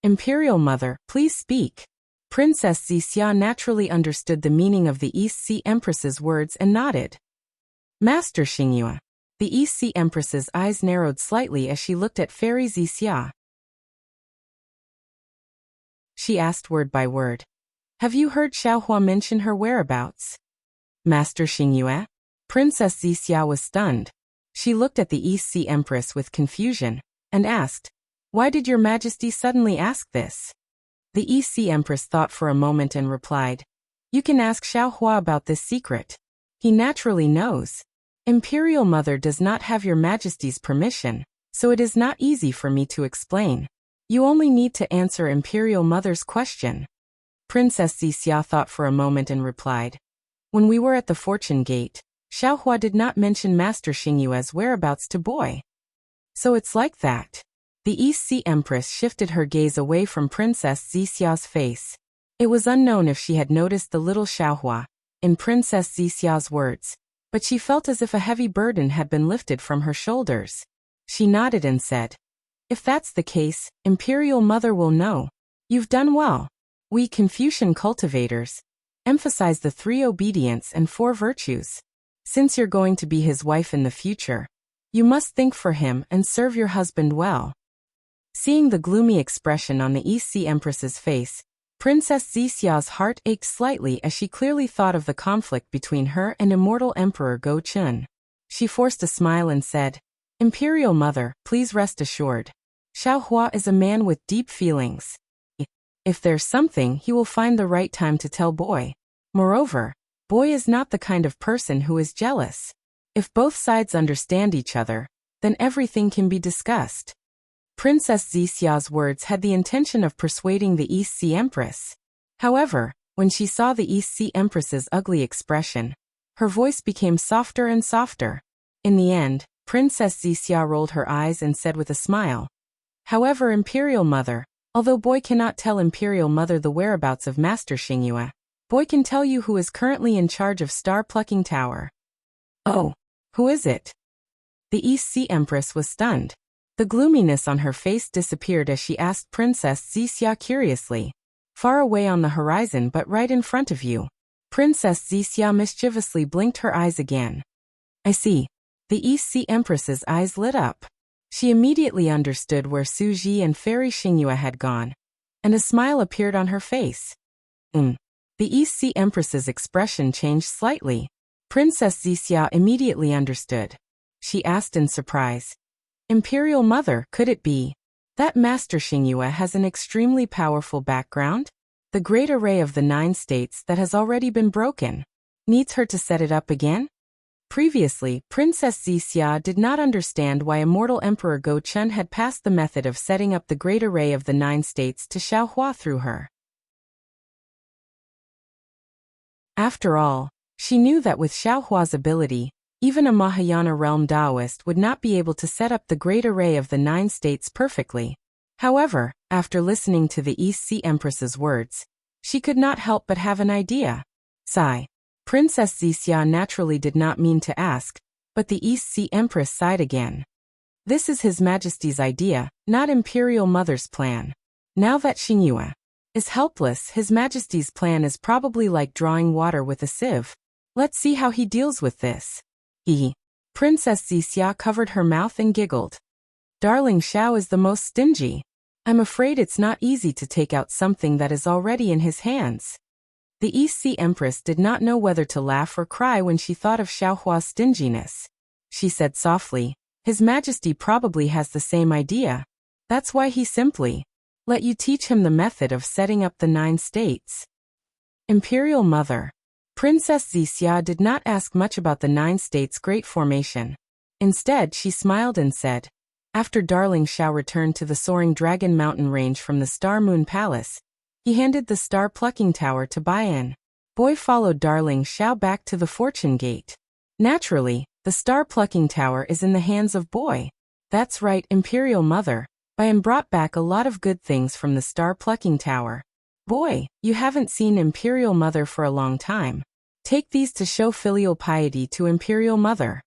Imperial Mother, please speak. Princess Wuxia naturally understood the meaning of the East Sea Empress's words and nodded. Master Xingyue. The East Sea Empress's eyes narrowed slightly as she looked at Fairy Wuxia. She asked word by word, Have you heard Xiaohua mention her whereabouts? Master Xingyue? Princess Wuxia was stunned. She looked at the East Sea Empress with confusion and asked, Why did your Majesty suddenly ask this? The East Sea Empress thought for a moment and replied, You can ask Xiaohua about this secret. He naturally knows. Imperial Mother does not have your Majesty's permission, so it is not easy for me to explain. You only need to answer Imperial Mother's question. Princess Wuxia thought for a moment and replied, When we were at the Fortune Gate, Xiaohua did not mention Master Xingyue's whereabouts to Boy. So it's like that. The East Sea Empress shifted her gaze away from Princess Wuxia's face. It was unknown if she had noticed the little Xiaohua in Princess Wuxia's words, but she felt as if a heavy burden had been lifted from her shoulders. She nodded and said, If that's the case, Imperial Mother will know. You've done well. We Confucian cultivators emphasize the 3 obedience and 4 virtues. Since you're going to be his wife in the future, you must think for him and serve your husband well. Seeing the gloomy expression on the East Sea Empress's face, Princess Wuxia's heart ached slightly as she clearly thought of the conflict between her and immortal Emperor Go Chun. She forced a smile and said, Imperial Mother, please rest assured. Xiaohua is a man with deep feelings. If there's something, he will find the right time to tell Boy. Moreover, Boy is not the kind of person who is jealous. If both sides understand each other, then everything can be discussed. Princess Wuxia's words had the intention of persuading the East Sea Empress. However, when she saw the East Sea Empress's ugly expression, her voice became softer and softer. In the end, Princess Wuxia rolled her eyes and said with a smile, However, Imperial Mother, although Boy cannot tell Imperial Mother the whereabouts of Master Xingyue, Boy can tell you who is currently in charge of Star Plucking Tower. Oh, who is it? The East Sea Empress was stunned. The gloominess on her face disappeared as she asked Princess Wuxia curiously. Far away on the horizon but right in front of you. Princess Wuxia mischievously blinked her eyes again. I see. The East Sea Empress's eyes lit up. She immediately understood where Su Ji and Fairy Xingyue had gone, and a smile appeared on her face. The East Sea Empress's expression changed slightly. Princess Wuxia immediately understood. She asked in surprise, Imperial Mother, could it be that Master Xingyue has an extremely powerful background? The great array of the 9 states that has already been broken needs her to set it up again? Previously, Princess Wuxia did not understand why immortal Emperor Go Chun had passed the method of setting up the great array of the 9 states to Xiaohua through her. After all, she knew that with Xiaohua's ability, Even a Mahayana realm Taoist would not be able to set up the great array of the 9 states perfectly. However, after listening to the East Sea Empress's words, she could not help but have an idea. Sigh. Princess Xixia naturally did not mean to ask, but the East Sea Empress sighed again. This is His Majesty's idea, not Imperial Mother's plan. Now that Xingyue is helpless, His Majesty's plan is probably like drawing water with a sieve. Let's see how he deals with this. Princess Xixia covered her mouth and giggled. Darling Xiao is the most stingy. I'm afraid it's not easy to take out something that is already in his hands. The East Sea Empress did not know whether to laugh or cry when she thought of Xiaohua's stinginess. She said softly, His Majesty probably has the same idea. That's why he simply let you teach him the method of setting up the 9 states. Imperial Mother. Princess Xixia did not ask much about the 9 states' great formation. Instead, she smiled and said, after Darling Xiao returned to the soaring Dragon Mountain range from the Star Moon Palace, he handed the Star Plucking Tower to Baiyan. Boy followed Darling Xiao back to the Fortune Gate. Naturally, the Star Plucking Tower is in the hands of Boy. That's right, Imperial Mother. Baiyan brought back a lot of good things from the Star Plucking Tower. Boy, you haven't seen Imperial Mother for a long time. Take these to show filial piety to Imperial Mother.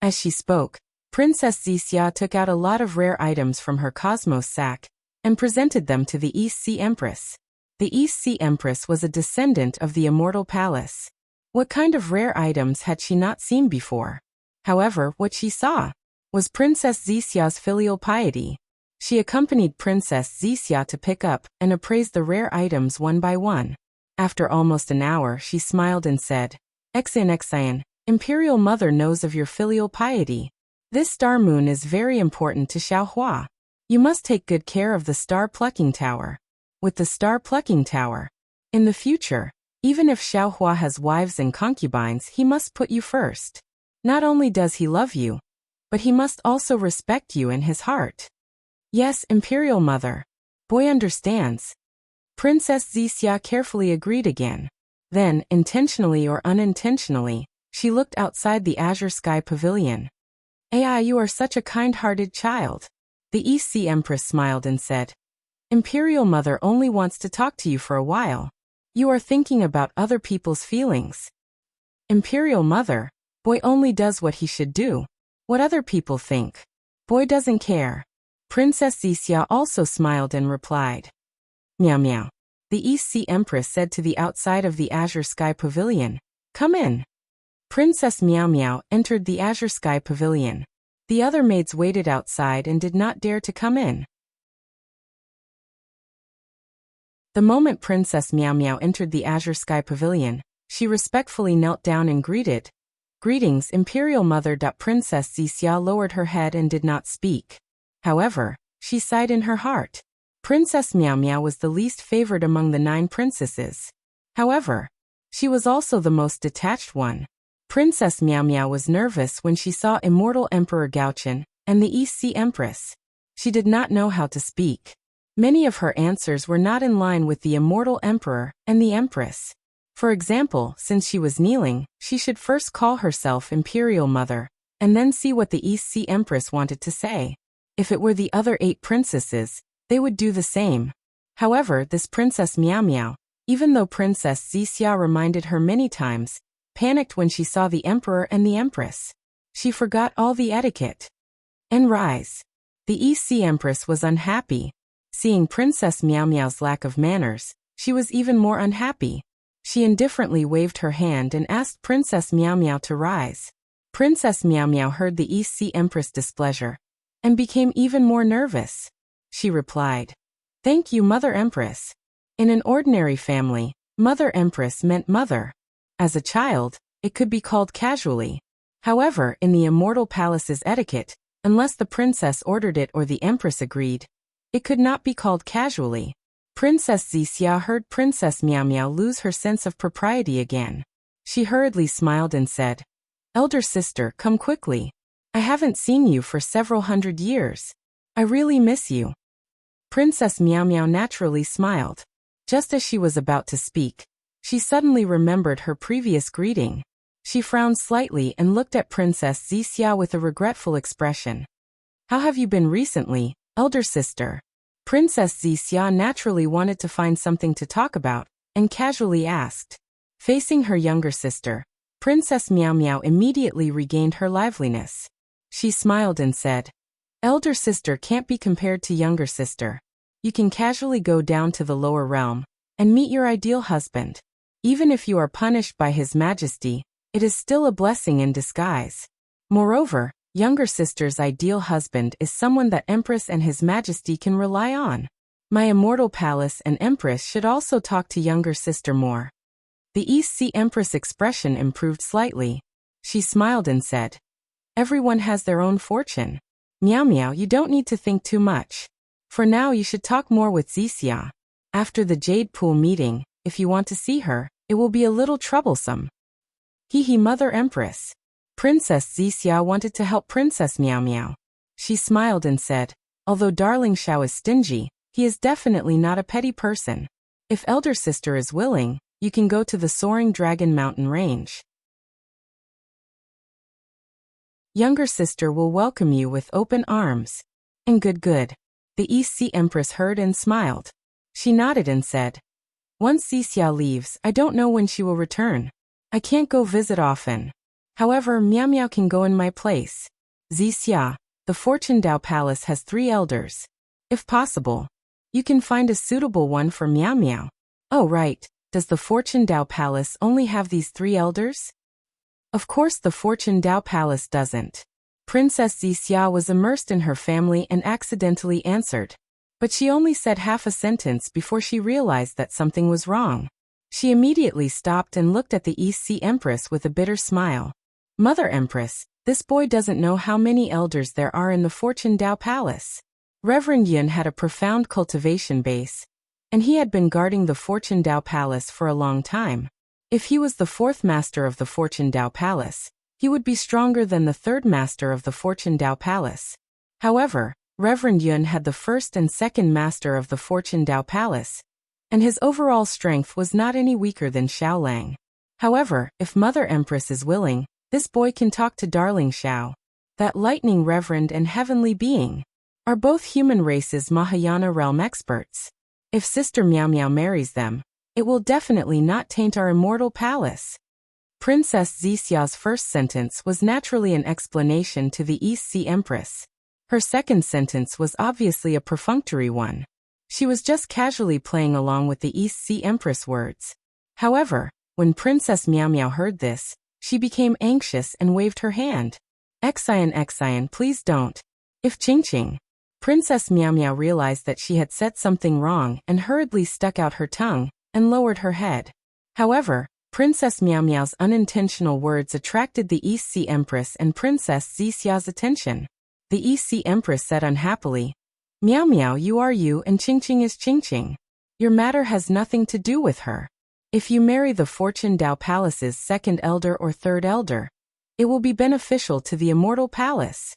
As she spoke, Princess Xixia took out a lot of rare items from her cosmos sack and presented them to the East Sea Empress. The East Sea Empress was a descendant of the Immortal Palace. What kind of rare items had she not seen before? However, what she saw was Princess Xixia's filial piety. She accompanied Princess Xixia to pick up and appraise the rare items one by one. After almost an hour, she smiled and said, Exan, Imperial Mother knows of your filial piety. This star moon is very important to Xiaohua. You must take good care of the Star Plucking Tower. With the Star Plucking Tower, in the future, even if Xiaohua has wives and concubines, he must put you first. Not only does he love you, but he must also respect you in his heart. Yes, Imperial Mother. Boy understands. Princess Xixia carefully agreed again. Then, intentionally or unintentionally, she looked outside the Azure Sky Pavilion. Ai, you are such a kind-hearted child. The East Sea Empress smiled and said, Imperial Mother only wants to talk to you for a while. You are thinking about other people's feelings. Imperial Mother, Boy only does what he should do. What other people think. Boy doesn't care. Princess Xixia also smiled and replied. Meow meow. The East Sea Empress said to the outside of the Azure Sky Pavilion, Come in. Princess Meow Meow entered the Azure Sky Pavilion. The other maids waited outside and did not dare to come in. The moment Princess Meow Meow entered the Azure Sky Pavilion, she respectfully knelt down and greeted. Greetings, Imperial Mother. Princess Xixia lowered her head and did not speak. However, she sighed in her heart. Princess Meow Meow was the least favored among the 9 princesses. However, she was also the most detached one. Princess Meow Meow was nervous when she saw Immortal Emperor Gaochen and the East Sea Empress. She did not know how to speak. Many of her answers were not in line with the Immortal Emperor and the Empress. For example, since she was kneeling, she should first call herself Imperial Mother, and then see what the East Sea Empress wanted to say. If it were the other 8 princesses, they would do the same. However, this Princess Meow Meow, even though Princess Xixia reminded her many times, panicked when she saw the Emperor and the Empress. She forgot all the etiquette. And rise. The East Sea Empress was unhappy. Seeing Princess Meow Meow's lack of manners, she was even more unhappy. She indifferently waved her hand and asked Princess Meow Meow to rise. Princess Meow Meow heard the East Sea Empress' displeasure and became even more nervous. She replied, Thank you, Mother Empress. In an ordinary family, Mother Empress meant mother. As a child, it could be called casually. However, in the Immortal Palace's etiquette, unless the princess ordered it or the Empress agreed, it could not be called casually. Princess Xixia heard Princess Meow Meow lose her sense of propriety again. She hurriedly smiled and said, Elder sister, come quickly. I haven't seen you for several hundred years. I really miss you. Princess Meow Meow naturally smiled. Just as she was about to speak, she suddenly remembered her previous greeting. She frowned slightly and looked at Princess Wuxia with a regretful expression. How have you been recently, elder sister? Princess Wuxia naturally wanted to find something to talk about, and casually asked. Facing her younger sister, Princess Miao Miao immediately regained her liveliness. She smiled and said, Elder sister can't be compared to younger sister. You can casually go down to the lower realm and meet your ideal husband. Even if you are punished by His Majesty, it is still a blessing in disguise. Moreover, younger sister's ideal husband is someone that Empress and His Majesty can rely on. My immortal palace and Empress should also talk to younger sister more. The East Sea Empress expression improved slightly. She smiled and said, Everyone has their own fortune. Miao Miao, you don't need to think too much. For now you should talk more with Wuxia. After the Jade Pool meeting, if you want to see her, it will be a little troublesome. Hee Mother Empress. Princess Wuxia wanted to help Princess Miao Miao. She smiled and said, Although Darling Xiao is stingy, he is definitely not a petty person. If elder sister is willing, you can go to the Soaring Dragon Mountain Range. Younger sister will welcome you with open arms. And good. The East Sea Empress heard and smiled. She nodded and said, Once Wuxia leaves, I don't know when she will return. I can't go visit often. However, Miao Miao can go in my place. Wuxia, the Fortune Dao Palace has 3 elders. If possible, you can find a suitable one for Miao Miao. Oh right, does the Fortune Dao Palace only have these 3 elders? Of course the Fortune Dao Palace doesn't. Princess Wuxia was immersed in her family and accidentally answered. But she only said half a sentence before she realized that something was wrong. She immediately stopped and looked at the East Sea Empress with a bitter smile. Mother Empress, this boy doesn't know how many elders there are in the Fortune Dao Palace. Reverend Yun had a profound cultivation base, and he had been guarding the Fortune Dao Palace for a long time. If he was the 4th master of the Fortune Dao Palace, he would be stronger than the 3rd master of the Fortune Dao Palace. However, Reverend Yun had the 1st and 2nd master of the Fortune Dao Palace, and his overall strength was not any weaker than Xiao Lang. However, if Mother Empress is willing, this boy can talk to Darling Xiao. That lightning reverend and heavenly being are both human race's Mahayana realm experts. If Sister Miao Miao marries them, it will definitely not taint our immortal palace. Princess Wuxia's first sentence was naturally an explanation to the East Sea Empress. Her second sentence was obviously a perfunctory one. She was just casually playing along with the East Sea Empress words. However, when Princess Miao Miao heard this, she became anxious and waved her hand. Xian, please don't. If Qingqing. Princess Miao Miao realized that she had said something wrong and hurriedly stuck out her tongue and lowered her head. However, Princess Miao Miao's unintentional words attracted the East Sea Empress and Princess Wuxia's attention. The East Sea Empress said unhappily, Miao Miao, you are you and Qingqing is Qingqing. Your matter has nothing to do with her. If you marry the Fortune Dao Palace's 2nd elder or 3rd elder, it will be beneficial to the immortal palace.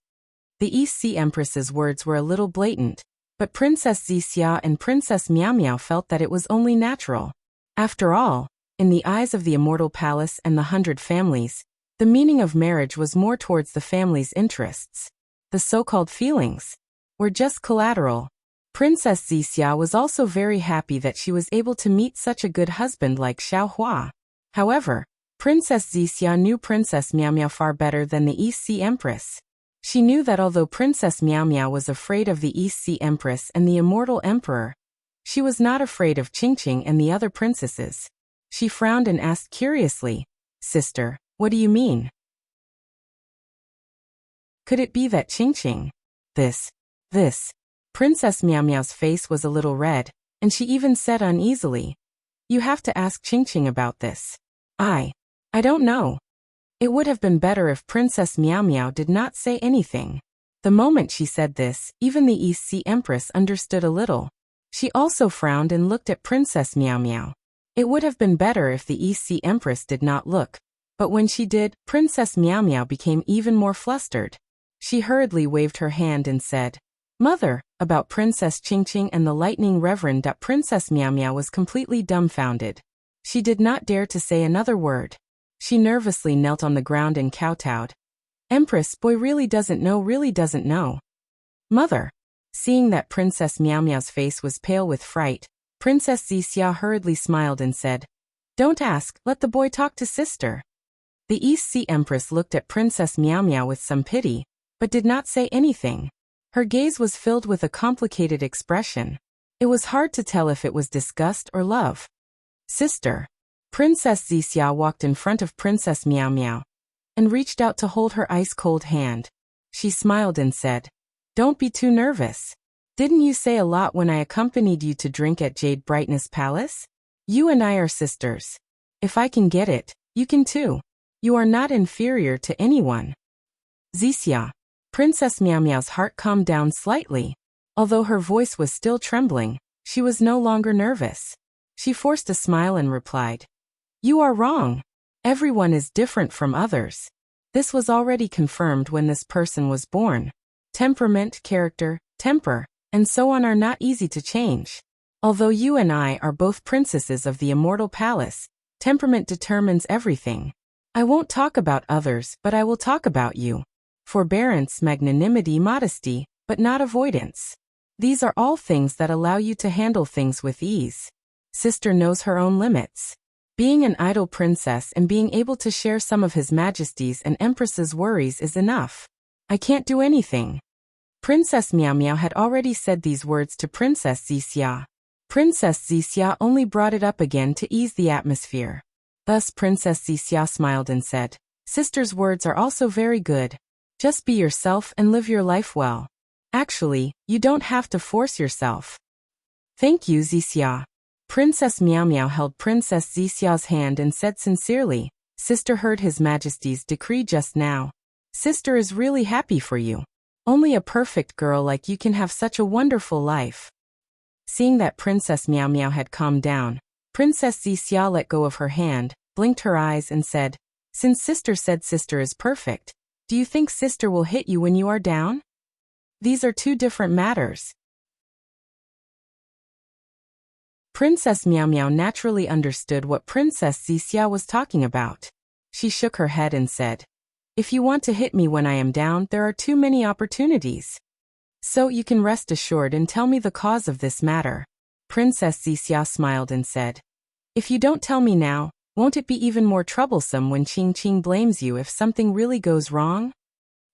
The East Sea Empress's words were a little blatant, but Princess Wuxia and Princess Miao Miao felt that it was only natural. After all, in the eyes of the immortal palace and the 100 families, the meaning of marriage was more towards the family's interests. The so-called feelings were just collateral. Princess Wuxia was also very happy that she was able to meet such a good husband like Xiao Hua. However, Princess Wuxia knew Princess Miao Miao far better than the East Sea Empress. She knew that although Princess Miao Miao was afraid of the East Sea Empress and the Immortal Emperor, she was not afraid of Qingqing and the other princesses. She frowned and asked curiously, Sister, what do you mean? Could it be that Qingqing? This. Princess Miao Miao's face was a little red, and she even said uneasily, You have to ask Qingqing about this. I don't know. It would have been better if Princess Miao Miao did not say anything. The moment she said this, even the East Sea Empress understood a little. She also frowned and looked at Princess Miao Miao. It would have been better if the East Sea Empress did not look, but when she did, Princess Miao Miao became even more flustered. She hurriedly waved her hand and said, Mother, about Princess Qingqing and the lightning reverend. Princess Miao Miao was completely dumbfounded. She did not dare to say another word. She nervously knelt on the ground and kowtowed. Empress, boy really doesn't know. Mother. Seeing that Princess Meow Meow's face was pale with fright, Princess Xixia hurriedly smiled and said, Don't ask, let the boy talk to sister. The East Sea Empress looked at Princess Meow Meow with some pity, but did not say anything. Her gaze was filled with a complicated expression. It was hard to tell if it was disgust or love. Sister. Princess Xixia walked in front of Princess Meow Meow and reached out to hold her ice-cold hand. She smiled and said, Don't be too nervous. Didn't you say a lot when I accompanied you to drink at Jade Brightness Palace? You and I are sisters. If I can get it, you can too. You are not inferior to anyone. Xixia. Princess Meow Meow's heart calmed down slightly. Although her voice was still trembling, she was no longer nervous. She forced a smile and replied, You are wrong. Everyone is different from others. This was already confirmed when this person was born. Temperament, character, temper, and so on are not easy to change. Although you and I are both princesses of the immortal palace, temperament determines everything. I won't talk about others, but I will talk about you. Forbearance, magnanimity, modesty, but not avoidance. These are all things that allow you to handle things with ease. Sister knows her own limits. Being an idle princess and being able to share some of His Majesty's and Empress's worries is enough. I can't do anything. Princess Meow Meow had already said these words to Princess Xixia. Princess Xixia only brought it up again to ease the atmosphere. Thus Princess Xixia smiled and said, Sister's words are also very good. Just be yourself and live your life well. Actually, you don't have to force yourself. Thank you, Xixia. Princess Meow Meow held Princess Xixia's hand and said sincerely, Sister heard His Majesty's decree just now. Sister is really happy for you. Only a perfect girl like you can have such a wonderful life. Seeing that Princess Meow Meow had calmed down, Princess Xixia let go of her hand, blinked her eyes and said, Since Sister said Sister is perfect, do you think Sister will hit you when you are down? These are two different matters. Princess Meow Meow naturally understood what Princess Xixia was talking about. She shook her head and said, If you want to hit me when I am down, there are too many opportunities. So you can rest assured and tell me the cause of this matter. Princess Xixia smiled and said, If you don't tell me now, won't it be even more troublesome when Ching Ching blames you if something really goes wrong?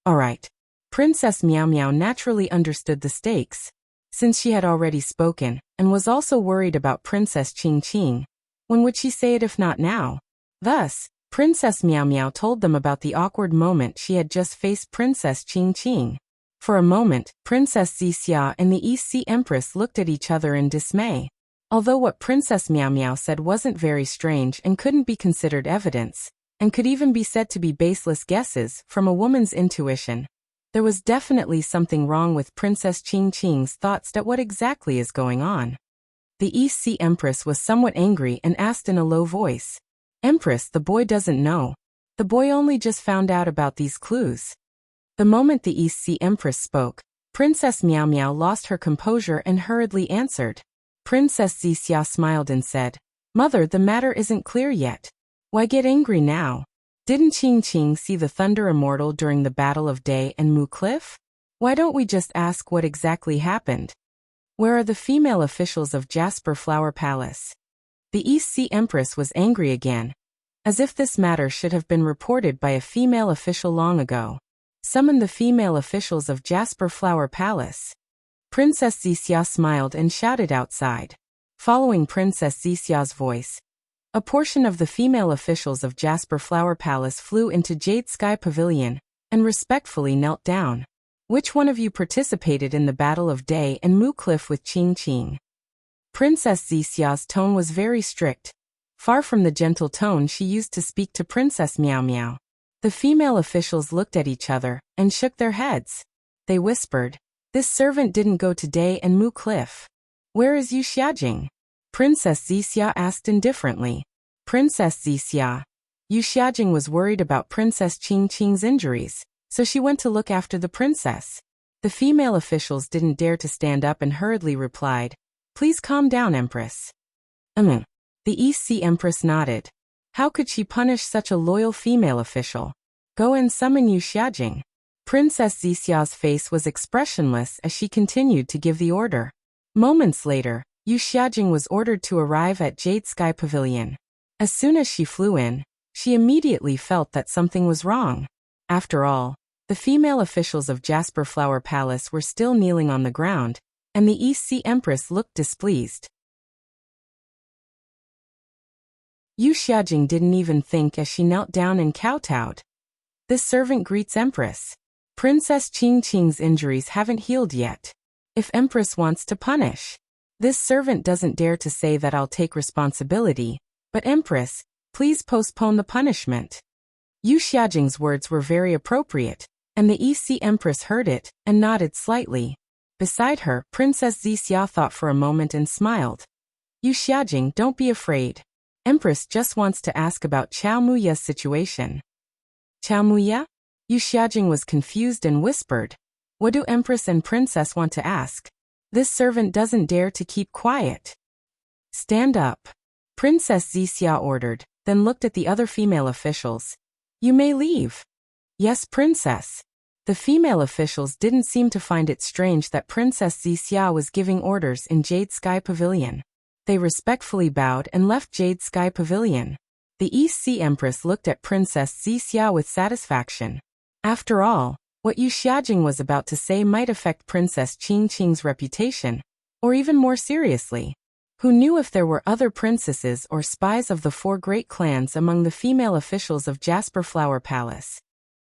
Alright. Princess Meow Meow naturally understood the stakes. Since she had already spoken, and was also worried about Princess Ching Ching, when would she say it if not now? Thus, Princess Meow Meow told them about the awkward moment she had just faced Princess Ching Ching. For a moment, Princess Xixia and the East Sea Empress looked at each other in dismay. Although what Princess Meow Meow said wasn't very strange and couldn't be considered evidence, and could even be said to be baseless guesses from a woman's intuition, there was definitely something wrong with Princess Ching Ching's thoughts at what exactly is going on. The East Sea Empress was somewhat angry and asked in a low voice, Empress, the boy doesn't know. The boy only just found out about these clues. The moment the East Sea Empress spoke, Princess Meow Meow lost her composure and hurriedly answered. Princess Xixia smiled and said, Mother, the matter isn't clear yet. Why get angry now? Didn't Ching Ching see the Thunder Immortal during the Battle of Day and Moo Cliff? Why don't we just ask what exactly happened? Where are the female officials of Jasper Flower Palace? The East Sea Empress was angry again, as if this matter should have been reported by a female official long ago. Summon the female officials of Jasper Flower Palace. Princess Xixia smiled and shouted outside. Following Princess Xixia's voice, a portion of the female officials of Jasper Flower Palace flew into Jade Sky Pavilion and respectfully knelt down. Which one of you participated in the Battle of Day and Moo Cliff with Ching Ching? Princess Xixia's tone was very strict, far from the gentle tone she used to speak to Princess Meow Meow. The female officials looked at each other and shook their heads. They whispered, This servant didn't go to Day and Moo Cliff. Where is Yu Xiajing? Princess Xixia asked indifferently. Princess Xixia. Yu Xiajing was worried about Princess Ching Ching's injuries, so she went to look after the princess. The female officials didn't dare to stand up and hurriedly replied, Please calm down, Empress. The East Sea Empress nodded. How could she punish such a loyal female official? Go and summon Yu Xiajing. Princess Zixia's face was expressionless as she continued to give the order. Moments later, Yu Xiajing was ordered to arrive at Jade Sky Pavilion. As soon as she flew in, she immediately felt that something was wrong. After all, the female officials of Jasper Flower Palace were still kneeling on the ground, and the East Sea Empress looked displeased. Yu Xiajing didn't even think as she knelt down and kowtowed. This servant greets Empress. Princess Qingqing's injuries haven't healed yet. If Empress wants to punish, this servant doesn't dare to say that I'll take responsibility, but Empress, please postpone the punishment. Yu Xiajing's words were very appropriate, and the East Sea Empress heard it and nodded slightly. Beside her, Princess Zixia thought for a moment and smiled. Yu Xiajing, don't be afraid. Empress just wants to ask about Chao Muya's situation. Chao Muya? Yu Xiajing was confused and whispered, what do Empress and Princess want to ask? This servant doesn't dare to keep quiet. Stand up. Princess Zixia ordered, then looked at the other female officials. You may leave. Yes, Princess. The female officials didn't seem to find it strange that Princess Zixia was giving orders in Jade Sky Pavilion. They respectfully bowed and left Jade Sky Pavilion. The East Sea Empress looked at Princess Zixia with satisfaction. After all, what Yu Xiajing was about to say might affect Princess Qingqing's reputation, or even more seriously. Who knew if there were other princesses or spies of the 4 great clans among the female officials of Jasper Flower Palace?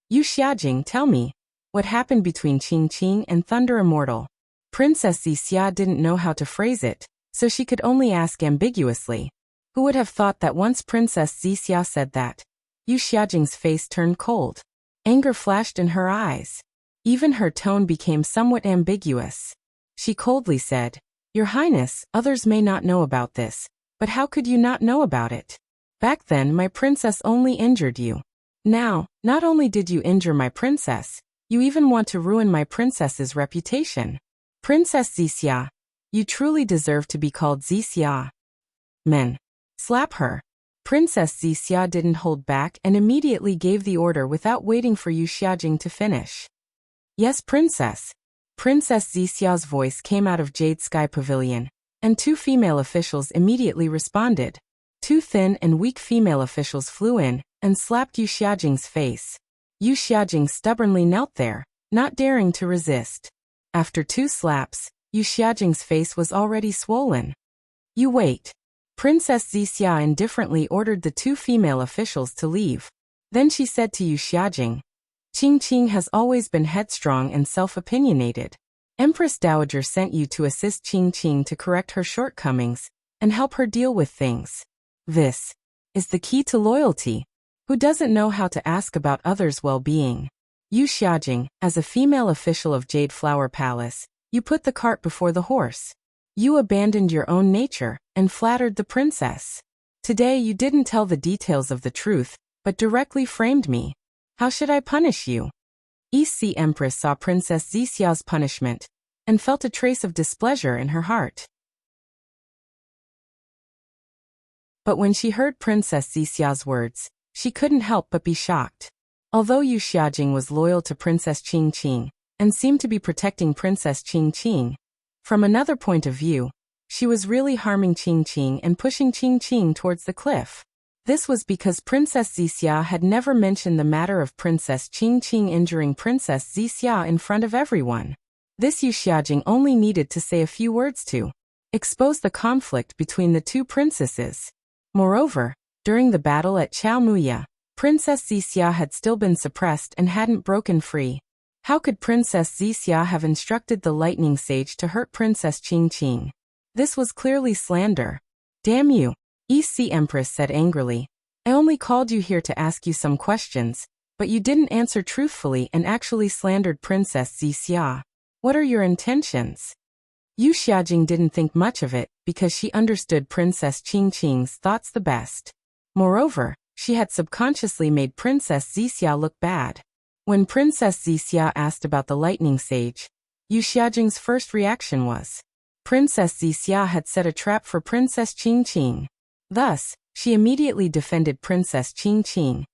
Yu Xiajing, tell me, what happened between Qingqing and Thunder Immortal? Princess Zixia didn't know how to phrase it, so she could only ask ambiguously. Who would have thought that once Princess Zixia said that? Yu Xiajing's face turned cold. Anger flashed in her eyes. Even her tone became somewhat ambiguous. She coldly said, Your Highness, others may not know about this, but how could you not know about it? Back then my princess only injured you. Now, not only did you injure my princess, you even want to ruin my princess's reputation. Princess Zixia, you truly deserve to be called Zixia. Men. Slap her. Princess Zixia didn't hold back and immediately gave the order without waiting for Yu Xiajing to finish. Yes, Princess. Princess Zixia's voice came out of Jade Sky Pavilion, and 2 female officials immediately responded. 2 thin and weak female officials flew in and slapped Yu Xiajing's face. Yu Xiajing stubbornly knelt there, not daring to resist. After 2 slaps, Yu Xiajing's face was already swollen. You wait. Princess Zixia indifferently ordered the 2 female officials to leave. Then she said to Yu Xiajing, Qingqing has always been headstrong and self-opinionated. Empress Dowager sent you to assist Qingqing to correct her shortcomings and help her deal with things. This is the key to loyalty. Who doesn't know how to ask about others' well-being? Yu Xiajing, as a female official of Jade Flower Palace, you put the cart before the horse. You abandoned your own nature and flattered the princess. Today you didn't tell the details of the truth, but directly framed me. How should I punish you? East Sea Empress saw Princess Zixia's punishment and felt a trace of displeasure in her heart. But when she heard Princess Zixia's words, she couldn't help but be shocked. Although Yu Xiajing was loyal to Princess Qingqing and seemed to be protecting Princess Qingqing, from another point of view, she was really harming Qingqing and pushing Qingqing towards the cliff. This was because Princess Zixia had never mentioned the matter of Princess Qingqing injuring Princess Zixia in front of everyone. This Yu Xiajing only needed to say a few words to expose the conflict between the 2 princesses. Moreover, during the battle at Chao Muya, Princess Zixia had still been suppressed and hadn't broken free. How could Princess Zixia have instructed the Lightning Sage to hurt Princess Qingqing? This was clearly slander. Damn you, East Sea Empress said angrily. I only called you here to ask you some questions, but you didn't answer truthfully and actually slandered Princess Zixia. What are your intentions? Yu Xiajing didn't think much of it because she understood Princess Qingqing's thoughts the best. Moreover, she had subconsciously made Princess Zixia look bad. When Princess Zixia asked about the Lightning Sage, Yu Xiajing's first reaction was, Princess Zixia had set a trap for Princess Qingqing. Thus, She immediately defended Princess Qingqing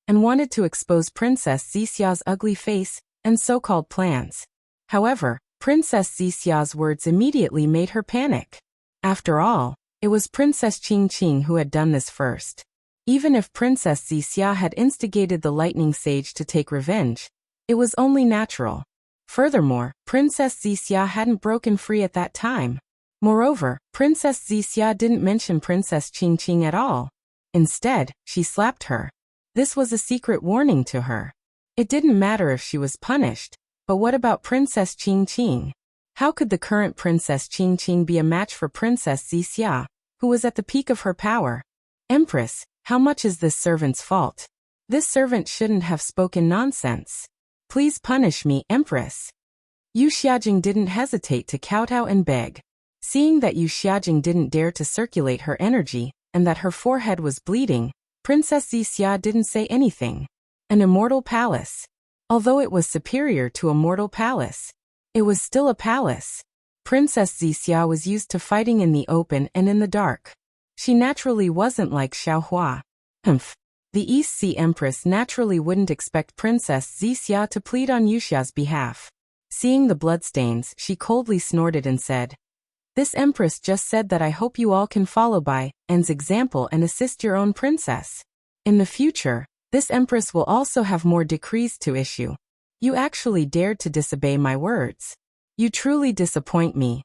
and wanted to expose Princess Zixia's ugly face and so-called plans. However, Princess Zixia's words immediately made her panic. After all, it was Princess Qingqing who had done this first. Even if Princess Zixia had instigated the Lightning Sage to take revenge, it was only natural. Furthermore, Princess Zixia hadn't broken free at that time. Moreover, Princess Zixia didn't mention Princess Qingqing at all. Instead, she slapped her. This was a secret warning to her. It didn't matter if she was punished, but what about Princess Qingqing? How could the current Princess Qingqing be a match for Princess Zixia, who was at the peak of her power? Empress, how much is this servant's fault? This servant shouldn't have spoken nonsense. Please punish me, Empress. Yu Xiaojing didn't hesitate to kowtow and beg. Seeing that Yu Xiaojing didn't dare to circulate her energy, and that her forehead was bleeding, Princess Zixia didn't say anything. An immortal palace. Although it was superior to a mortal palace, it was still a palace. Princess Zixia was used to fighting in the open and in the dark. She naturally wasn't like Xiaohua. The East Sea Empress naturally wouldn't expect Princess Zixia to plead on Yuxia's behalf. Seeing the bloodstains, she coldly snorted and said, "This Empress just said that I hope you all can follow Bai En's example and assist your own princess. In the future, this Empress will also have more decrees to issue. You actually dared to disobey my words. You truly disappoint me.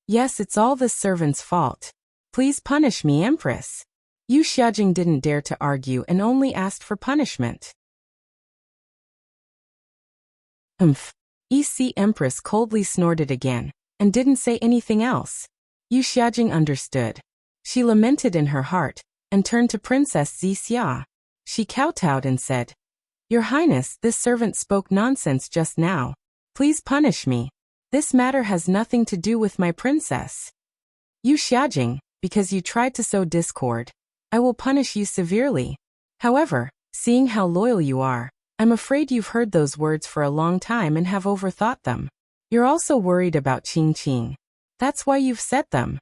Yes, it's all this servant's fault. Please punish me, Empress." Yu Xiaojing didn't dare to argue and only asked for punishment. East Sea Empress coldly snorted again, and didn't say anything else. Yu Xiaojing understood. She lamented in her heart, and turned to Princess Zixia. She kowtowed and said, "Your Highness, this servant spoke nonsense just now. Please punish me. This matter has nothing to do with my princess. Yu Xiaojing, because you tried to sow discord, I will punish you severely. However, seeing how loyal you are, I'm afraid you've heard those words for a long time and have overthought them. You're also worried about Qingqing. That's why you've said them."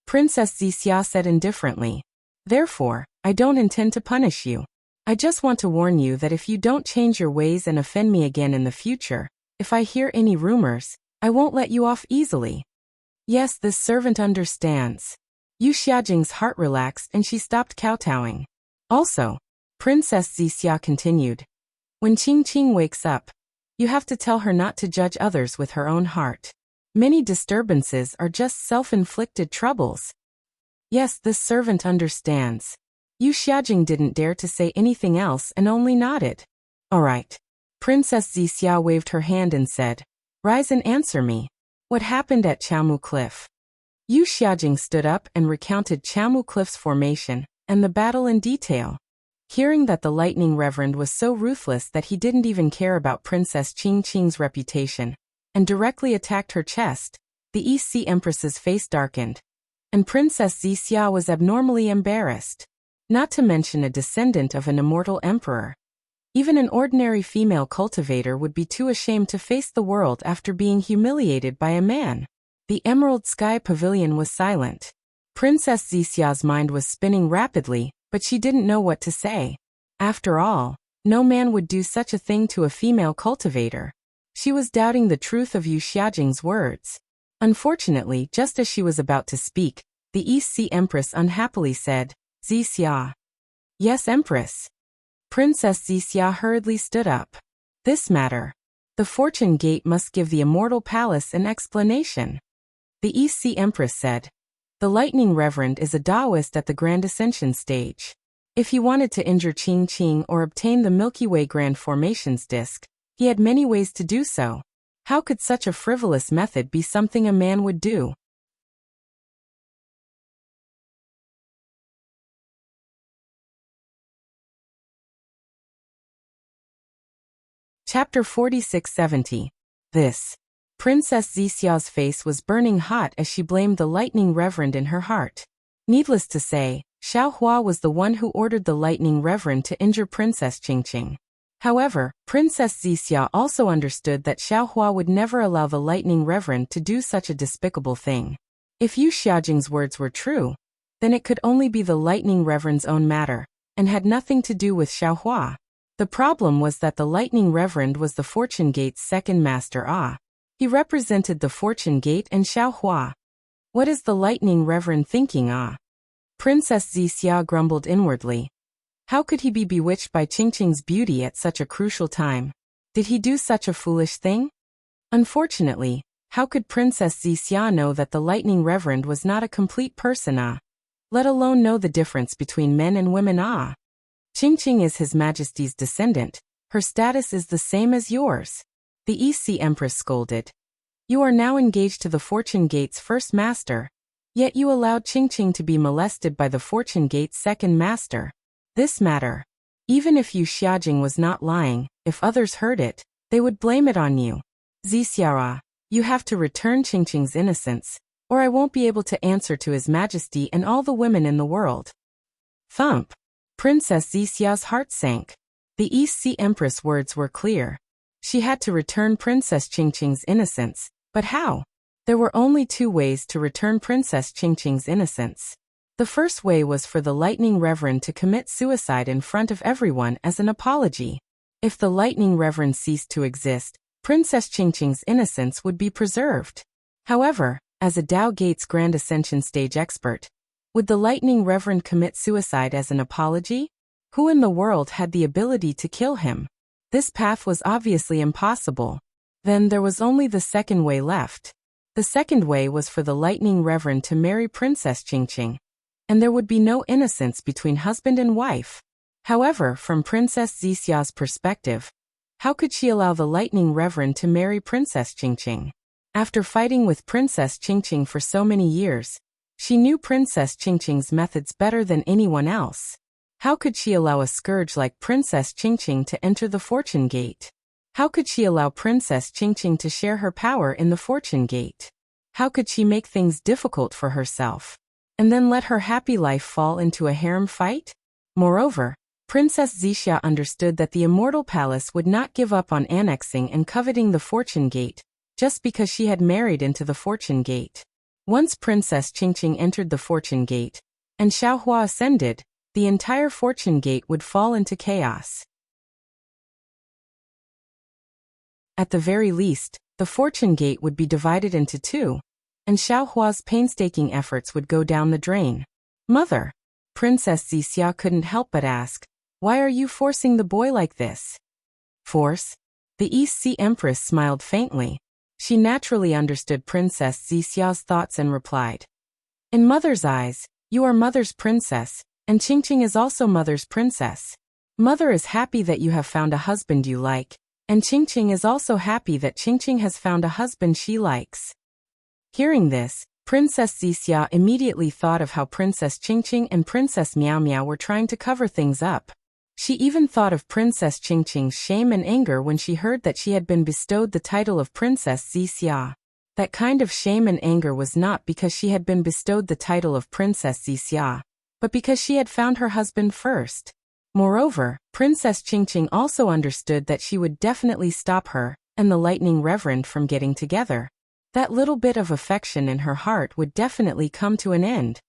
Princess Zixia said indifferently. "Therefore, I don't intend to punish you. I just want to warn you that if you don't change your ways and offend me again in the future, if I hear any rumors, I won't let you off easily." Yes, this servant understands. Yu Xiaojing's heart relaxed and she stopped kowtowing. Also, Princess Zixia continued, "When Qingqing wakes up, you have to tell her not to judge others with her own heart. Many disturbances are just self-inflicted troubles." Yes, this servant understands. Yu Xiaojing didn't dare to say anything else and only nodded. "All right." Princess Zixia waved her hand and said, "Rise and answer me. What happened at Chamu Cliff?" Yu Xiaojing stood up and recounted Chamu Cliff's formation and the battle in detail. Hearing that the Lightning Reverend was so ruthless that he didn't even care about Princess Qingqing's reputation and directly attacked her chest, the East Sea Empress's face darkened, and Princess Zixia was abnormally embarrassed. Not to mention a descendant of an immortal emperor. Even an ordinary female cultivator would be too ashamed to face the world after being humiliated by a man. The Emerald Sky Pavilion was silent. Princess Zixia's mind was spinning rapidly, but she didn't know what to say. After all, no man would do such a thing to a female cultivator. She was doubting the truth of Yu Xiaojing's words. Unfortunately, just as she was about to speak, the East Sea Empress unhappily said, "Zixia." "Yes, Empress." Princess Zixia hurriedly stood up. "This matter. The Fortune Gate must give the Immortal Palace an explanation." The East Sea Empress said, "The Lightning Reverend is a Taoist at the Grand Ascension stage. If he wanted to injure Qingqing or obtain the Milky Way Grand Formations disk, he had many ways to do so. How could such a frivolous method be something a man would do?" Chapter 4670. This. Princess Zixia's face was burning hot as she blamed the Lightning Reverend in her heart. Needless to say, Xiaohua was the one who ordered the Lightning Reverend to injure Princess Qingqing. However, Princess Zixia also understood that Xiaohua would never allow the Lightning Reverend to do such a despicable thing. If Yu Xiaojing's words were true, then it could only be the Lightning Reverend's own matter, and had nothing to do with Xiaohua. The problem was that the Lightning Reverend was the Fortune Gate's second master. He represented the Fortune Gate and Xiaohua. What is the Lightning Reverend thinking? Princess Zixia grumbled inwardly. How could he be bewitched by Qingqing's beauty at such a crucial time? Did he do such a foolish thing? Unfortunately, how could Princess Zixia know that the Lightning Reverend was not a complete person? Let alone know the difference between men and women. Qingqing is His Majesty's descendant. Her status is the same as yours. The EC Empress scolded. You are now engaged to the Fortune Gate's first master. Yet you allowed Qingqing to be molested by the Fortune Gate's second master. This matter. Even if Yu Xiajing was not lying, if others heard it, they would blame it on you. Zixia, you have to return Qingqing's innocence, or I won't be able to answer to His Majesty and all the women in the world. Thump. Princess Zixia's heart sank. The EC Empress' words were clear. She had to return Princess Qingqing's innocence, but how? There were only two ways to return Princess Qingqing's innocence. The first way was for the Lightning Reverend to commit suicide in front of everyone as an apology. If the Lightning Reverend ceased to exist, Princess Qingqing's innocence would be preserved. However, as a Dao Gates Grand Ascension stage expert, would the Lightning Reverend commit suicide as an apology? Who in the world had the ability to kill him? This path was obviously impossible. Then there was only the second way left. The second way was for the Lightning Reverend to marry Princess Qingqing, and there would be no innocence between husband and wife. However, from Princess Zixia's perspective, how could she allow the Lightning Reverend to marry Princess Qingqing? After fighting with Princess Qingqing for so many years, she knew Princess Qingqing's methods better than anyone else. How could she allow a scourge like Princess Qingqing to enter the Fortune Gate? How could she allow Princess Qingqing to share her power in the Fortune Gate? How could she make things difficult for herself, and then let her happy life fall into a harem fight? Moreover, Princess Zixia understood that the Immortal Palace would not give up on annexing and coveting the Fortune Gate, just because she had married into the Fortune Gate. Once Princess Qingqing entered the Fortune Gate, and Xiaohua ascended, the entire Fortune Gate would fall into chaos. At the very least, the Fortune Gate would be divided into two, and Xiaohua's painstaking efforts would go down the drain. Mother! Princess Zixia couldn't help but ask, why are you forcing the boy like this? Force? The EC Empress smiled faintly. She naturally understood Princess Zixia's thoughts and replied. In Mother's eyes, you are Mother's princess, and Qingqing is also Mother's princess. Mother is happy that you have found a husband you like, and Qingqing is also happy that Qingqing has found a husband she likes. Hearing this, Princess Zixia immediately thought of how Princess Qingqing and Princess Miao Miao were trying to cover things up. She even thought of Princess Qingqing's shame and anger when she heard that she had been bestowed the title of Princess Zixia. That kind of shame and anger was not because she had been bestowed the title of Princess Zixia, but because she had found her husband first. Moreover, Princess Qingqing also understood that she would definitely stop her and the Lightning Reverend from getting together. That little bit of affection in her heart would definitely come to an end.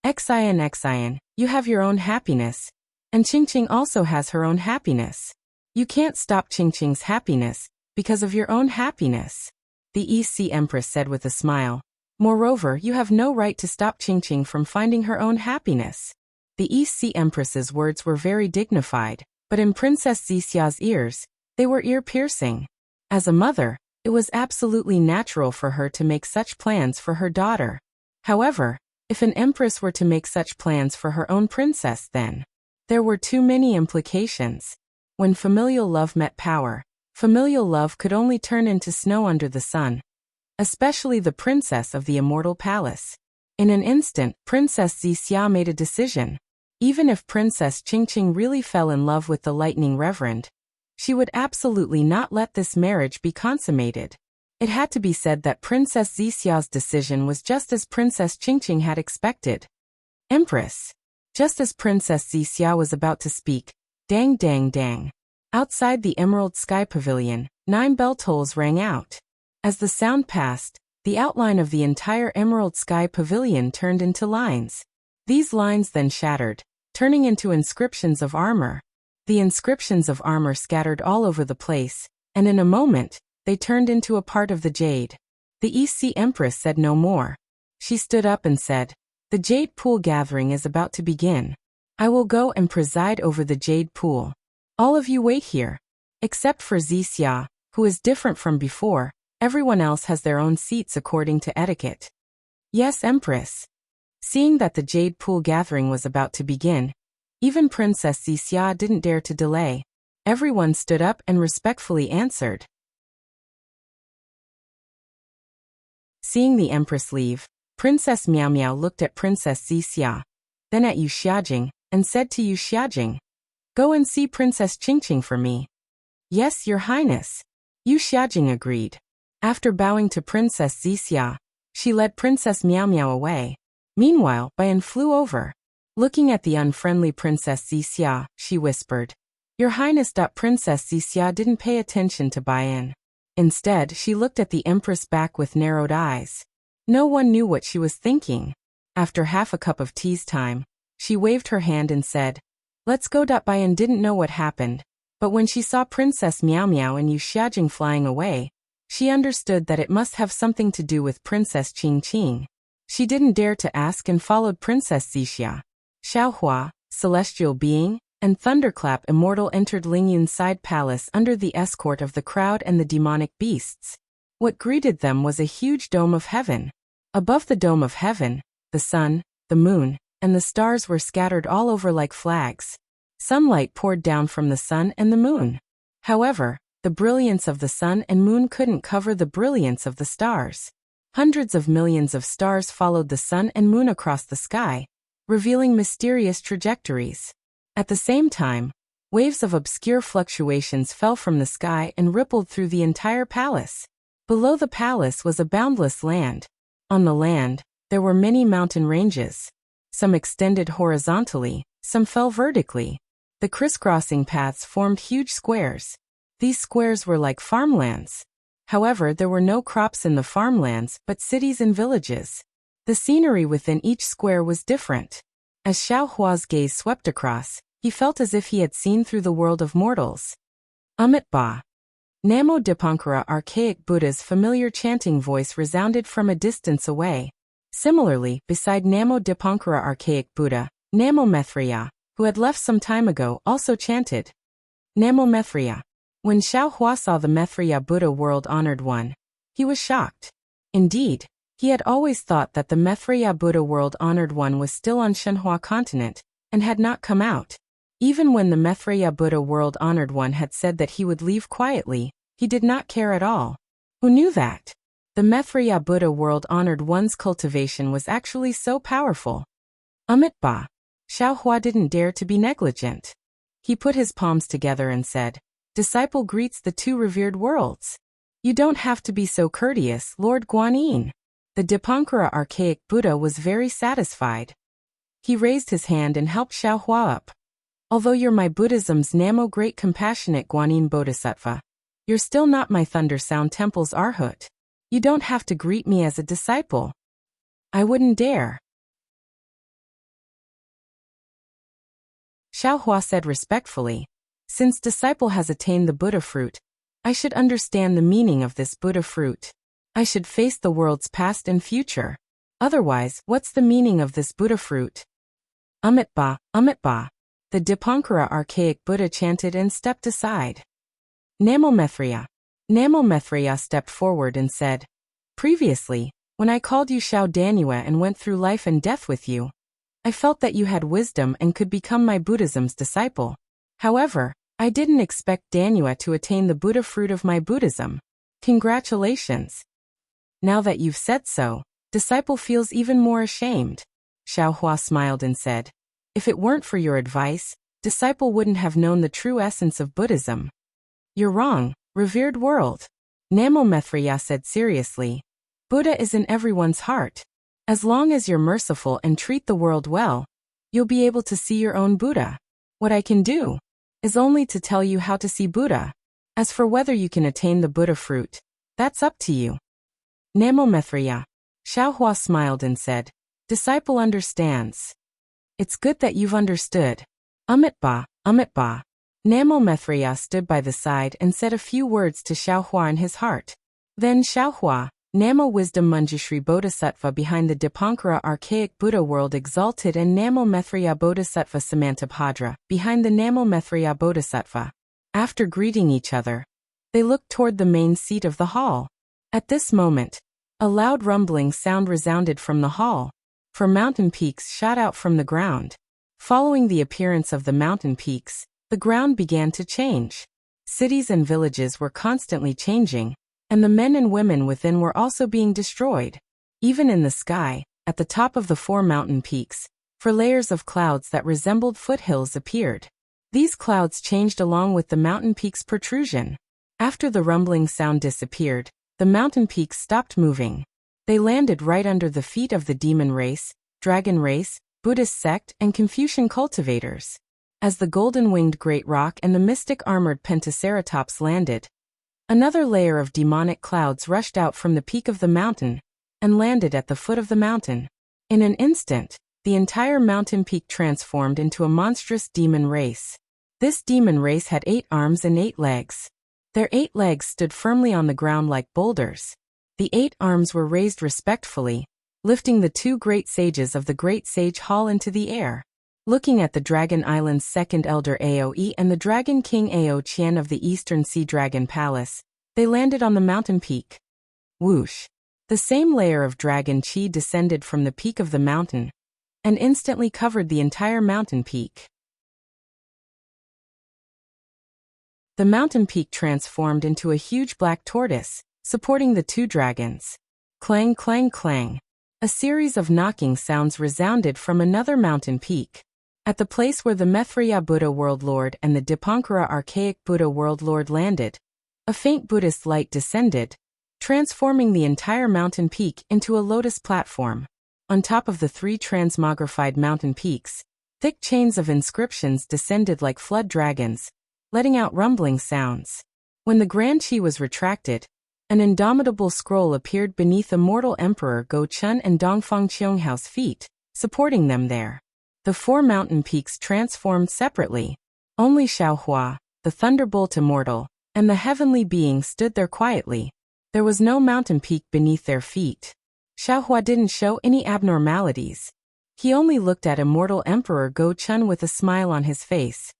Xian, you have your own happiness, and Qingqing also has her own happiness. You can't stop Qingqing's happiness because of your own happiness, the EC Empress said with a smile. Moreover, you have no right to stop Qingqing from finding her own happiness. The EC Empress's words were very dignified, but in Princess Zixia's ears, they were ear-piercing. As a mother, it was absolutely natural for her to make such plans for her daughter. However, if an empress were to make such plans for her own princess, then there were too many implications. When familial love met power, familial love could only turn into snow under the sun. Especially the princess of the Immortal Palace. In an instant, Princess Zixia made a decision. Even if Princess Qingqing really fell in love with the Lightning Reverend, she would absolutely not let this marriage be consummated. It had to be said that Princess Zixia's decision was just as Princess Qingqing had expected. Empress. Just as Princess Zixia was about to speak, dang dang dang. Outside the Emerald Sky Pavilion, 9 bell tolls rang out. As the sound passed, the outline of the entire Emerald Sky Pavilion turned into lines. These lines then shattered, turning into inscriptions of armor. The inscriptions of armor scattered all over the place, and in a moment, they turned into a part of the jade. The EC Empress said no more. She stood up and said, "The jade pool gathering is about to begin. I will go and preside over the jade pool. All of you wait here. Except for Wuxia, who is different from before, everyone else has their own seats according to etiquette." "Yes, Empress." Seeing that the jade pool gathering was about to begin, even Princess Wuxia didn't dare to delay. Everyone stood up and respectfully answered. Seeing the Empress leave, Princess Miao Miao looked at Princess Wuxia, then at Yu Xiajing, and said to Yu Xiajing, "Go and see Princess Qingqing for me." "Yes, Your Highness." Yu Xiajing agreed. After bowing to Princess Wuxia, she led Princess Miao Miao away. Meanwhile, Bayan flew over. Looking at the unfriendly Princess Wuxia, she whispered, "Your Highness." Princess Wuxia didn't pay attention to Bayan. Instead, she looked at the Empress back with narrowed eyes. No one knew what she was thinking. After half a cup of tea's time, she waved her hand and said, "Let's go." Bayan didn't know what happened, but when she saw Princess Miao Miao and Yu Xiajing flying away, she understood that it must have something to do with Princess Qingqing. She didn't dare to ask and followed Princess Wuxia. Xiaohua, Celestial Being, and Thunderclap Immortal entered Lingyun's side palace under the escort of the crowd and the demonic beasts. What greeted them was a huge dome of heaven. Above the dome of heaven, the sun, the moon, and the stars were scattered all over like flags. Sunlight poured down from the sun and the moon. However, the brilliance of the sun and moon couldn't cover the brilliance of the stars. Hundreds of millions of stars followed the sun and moon across the sky, revealing mysterious trajectories. At the same time, waves of obscure fluctuations fell from the sky and rippled through the entire palace. Below the palace was a boundless land. On the land, there were many mountain ranges. Some extended horizontally, some fell vertically. The crisscrossing paths formed huge squares. These squares were like farmlands. However, there were no crops in the farmlands, but cities and villages. The scenery within each square was different. As Xiaohua's gaze swept across, he felt as if he had seen through the world of mortals. Ba. Namo Dipankara archaic Buddha's familiar chanting voice resounded from a distance away. Similarly, beside Namo Dipankara archaic Buddha, Namo Maitreya, who had left some time ago, also chanted. Namo Maitreya. When Xiaohua saw the Maitreya Buddha world-honored one, he was shocked. Indeed, he had always thought that the Maitreya Buddha world-honored one was still on Shenhua continent, and had not come out. Even when the Maitreya Buddha world-honored one had said that he would leave quietly, he did not care at all. Who knew that? The Maitreya Buddha world-honored one's cultivation was actually so powerful. Ba. Xiaohua didn't dare to be negligent. He put his palms together and said, "Disciple greets the two revered worlds." "You don't have to be so courteous, Lord Guanyin." The Dipankara archaic Buddha was very satisfied. He raised his hand and helped Xiaohua up. "Although you're my Buddhism's Namo Great Compassionate Guanyin Bodhisattva, you're still not my Thunder Sound Temple's Arhat. You don't have to greet me as a disciple." "I wouldn't dare." Xiaohua said respectfully, "Since disciple has attained the Buddha fruit, I should understand the meaning of this Buddha fruit. I should face the world's past and future. Otherwise, what's the meaning of this Buddha fruit?" Ba. The Dipankara archaic Buddha chanted and stepped aside. Namo Maitreya. Namo Maitreya stepped forward and said, "Previously, when I called you Xiao Danua and went through life and death with you, I felt that you had wisdom and could become my Buddhism's disciple. However, I didn't expect Danua to attain the Buddha fruit of my Buddhism. Congratulations. Now that you've said so, disciple feels even more ashamed." Xiaohua smiled and said, "If it weren't for your advice, disciple wouldn't have known the true essence of Buddhism." "You're wrong, revered world." Namo Maitreya said seriously, "Buddha is in everyone's heart. As long as you're merciful and treat the world well, you'll be able to see your own Buddha. What I can do is only to tell you how to see Buddha. As for whether you can attain the Buddha fruit, that's up to you." Namo Maitreya. Xiaohua smiled and said, "Disciple understands." It's good that you've understood. Ba. Namo Methria stood by the side and said a few words to Xiaohua in his heart. Then Xiaohua, Namo Wisdom Manjushri Bodhisattva behind the Dipankara archaic Buddha world exalted, and Namo Methriya Bodhisattva Samantabhadra behind the Namo Methriya Bodhisattva. After greeting each other, they looked toward the main seat of the hall. At this moment, a loud rumbling sound resounded from the hall, for mountain peaks shot out from the ground. Following the appearance of the mountain peaks, the ground began to change. Cities and villages were constantly changing, and the men and women within were also being destroyed. Even in the sky, at the top of the 4 mountain peaks, for layers of clouds that resembled foothills appeared. These clouds changed along with the mountain peaks' protrusion. After the rumbling sound disappeared, the mountain peaks stopped moving. They landed right under the feet of the demon race, dragon race, Buddhist sect, and Confucian cultivators. As the golden-winged great rock and the mystic armored pentaceratops landed, another layer of demonic clouds rushed out from the peak of the mountain and landed at the foot of the mountain. In an instant, the entire mountain peak transformed into a monstrous demon race. This demon race had 8 arms and 8 legs. Their 8 legs stood firmly on the ground like boulders. The 8 arms were raised respectfully, lifting the 2 great sages of the Great Sage Hall into the air. Looking at the Dragon Island's second elder Aoe and the Dragon King Ao Qian of the Eastern Sea Dragon Palace, they landed on the mountain peak. Whoosh! The same layer of dragon chi descended from the peak of the mountain and instantly covered the entire mountain peak. The mountain peak transformed into a huge black tortoise, supporting the 2 dragons. Clang, clang, clang. A series of knocking sounds resounded from another mountain peak. At the place where the Methriya Buddha World Lord and the Dipankara Archaic Buddha World Lord landed, a faint Buddhist light descended, transforming the entire mountain peak into a lotus platform. On top of the 3 transmogrified mountain peaks, thick chains of inscriptions descended like flood dragons, letting out rumbling sounds. When the Grand Chi was retracted, an indomitable scroll appeared beneath Immortal Emperor Go Chun and Dongfang Qionghao's feet, supporting them there. The 4 mountain peaks transformed separately. Only Xiaohua, the Thunderbolt Immortal, and the Heavenly Being stood there quietly. There was no mountain peak beneath their feet. Xiaohua didn't show any abnormalities. He only looked at Immortal Emperor Go Chun with a smile on his face.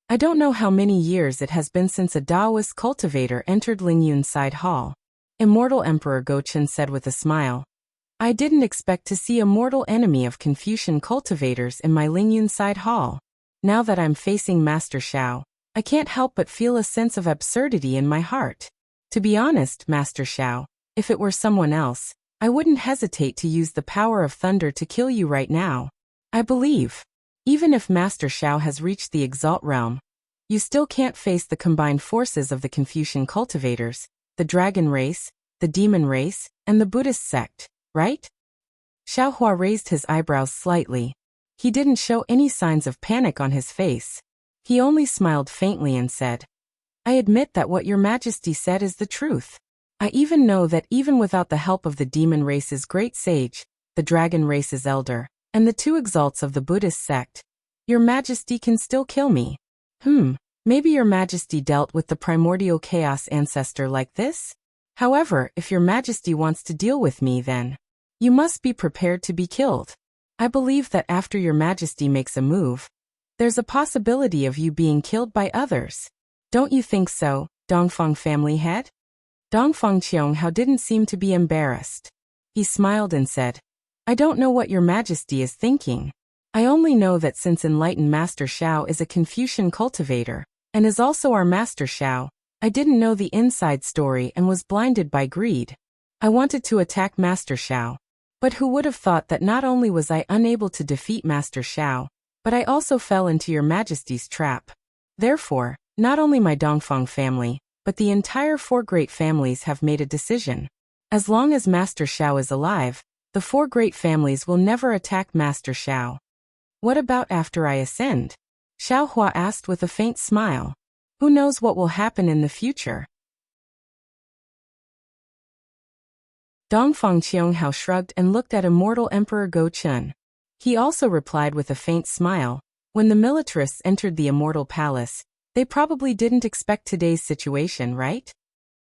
I don't know how many years it has been since a Taoist cultivator entered Lingyun Side Hall. Immortal Emperor Go Chun said with a smile. I didn't expect to see a mortal enemy of Confucian cultivators in my Lingyun Side Hall. Now that I'm facing Master Xiao, I can't help but feel a sense of absurdity in my heart. To be honest, Master Xiao, if it were someone else, I wouldn't hesitate to use the power of thunder to kill you right now. I believe, even if Master Xiao has reached the Exalt realm, you still can't face the combined forces of the Confucian cultivators, the dragon race, the demon race, and the Buddhist sect, right? Xiaohua raised his eyebrows slightly. He didn't show any signs of panic on his face. He only smiled faintly and said, I admit that what your majesty said is the truth. I even know that even without the help of the demon race's great sage, the dragon race's elder, and the 2 exalts of the Buddhist sect, your majesty can still kill me. Maybe your majesty dealt with the primordial chaos ancestor like this? However, if your majesty wants to deal with me, then you must be prepared to be killed. I believe that after your majesty makes a move, there's a possibility of you being killed by others. Don't you think so, Dongfang family head? Dongfang Qianghao didn't seem to be embarrassed. He smiled and said, I don't know what your majesty is thinking. I only know that since enlightened Master Xiao is a Confucian cultivator, and is also our Master Xiao, I didn't know the inside story and was blinded by greed. I wanted to attack Master Xiao. But who would have thought that not only was I unable to defeat Master Xiao, but I also fell into your majesty's trap. Therefore, not only my Dongfang family, but the entire 4 great families have made a decision. As long as Master Xiao is alive, the 4 great families will never attack Master Xiao. What about after I ascend? Xiaohua asked with a faint smile. Who knows what will happen in the future? Dongfang Qianghao shrugged and looked at Immortal Emperor Go Chun. He also replied with a faint smile. When the militarists entered the immortal palace, they probably didn't expect today's situation, right?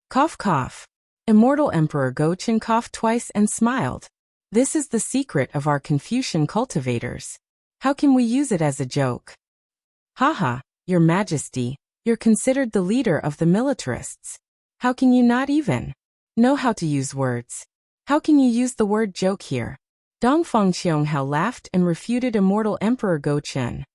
Cough cough. Immortal Emperor Go-Chen coughed twice and smiled. This is the secret of our Confucian cultivators. How can we use it as a joke? Haha, Your Majesty, you're considered the leader of the militarists. How can you not even know how to use words? How can you use the word joke here? Dong Fengqianghao laughed and refuted Immortal Emperor Go-Chen.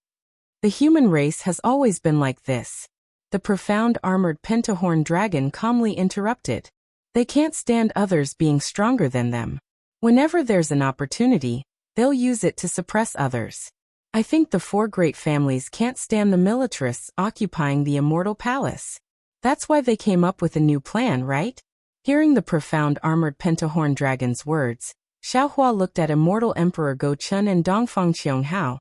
The human race has always been like this. The profound armored pentahorn dragon calmly interrupted. They can't stand others being stronger than them. Whenever there's an opportunity, they'll use it to suppress others. I think the four great families can't stand the militarists occupying the immortal palace. That's why they came up with a new plan, right? Hearing the profound armored pentahorn dragon's words, Xiaohua looked at Immortal Emperor Go-Chen and Dong Fengqianghao,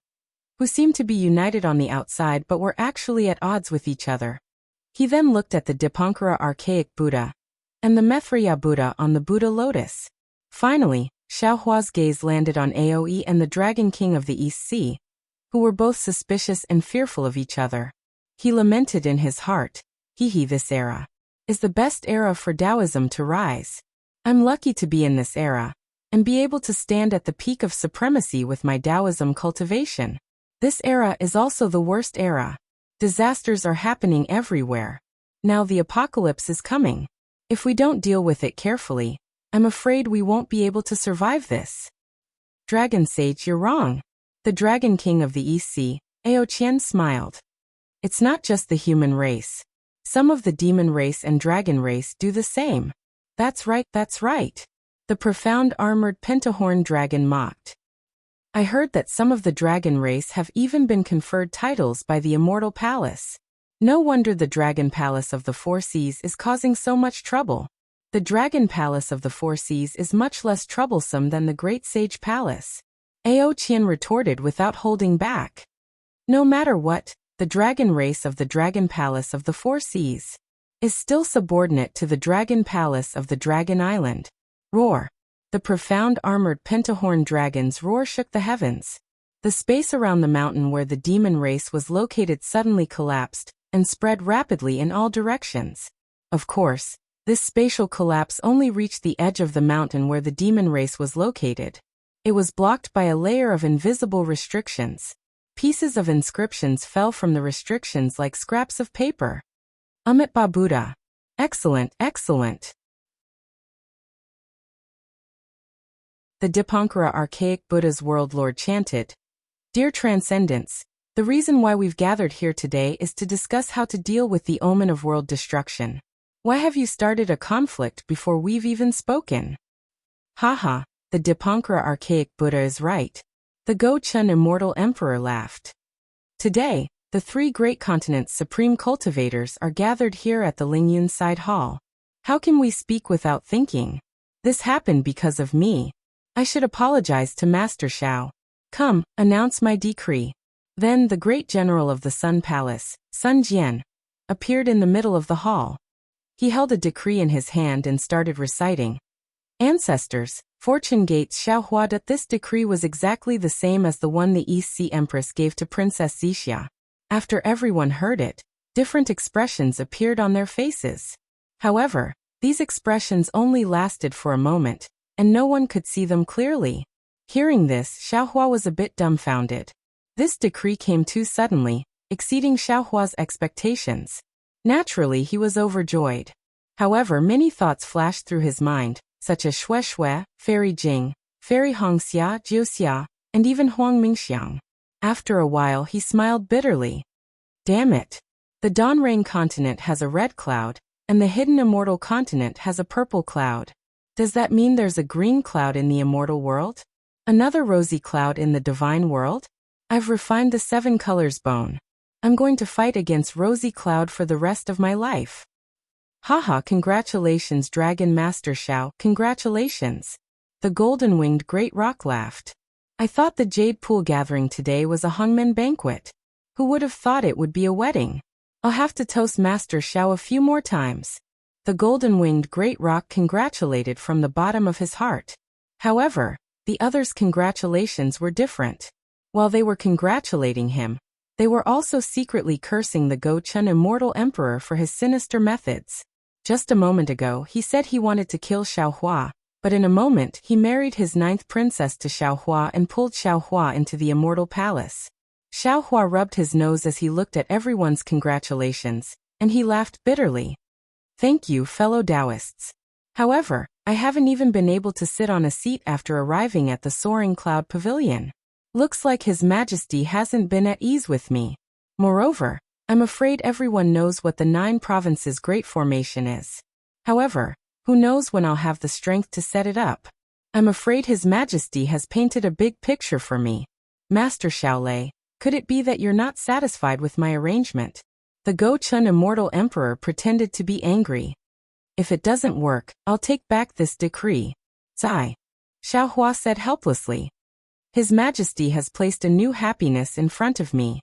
who seemed to be united on the outside but were actually at odds with each other. He then looked at the Dipankara archaic Buddha and the Maitreya Buddha on the Buddha lotus. Finally, Xiaohua's gaze landed on Aoe and the Dragon King of the East Sea, who were both suspicious and fearful of each other. He lamented in his heart, this era is the best era for Taoism to rise. I'm lucky to be in this era and be able to stand at the peak of supremacy with my Taoism cultivation. This era is also the worst era. Disasters are happening everywhere. Now the apocalypse is coming. If we don't deal with it carefully, I'm afraid we won't be able to survive this. Dragon Sage, you're wrong. The Dragon King of the East Sea, Ao Qian, smiled. It's not just the human race. Some of the demon race and dragon race do the same. That's right. The profound armored pentahorn dragon mocked. I heard that some of the dragon race have even been conferred titles by the immortal palace. No wonder the dragon palace of the Four Seas is causing so much trouble. The dragon palace of the Four Seas is much less troublesome than the great sage palace. Ao Qian retorted without holding back. No matter what, the dragon race of the dragon palace of the Four Seas is still subordinate to the dragon palace of the Dragon Island. Roar. The profound armored pentahorn dragon's roar shook the heavens. The space around the mountain where the demon race was located suddenly collapsed and spread rapidly in all directions. Of course, this spatial collapse only reached the edge of the mountain where the demon race was located. It was blocked by a layer of invisible restrictions. Pieces of inscriptions fell from the restrictions like scraps of paper. Amitabha Buddha. Excellent. The Dipankara archaic Buddha's world lord chanted, Dear Transcendence, the reason why we've gathered here today is to discuss how to deal with the omen of world destruction. Why have you started a conflict before we've even spoken? Haha, the Dipankara archaic Buddha is right. The Go-Chen immortal emperor laughed. Today, the three great continents' supreme cultivators are gathered here at the Lingyun Side Hall. How can we speak without thinking? This happened because of me. I should apologize to Master Xiao. Come, announce my decree. Then the great general of the Sun Palace, Sun Jian, appeared in the middle of the hall. He held a decree in his hand and started reciting. Ancestors, Fortune Gates Xiaohua. This decree was exactly the same as the one the East Sea Empress gave to Princess Xixia. After everyone heard it, different expressions appeared on their faces. However, these expressions only lasted for a moment, and no one could see them clearly. Hearing this, Xiaohua was a bit dumbfounded. This decree came too suddenly, exceeding Xiaohua's expectations. Naturally, he was overjoyed. However, many thoughts flashed through his mind, such as Xue Xue, Fairy Jing, Fairy Hongxia, Jiuxia, and even Huang Mingxiang. After a while, he smiled bitterly. Damn it! The Donrain continent has a red cloud, and the hidden immortal continent has a purple cloud. Does that mean there's a green cloud in the immortal world? Another rosy cloud in the divine world? I've refined the 7 colors bone. I'm going to fight against rosy cloud for the rest of my life. Haha, congratulations Dragon Master Xiao, congratulations. The golden-winged great rock laughed. I thought the Jade Pool gathering today was a hangmen banquet. Who would have thought it would be a wedding? I'll have to toast Master Xiao a few more times. The golden-winged great rock congratulated from the bottom of his heart. However, the others' congratulations were different. While they were congratulating him, they were also secretly cursing the Gochun immortal emperor for his sinister methods. Just a moment ago he said he wanted to kill Xiaohua, but in a moment he married his 9th princess to Xiaohua and pulled Xiaohua into the immortal palace. Xiaohua rubbed his nose as he looked at everyone's congratulations, and he laughed bitterly. Thank you, fellow Taoists. However, I haven't even been able to sit on a seat after arriving at the Soaring Cloud Pavilion. Looks like His Majesty hasn't been at ease with me. Moreover, I'm afraid everyone knows what the 9 provinces Great Formation is. However, who knows when I'll have the strength to set it up. I'm afraid His Majesty has painted a big picture for me. Master Xiaolei, could it be that you're not satisfied with my arrangement? The Gochun immortal emperor pretended to be angry. If it doesn't work, I'll take back this decree. Zai. Xiaohua said helplessly. His Majesty has placed a new happiness in front of me.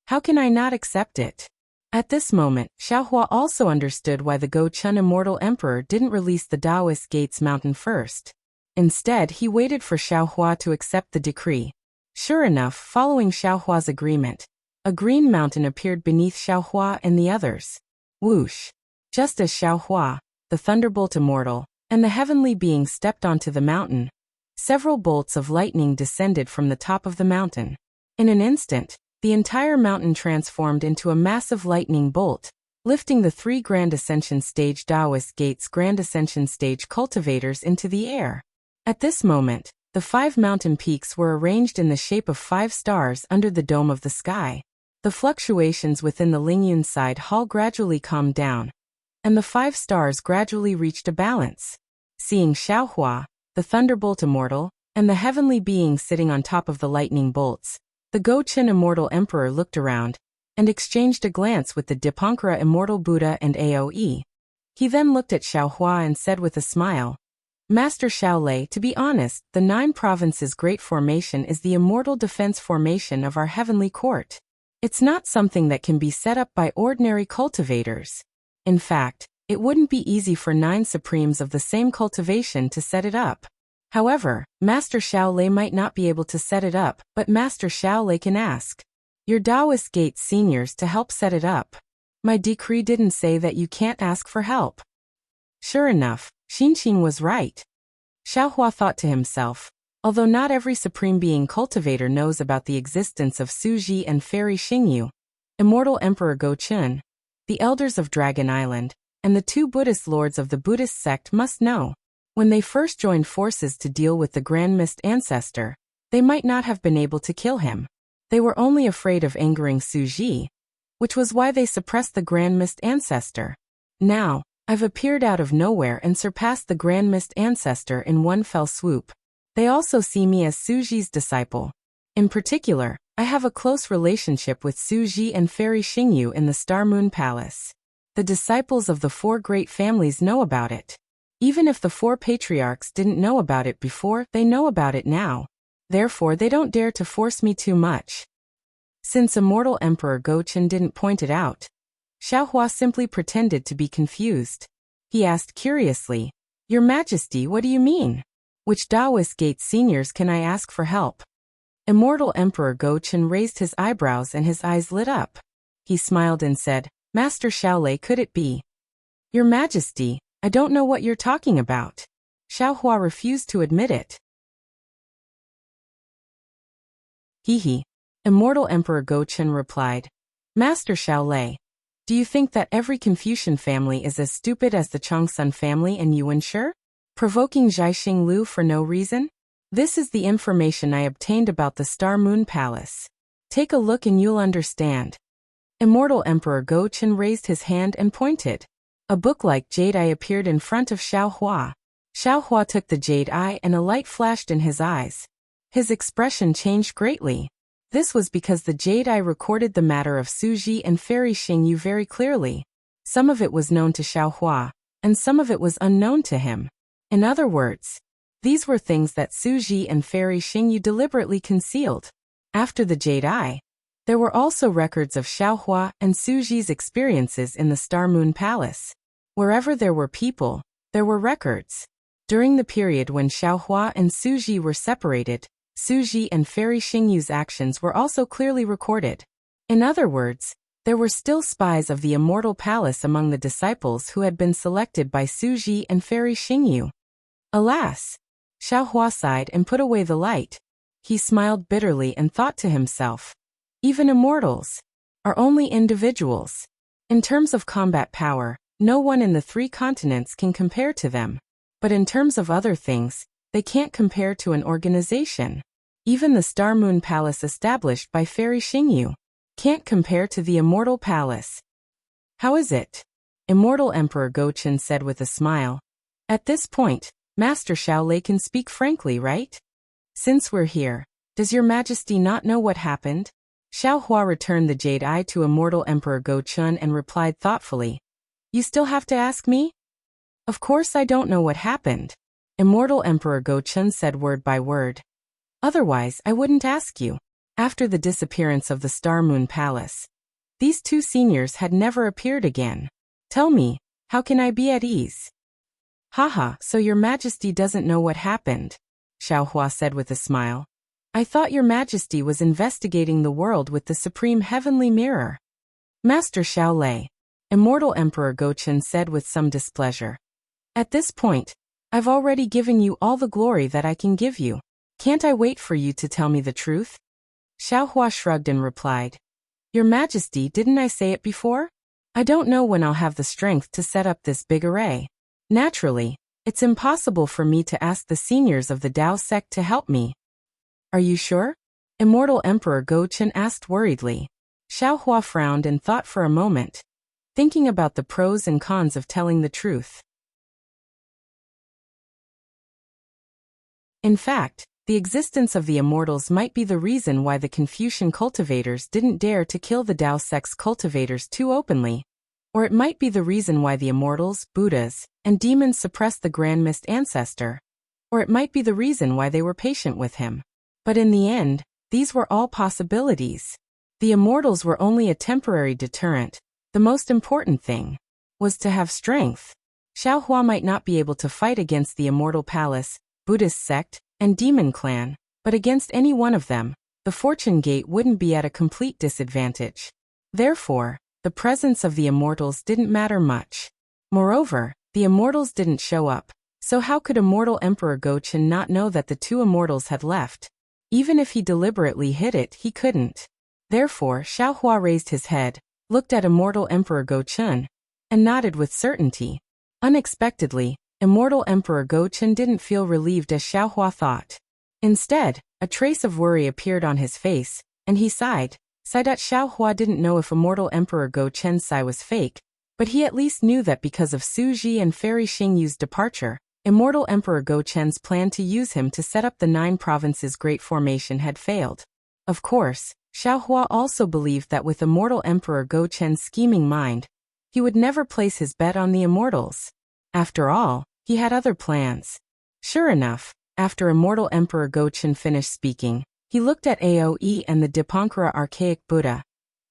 How can I not accept it? At this moment, Xiaohua also understood why the Gochun immortal emperor didn't release the Taoist Gates mountain first. Instead, he waited for Xiaohua to accept the decree. Sure enough, following Xiaohua's agreement, a green mountain appeared beneath Xiaohua and the others. Whoosh! Just as Xiaohua, the thunderbolt immortal, and the heavenly being stepped onto the mountain, several bolts of lightning descended from the top of the mountain. In an instant, the entire mountain transformed into a massive lightning bolt, lifting the 3 Grand Ascension Stage Taoist Gates Grand Ascension Stage cultivators into the air. At this moment, the 5 mountain peaks were arranged in the shape of 5 stars under the dome of the sky. The fluctuations within the Lingyun side hall gradually calmed down, and the 5 stars gradually reached a balance. Seeing Xiaohua, the thunderbolt immortal, and the heavenly being sitting on top of the lightning bolts, the Gochun immortal emperor looked around and exchanged a glance with the Dipankara immortal Buddha and Aoe. He then looked at Xiaohua and said with a smile, Master Xiaolei, to be honest, the 9 provinces Great Formation is the immortal defense formation of our heavenly court. It's not something that can be set up by ordinary cultivators. In fact, it wouldn't be easy for 9 supremes of the same cultivation to set it up. However, Master Xiaolei might not be able to set it up, but Master Xiaolei can ask your Taoist Gate seniors to help set it up. My decree didn't say that you can't ask for help. Sure enough, Xinqing was right. Xiaohua thought to himself, although not every supreme being cultivator knows about the existence of Suji and Fairy Xingyu, Immortal Emperor Gochun, the elders of Dragon Island, and the 2 Buddhist lords of the Buddhist sect must know. When they first joined forces to deal with the Grand Mist Ancestor, they might not have been able to kill him. They were only afraid of angering Suji, which was why they suppressed the Grand Mist Ancestor. Now, I've appeared out of nowhere and surpassed the Grand Mist Ancestor in one fell swoop. They also see me as Suji's disciple. In particular, I have a close relationship with Suji and Fairy Xingyu in the Star Moon Palace. The disciples of the 4 great families know about it. Even if the 4 patriarchs didn't know about it before, they know about it now. Therefore, they don't dare to force me too much. Since Immortal Emperor Gochun didn't point it out, Xiaohua simply pretended to be confused. He asked curiously, Your Majesty, what do you mean? Which Taoist Gate seniors can I ask for help? Immortal Emperor Gochun raised his eyebrows and his eyes lit up. He smiled and said, Master Xiaolei, could it be? Your Majesty, I don't know what you're talking about. Xiaohua refused to admit it. He. Immortal Emperor Gochun replied, Master Xiaolei, do you think that every Confucian family is as stupid as the Changsun family and Yuanshe? Provoking Zhaixing Lu for no reason? This is the information I obtained about the Star Moon Palace. Take a look and you'll understand. Immortal Emperor Gochun raised his hand and pointed. A book-like jade eye appeared in front of Xiaohua. Xiaohua took the jade eye and a light flashed in his eyes. His expression changed greatly. This was because the jade eye recorded the matter of Suji and Fairy Xingyu very clearly. Some of it was known to Xiaohua, and some of it was unknown to him. In other words, these were things that Suji and Fairy Xingyu deliberately concealed. After the jade eye, there were also records of Xiaohua and Suji's experiences in the Star Moon Palace. Wherever there were people, there were records. During the period when Xiaohua and Suji were separated, Suji and Fairy Xingyu's actions were also clearly recorded. In other words, there were still spies of the Immortal Palace among the disciples who had been selected by Suji and Fairy Xingyu. Alas! Xiaohua sighed and put away the light. He smiled bitterly and thought to himself, even immortals are only individuals. In terms of combat power, no one in the 3 continents can compare to them. But in terms of other things, they can't compare to an organization. Even the Star Moon Palace established by Fairy Xingyu can't compare to the Immortal Palace. How is it? Immortal Emperor Gochen said with a smile. At this point, Master Xiaolei can speak frankly, right? Since we're here, does your Majesty not know what happened? Xiaohua returned the jade eye to Immortal Emperor Gochen and replied thoughtfully. You still have to ask me? Of course I don't know what happened. Immortal Emperor Gochen said word by word. Otherwise I wouldn't ask you. After the disappearance of the Star Moon Palace, these 2 seniors had never appeared again. Tell me, how can I be at ease? Haha, so your Majesty doesn't know what happened, Xiaohua said with a smile. I thought your Majesty was investigating the world with the Supreme Heavenly Mirror. Master Xiaolei, Immortal Emperor Gochen said with some displeasure. At this point, I've already given you all the glory that I can give you. Can't I wait for you to tell me the truth? Xiaohua shrugged and replied. Your Majesty, didn't I say it before? I don't know when I'll have the strength to set up this big array. Naturally, it's impossible for me to ask the seniors of the Dao sect to help me. Are you sure? Immortal Emperor Gochen asked worriedly. Xiaohua frowned and thought for a moment, thinking about the pros and cons of telling the truth. In fact, the existence of the immortals might be the reason why the Confucian cultivators didn't dare to kill the Dao sect's cultivators too openly. Or it might be the reason why the immortals, Buddhas, and demons suppressed the Grand Mist Ancestor. Or it might be the reason why they were patient with him. But in the end, these were all possibilities. The immortals were only a temporary deterrent. The most important thing was to have strength. Xiaohua might not be able to fight against the Immortal Palace, Buddhist sect, and Demon Clan, but against any one of them, the Fortune Gate wouldn't be at a complete disadvantage. Therefore, the presence of the immortals didn't matter much. Moreover, the immortals didn't show up, so how could Immortal Emperor Gochen not know that the 2 immortals had left? Even if he deliberately hid it, he couldn't. Therefore, Xiaohua raised his head, looked at Immortal Emperor Gochen, and nodded with certainty. Unexpectedly, Immortal Emperor Gochen didn't feel relieved as Xiaohua thought. Instead, a trace of worry appeared on his face, and he sighed. Xiaohua didn't know if Immortal Emperor Gochen's sigh was fake, but he at least knew that because of Suji and Fairy Xingyu's departure, Immortal Emperor Gochen's plan to use him to set up the 9 provinces Great Formation had failed. Of course, Xiaohua also believed that with Immortal Emperor Gochen's scheming mind, he would never place his bet on the immortals. After all, he had other plans. Sure enough, after Immortal Emperor Gochen finished speaking, he looked at Aoe and the Dipankara Archaic Buddha,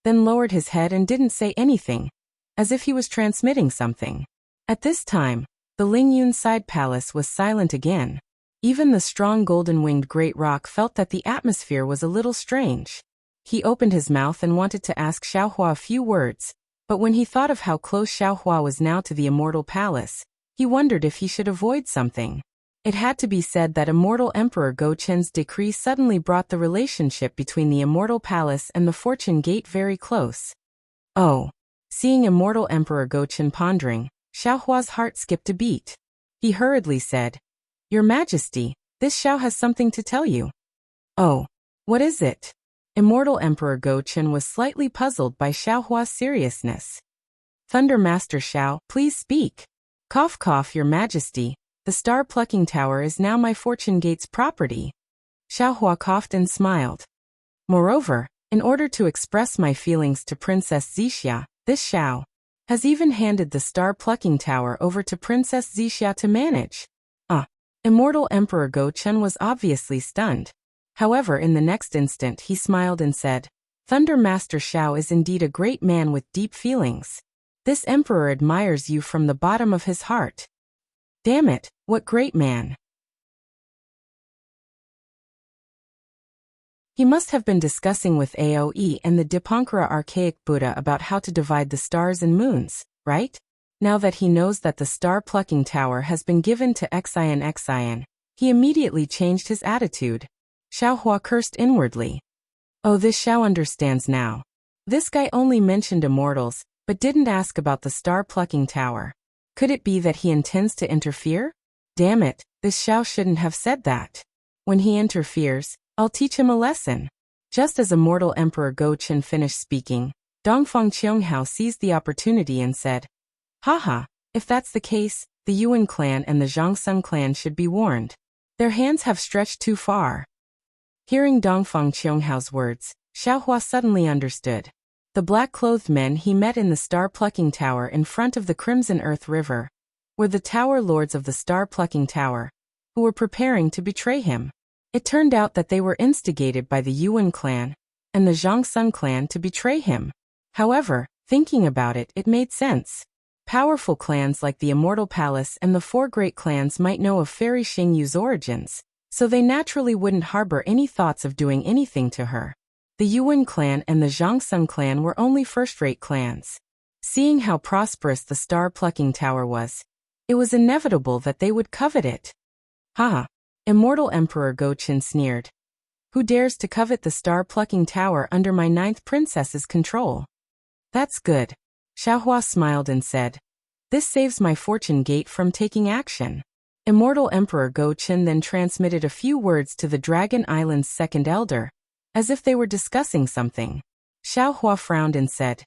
then lowered his head and didn't say anything, as if he was transmitting something. At this time, the Lingyun Side Palace was silent again. Even the strong golden-winged great rock felt that the atmosphere was a little strange. He opened his mouth and wanted to ask Xiaohua a few words, but when he thought of how close Xiaohua was now to the Immortal Palace, he wondered if he should avoid something. It had to be said that Immortal Emperor Gochen's decree suddenly brought the relationship between the Immortal Palace and the Fortune Gate very close. Oh. Seeing Immortal Emperor Gochen pondering, Xiaohua's heart skipped a beat. He hurriedly said, Your Majesty, this Xiao has something to tell you. Oh. What is it? Immortal Emperor Gochen was slightly puzzled by Xiaohua's seriousness. Thunder Master Xiao, please speak. Cough cough, Your Majesty. The Star Plucking Tower is now my Fortune Gate's property. Xiaohua coughed and smiled. Moreover, in order to express my feelings to Princess Zixia, this Xiao has even handed the Star Plucking Tower over to Princess Zixia to manage. Immortal Emperor Gochen was obviously stunned. However, in the next instant he smiled and said, Thunder Master Xiao is indeed a great man with deep feelings. This emperor admires you from the bottom of his heart. Damn it, what great man. He must have been discussing with Aoe and the Dipankara archaic Buddha about how to divide the stars and moons, right? Now that he knows that the star-plucking tower has been given to Xian, he immediately changed his attitude. Xiaohua cursed inwardly. Oh, this Xiao understands now. This guy only mentioned immortals, but didn't ask about the star-plucking tower. Could it be that he intends to interfere? Damn it, this Xiao shouldn't have said that. When he interferes, I'll teach him a lesson. Just as immortal Emperor Go Chen finished speaking, Dongfang Qianghao seized the opportunity and said, Haha, if that's the case, the Yuan clan and the Zhangsun clan should be warned. Their hands have stretched too far. Hearing Dongfang Qianghao's words, Xiaohua suddenly understood. The black-clothed men he met in the star-plucking tower in front of the Crimson Earth River were the tower lords of the star-plucking tower, who were preparing to betray him. It turned out that they were instigated by the Yuan clan and the Zhangsun clan to betray him. However, thinking about it, it made sense. Powerful clans like the Immortal Palace and the four great clans might know of Fairy Xingyu's origins, so they naturally wouldn't harbor any thoughts of doing anything to her. The Yuan clan and the Zhangsun clan were only first-rate clans. Seeing how prosperous the star-plucking tower was, it was inevitable that they would covet it. Ha! Immortal Emperor Go Chen sneered. Who dares to covet the star-plucking tower under my 9th princess's control? That's good. Xiaohua smiled and said, This saves my fortune gate from taking action. Immortal Emperor Go Chen then transmitted a few words to the Dragon Island's second elder, as if they were discussing something. Xiaohua frowned and said,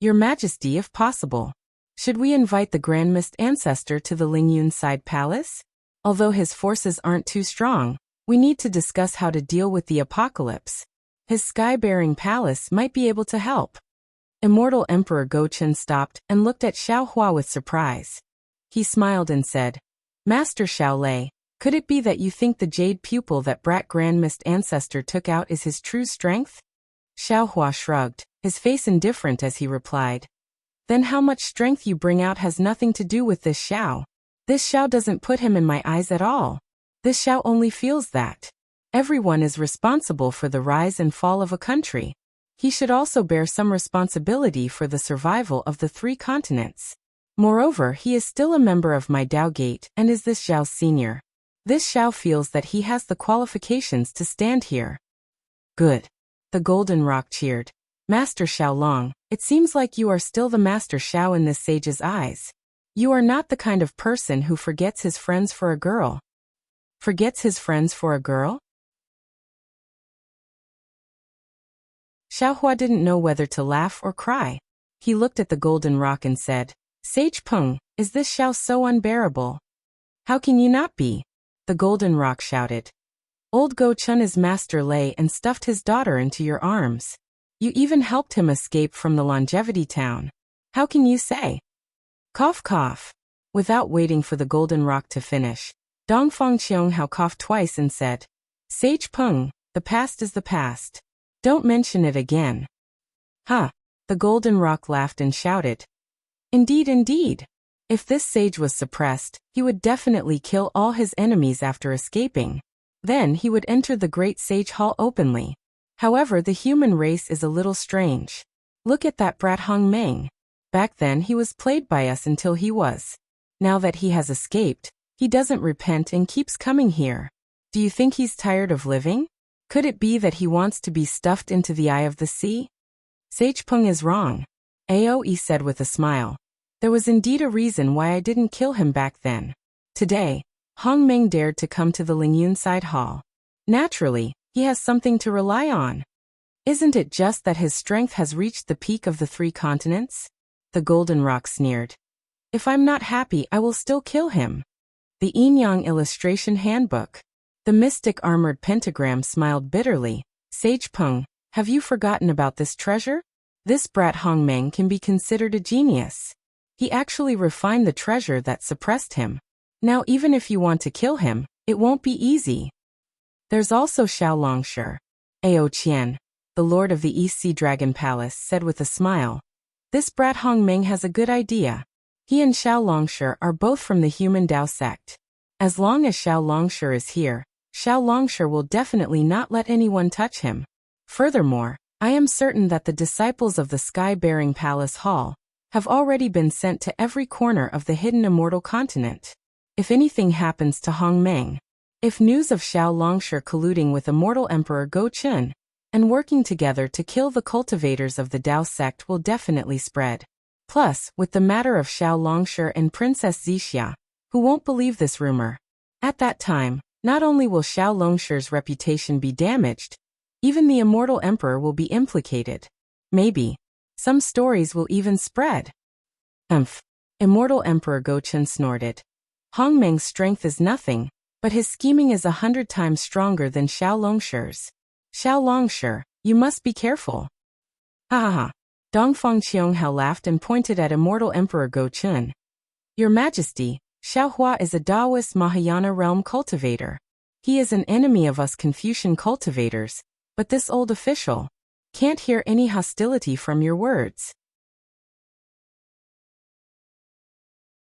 Your Majesty, if possible, should we invite the Grand Mist Ancestor to the Lingyun Side Palace? Although his forces aren't too strong, we need to discuss how to deal with the apocalypse. His sky-bearing palace might be able to help. Immortal Emperor Go Chen stopped and looked at Xiaohua with surprise. He smiled and said, Master Xiaolei, could it be that you think the jade pupil that brat Grand Mist Ancestor took out is his true strength? Xiaohua shrugged, his face indifferent as he replied, Then how much strength you bring out has nothing to do with this Xiao. This Xiao doesn't put him in my eyes at all. This Xiao only feels that. Everyone is responsible for the rise and fall of a country. He should also bear some responsibility for the survival of the 3 continents. Moreover, he is still a member of my Dao Gate and is this Xiao's senior. This Xiao feels that he has the qualifications to stand here. Good. The Golden Rock cheered. Master Xiaolong, it seems like you are still the Master Xiao in this sage's eyes. You are not the kind of person who forgets his friends for a girl. Forgets his friends for a girl? Xiaohua didn't know whether to laugh or cry. He looked at the Golden Rock and said, Sage Peng, is this Xiao so unbearable? How can you not be? The Golden Rock shouted. Old Go Chen is Master Lei and stuffed his daughter into your arms. You even helped him escape from the Longevity Town. How can you say? Cough cough. Without waiting for the Golden Rock to finish, Dongfang Qianghao coughed twice and said, Sage Peng, the past is the past. Don't mention it again. Huh. The Golden Rock laughed and shouted. Indeed, indeed. If this sage was suppressed, he would definitely kill all his enemies after escaping. Then he would enter the Great Sage Hall openly. However, the human race is a little strange. Look at that brat Hong Meng. Back then he was played by us until he was. Now that he has escaped, he doesn't repent and keeps coming here. Do you think he's tired of living? Could it be that he wants to be stuffed into the eye of the sea? Sage Peng is wrong, Aoe said with a smile. There was indeed a reason why I didn't kill him back then. Today, Hong Meng dared to come to the Lingyun Side Hall. Naturally, he has something to rely on. Isn't it just that his strength has reached the peak of the 3 continents? The Golden Rock sneered. If I'm not happy, I will still kill him. The Yin Yang Illustration Handbook. The mystic armored pentagram smiled bitterly. Sage Peng, have you forgotten about this treasure? This brat Hong Meng can be considered a genius. He actually refined the treasure that suppressed him. Now even if you want to kill him, it won't be easy. There's also Xiao Longsher. Ao Qian, the lord of the East Sea Dragon Palace, said with a smile. This brat Hong Meng has a good idea. He and Xiao Longshe are both from the human Dao sect. As long as Xiao Longshe is here, Xiao Longshe will definitely not let anyone touch him. Furthermore, I am certain that the disciples of the Sky-Bearing Palace Hall have already been sent to every corner of the hidden immortal continent. If anything happens to Hong Meng, if news of Xiao Longshe colluding with Immortal Emperor Go Chun and working together to kill the cultivators of the Dao sect will definitely spread. Plus, with the matter of Xiao Longshe and Princess Zixia, who won't believe this rumor? At that time, not only will Xiao Longshe's reputation be damaged, even the Immortal Emperor will be implicated. Maybe some stories will even spread. Immortal Emperor Go Chun snorted. Hong Meng's strength is nothing, but his scheming is 100 times stronger than Xiao Longshe's. Xiao Longshe, you must be careful. Ha ha ha. Dongfang Qianghao laughed and pointed at Immortal Emperor Go Chun. Your Majesty, Xiao Hua is a Taoist Mahayana realm cultivator. He is an enemy of us Confucian cultivators, but this old official can't hear any hostility from your words.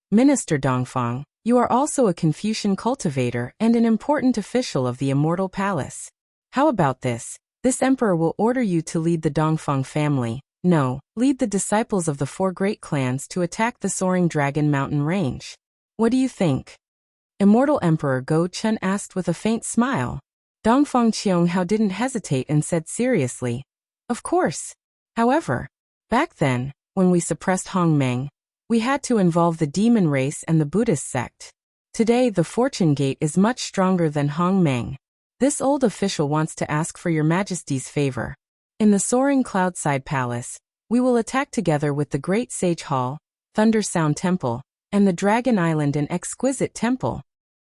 Minister Dongfang, you are also a Confucian cultivator and an important official of the Immortal Palace. How about this? This emperor will order you to lead the Dongfang family. No, lead the disciples of the 4 great clans to attack the soaring Dragon Mountain range. What do you think? Immortal Emperor Go Chun asked with a faint smile. Dongfang Qianghao didn't hesitate and said seriously, of course. However, back then, when we suppressed Hong Meng, we had to involve the demon race and the Buddhist sect. Today the Fortune Gate is much stronger than Hong Meng. This old official wants to ask for your Majesty's favor. In the soaring Cloudside Palace, we will attack together with the Great Sage Hall, Thunder Sound Temple, and the Dragon Island and Exquisite Temple.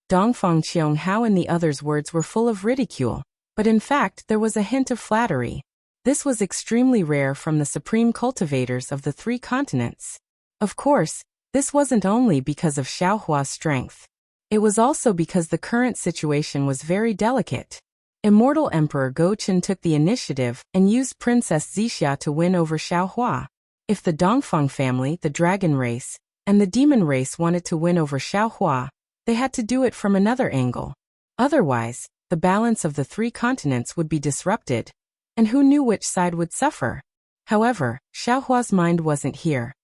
Dongfang Qianghao and the others' words were full of ridicule, but in fact there was a hint of flattery. This was extremely rare from the supreme cultivators of the 3 continents. Of course, this wasn't only because of Xiao Hua's strength. It was also because the current situation was very delicate. Immortal Emperor Go Chun took the initiative and used Princess Zixia to win over Xiao Hua. If the Dongfang family, the dragon race, and the demon race wanted to win over Xiao Hua, they had to do it from another angle. Otherwise, the balance of the 3 continents would be disrupted, and who knew which side would suffer? However, Xiao Hua's mind wasn't here.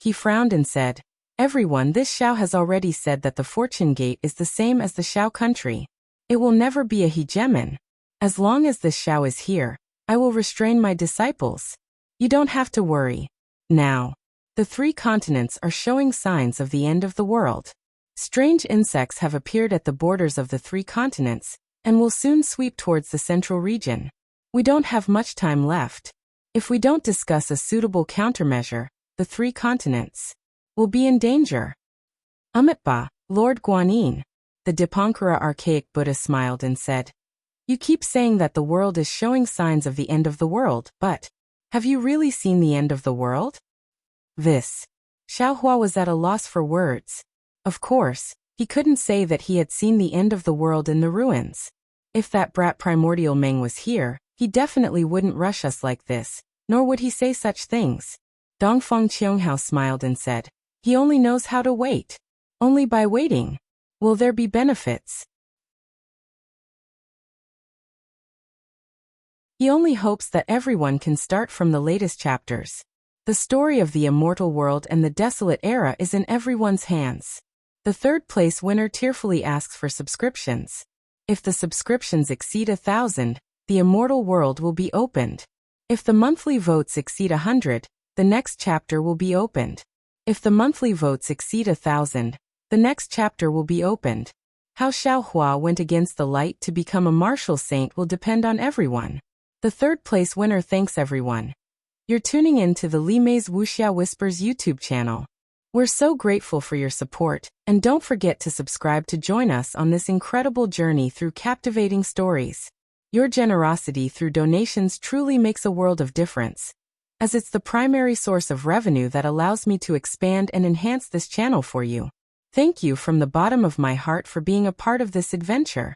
He frowned and said, everyone, this Xiao has already said that the Fortune Gate is the same as the Xiao country. It will never be a hegemon. As long as this Xiao is here, I will restrain my disciples. You don't have to worry. Now, the 3 continents are showing signs of the end of the world. Strange insects have appeared at the borders of the 3 continents, and will soon sweep towards the central region. We don't have much time left. If we don't discuss a suitable countermeasure, the 3 continents will be in danger. Amitabha, Lord Guanyin. The Dipankara archaic Buddha smiled and said, you keep saying that the world is showing signs of the end of the world, but have you really seen the end of the world? Xiao Hua was at a loss for words. Of course, he couldn't say that he had seen the end of the world in the ruins. If that brat Primordial Meng was here, he definitely wouldn't rush us like this, nor would he say such things. Dongfang Qianghao smiled and said, he only knows how to wait. Only by waiting will there be benefits. He only hopes that everyone can start from the latest chapters. The story of the immortal world and the desolate era is in everyone's hands. The 3rd place winner tearfully asks for subscriptions. If the subscriptions exceed 1,000, the immortal world will be opened. If the monthly votes exceed 100, the next chapter will be opened. If the monthly votes exceed 1,000, the next chapter will be opened. How Xiao Hua went against the light to become a martial saint will depend on everyone. The 3rd place winner thanks everyone. You're tuning in to the Li Mei's Wuxia Whispers YouTube channel. We're so grateful for your support, and don't forget to subscribe to join us on this incredible journey through captivating stories. Your generosity through donations truly makes a world of difference, as it's the primary source of revenue that allows me to expand and enhance this channel for you. Thank you from the bottom of my heart for being a part of this adventure.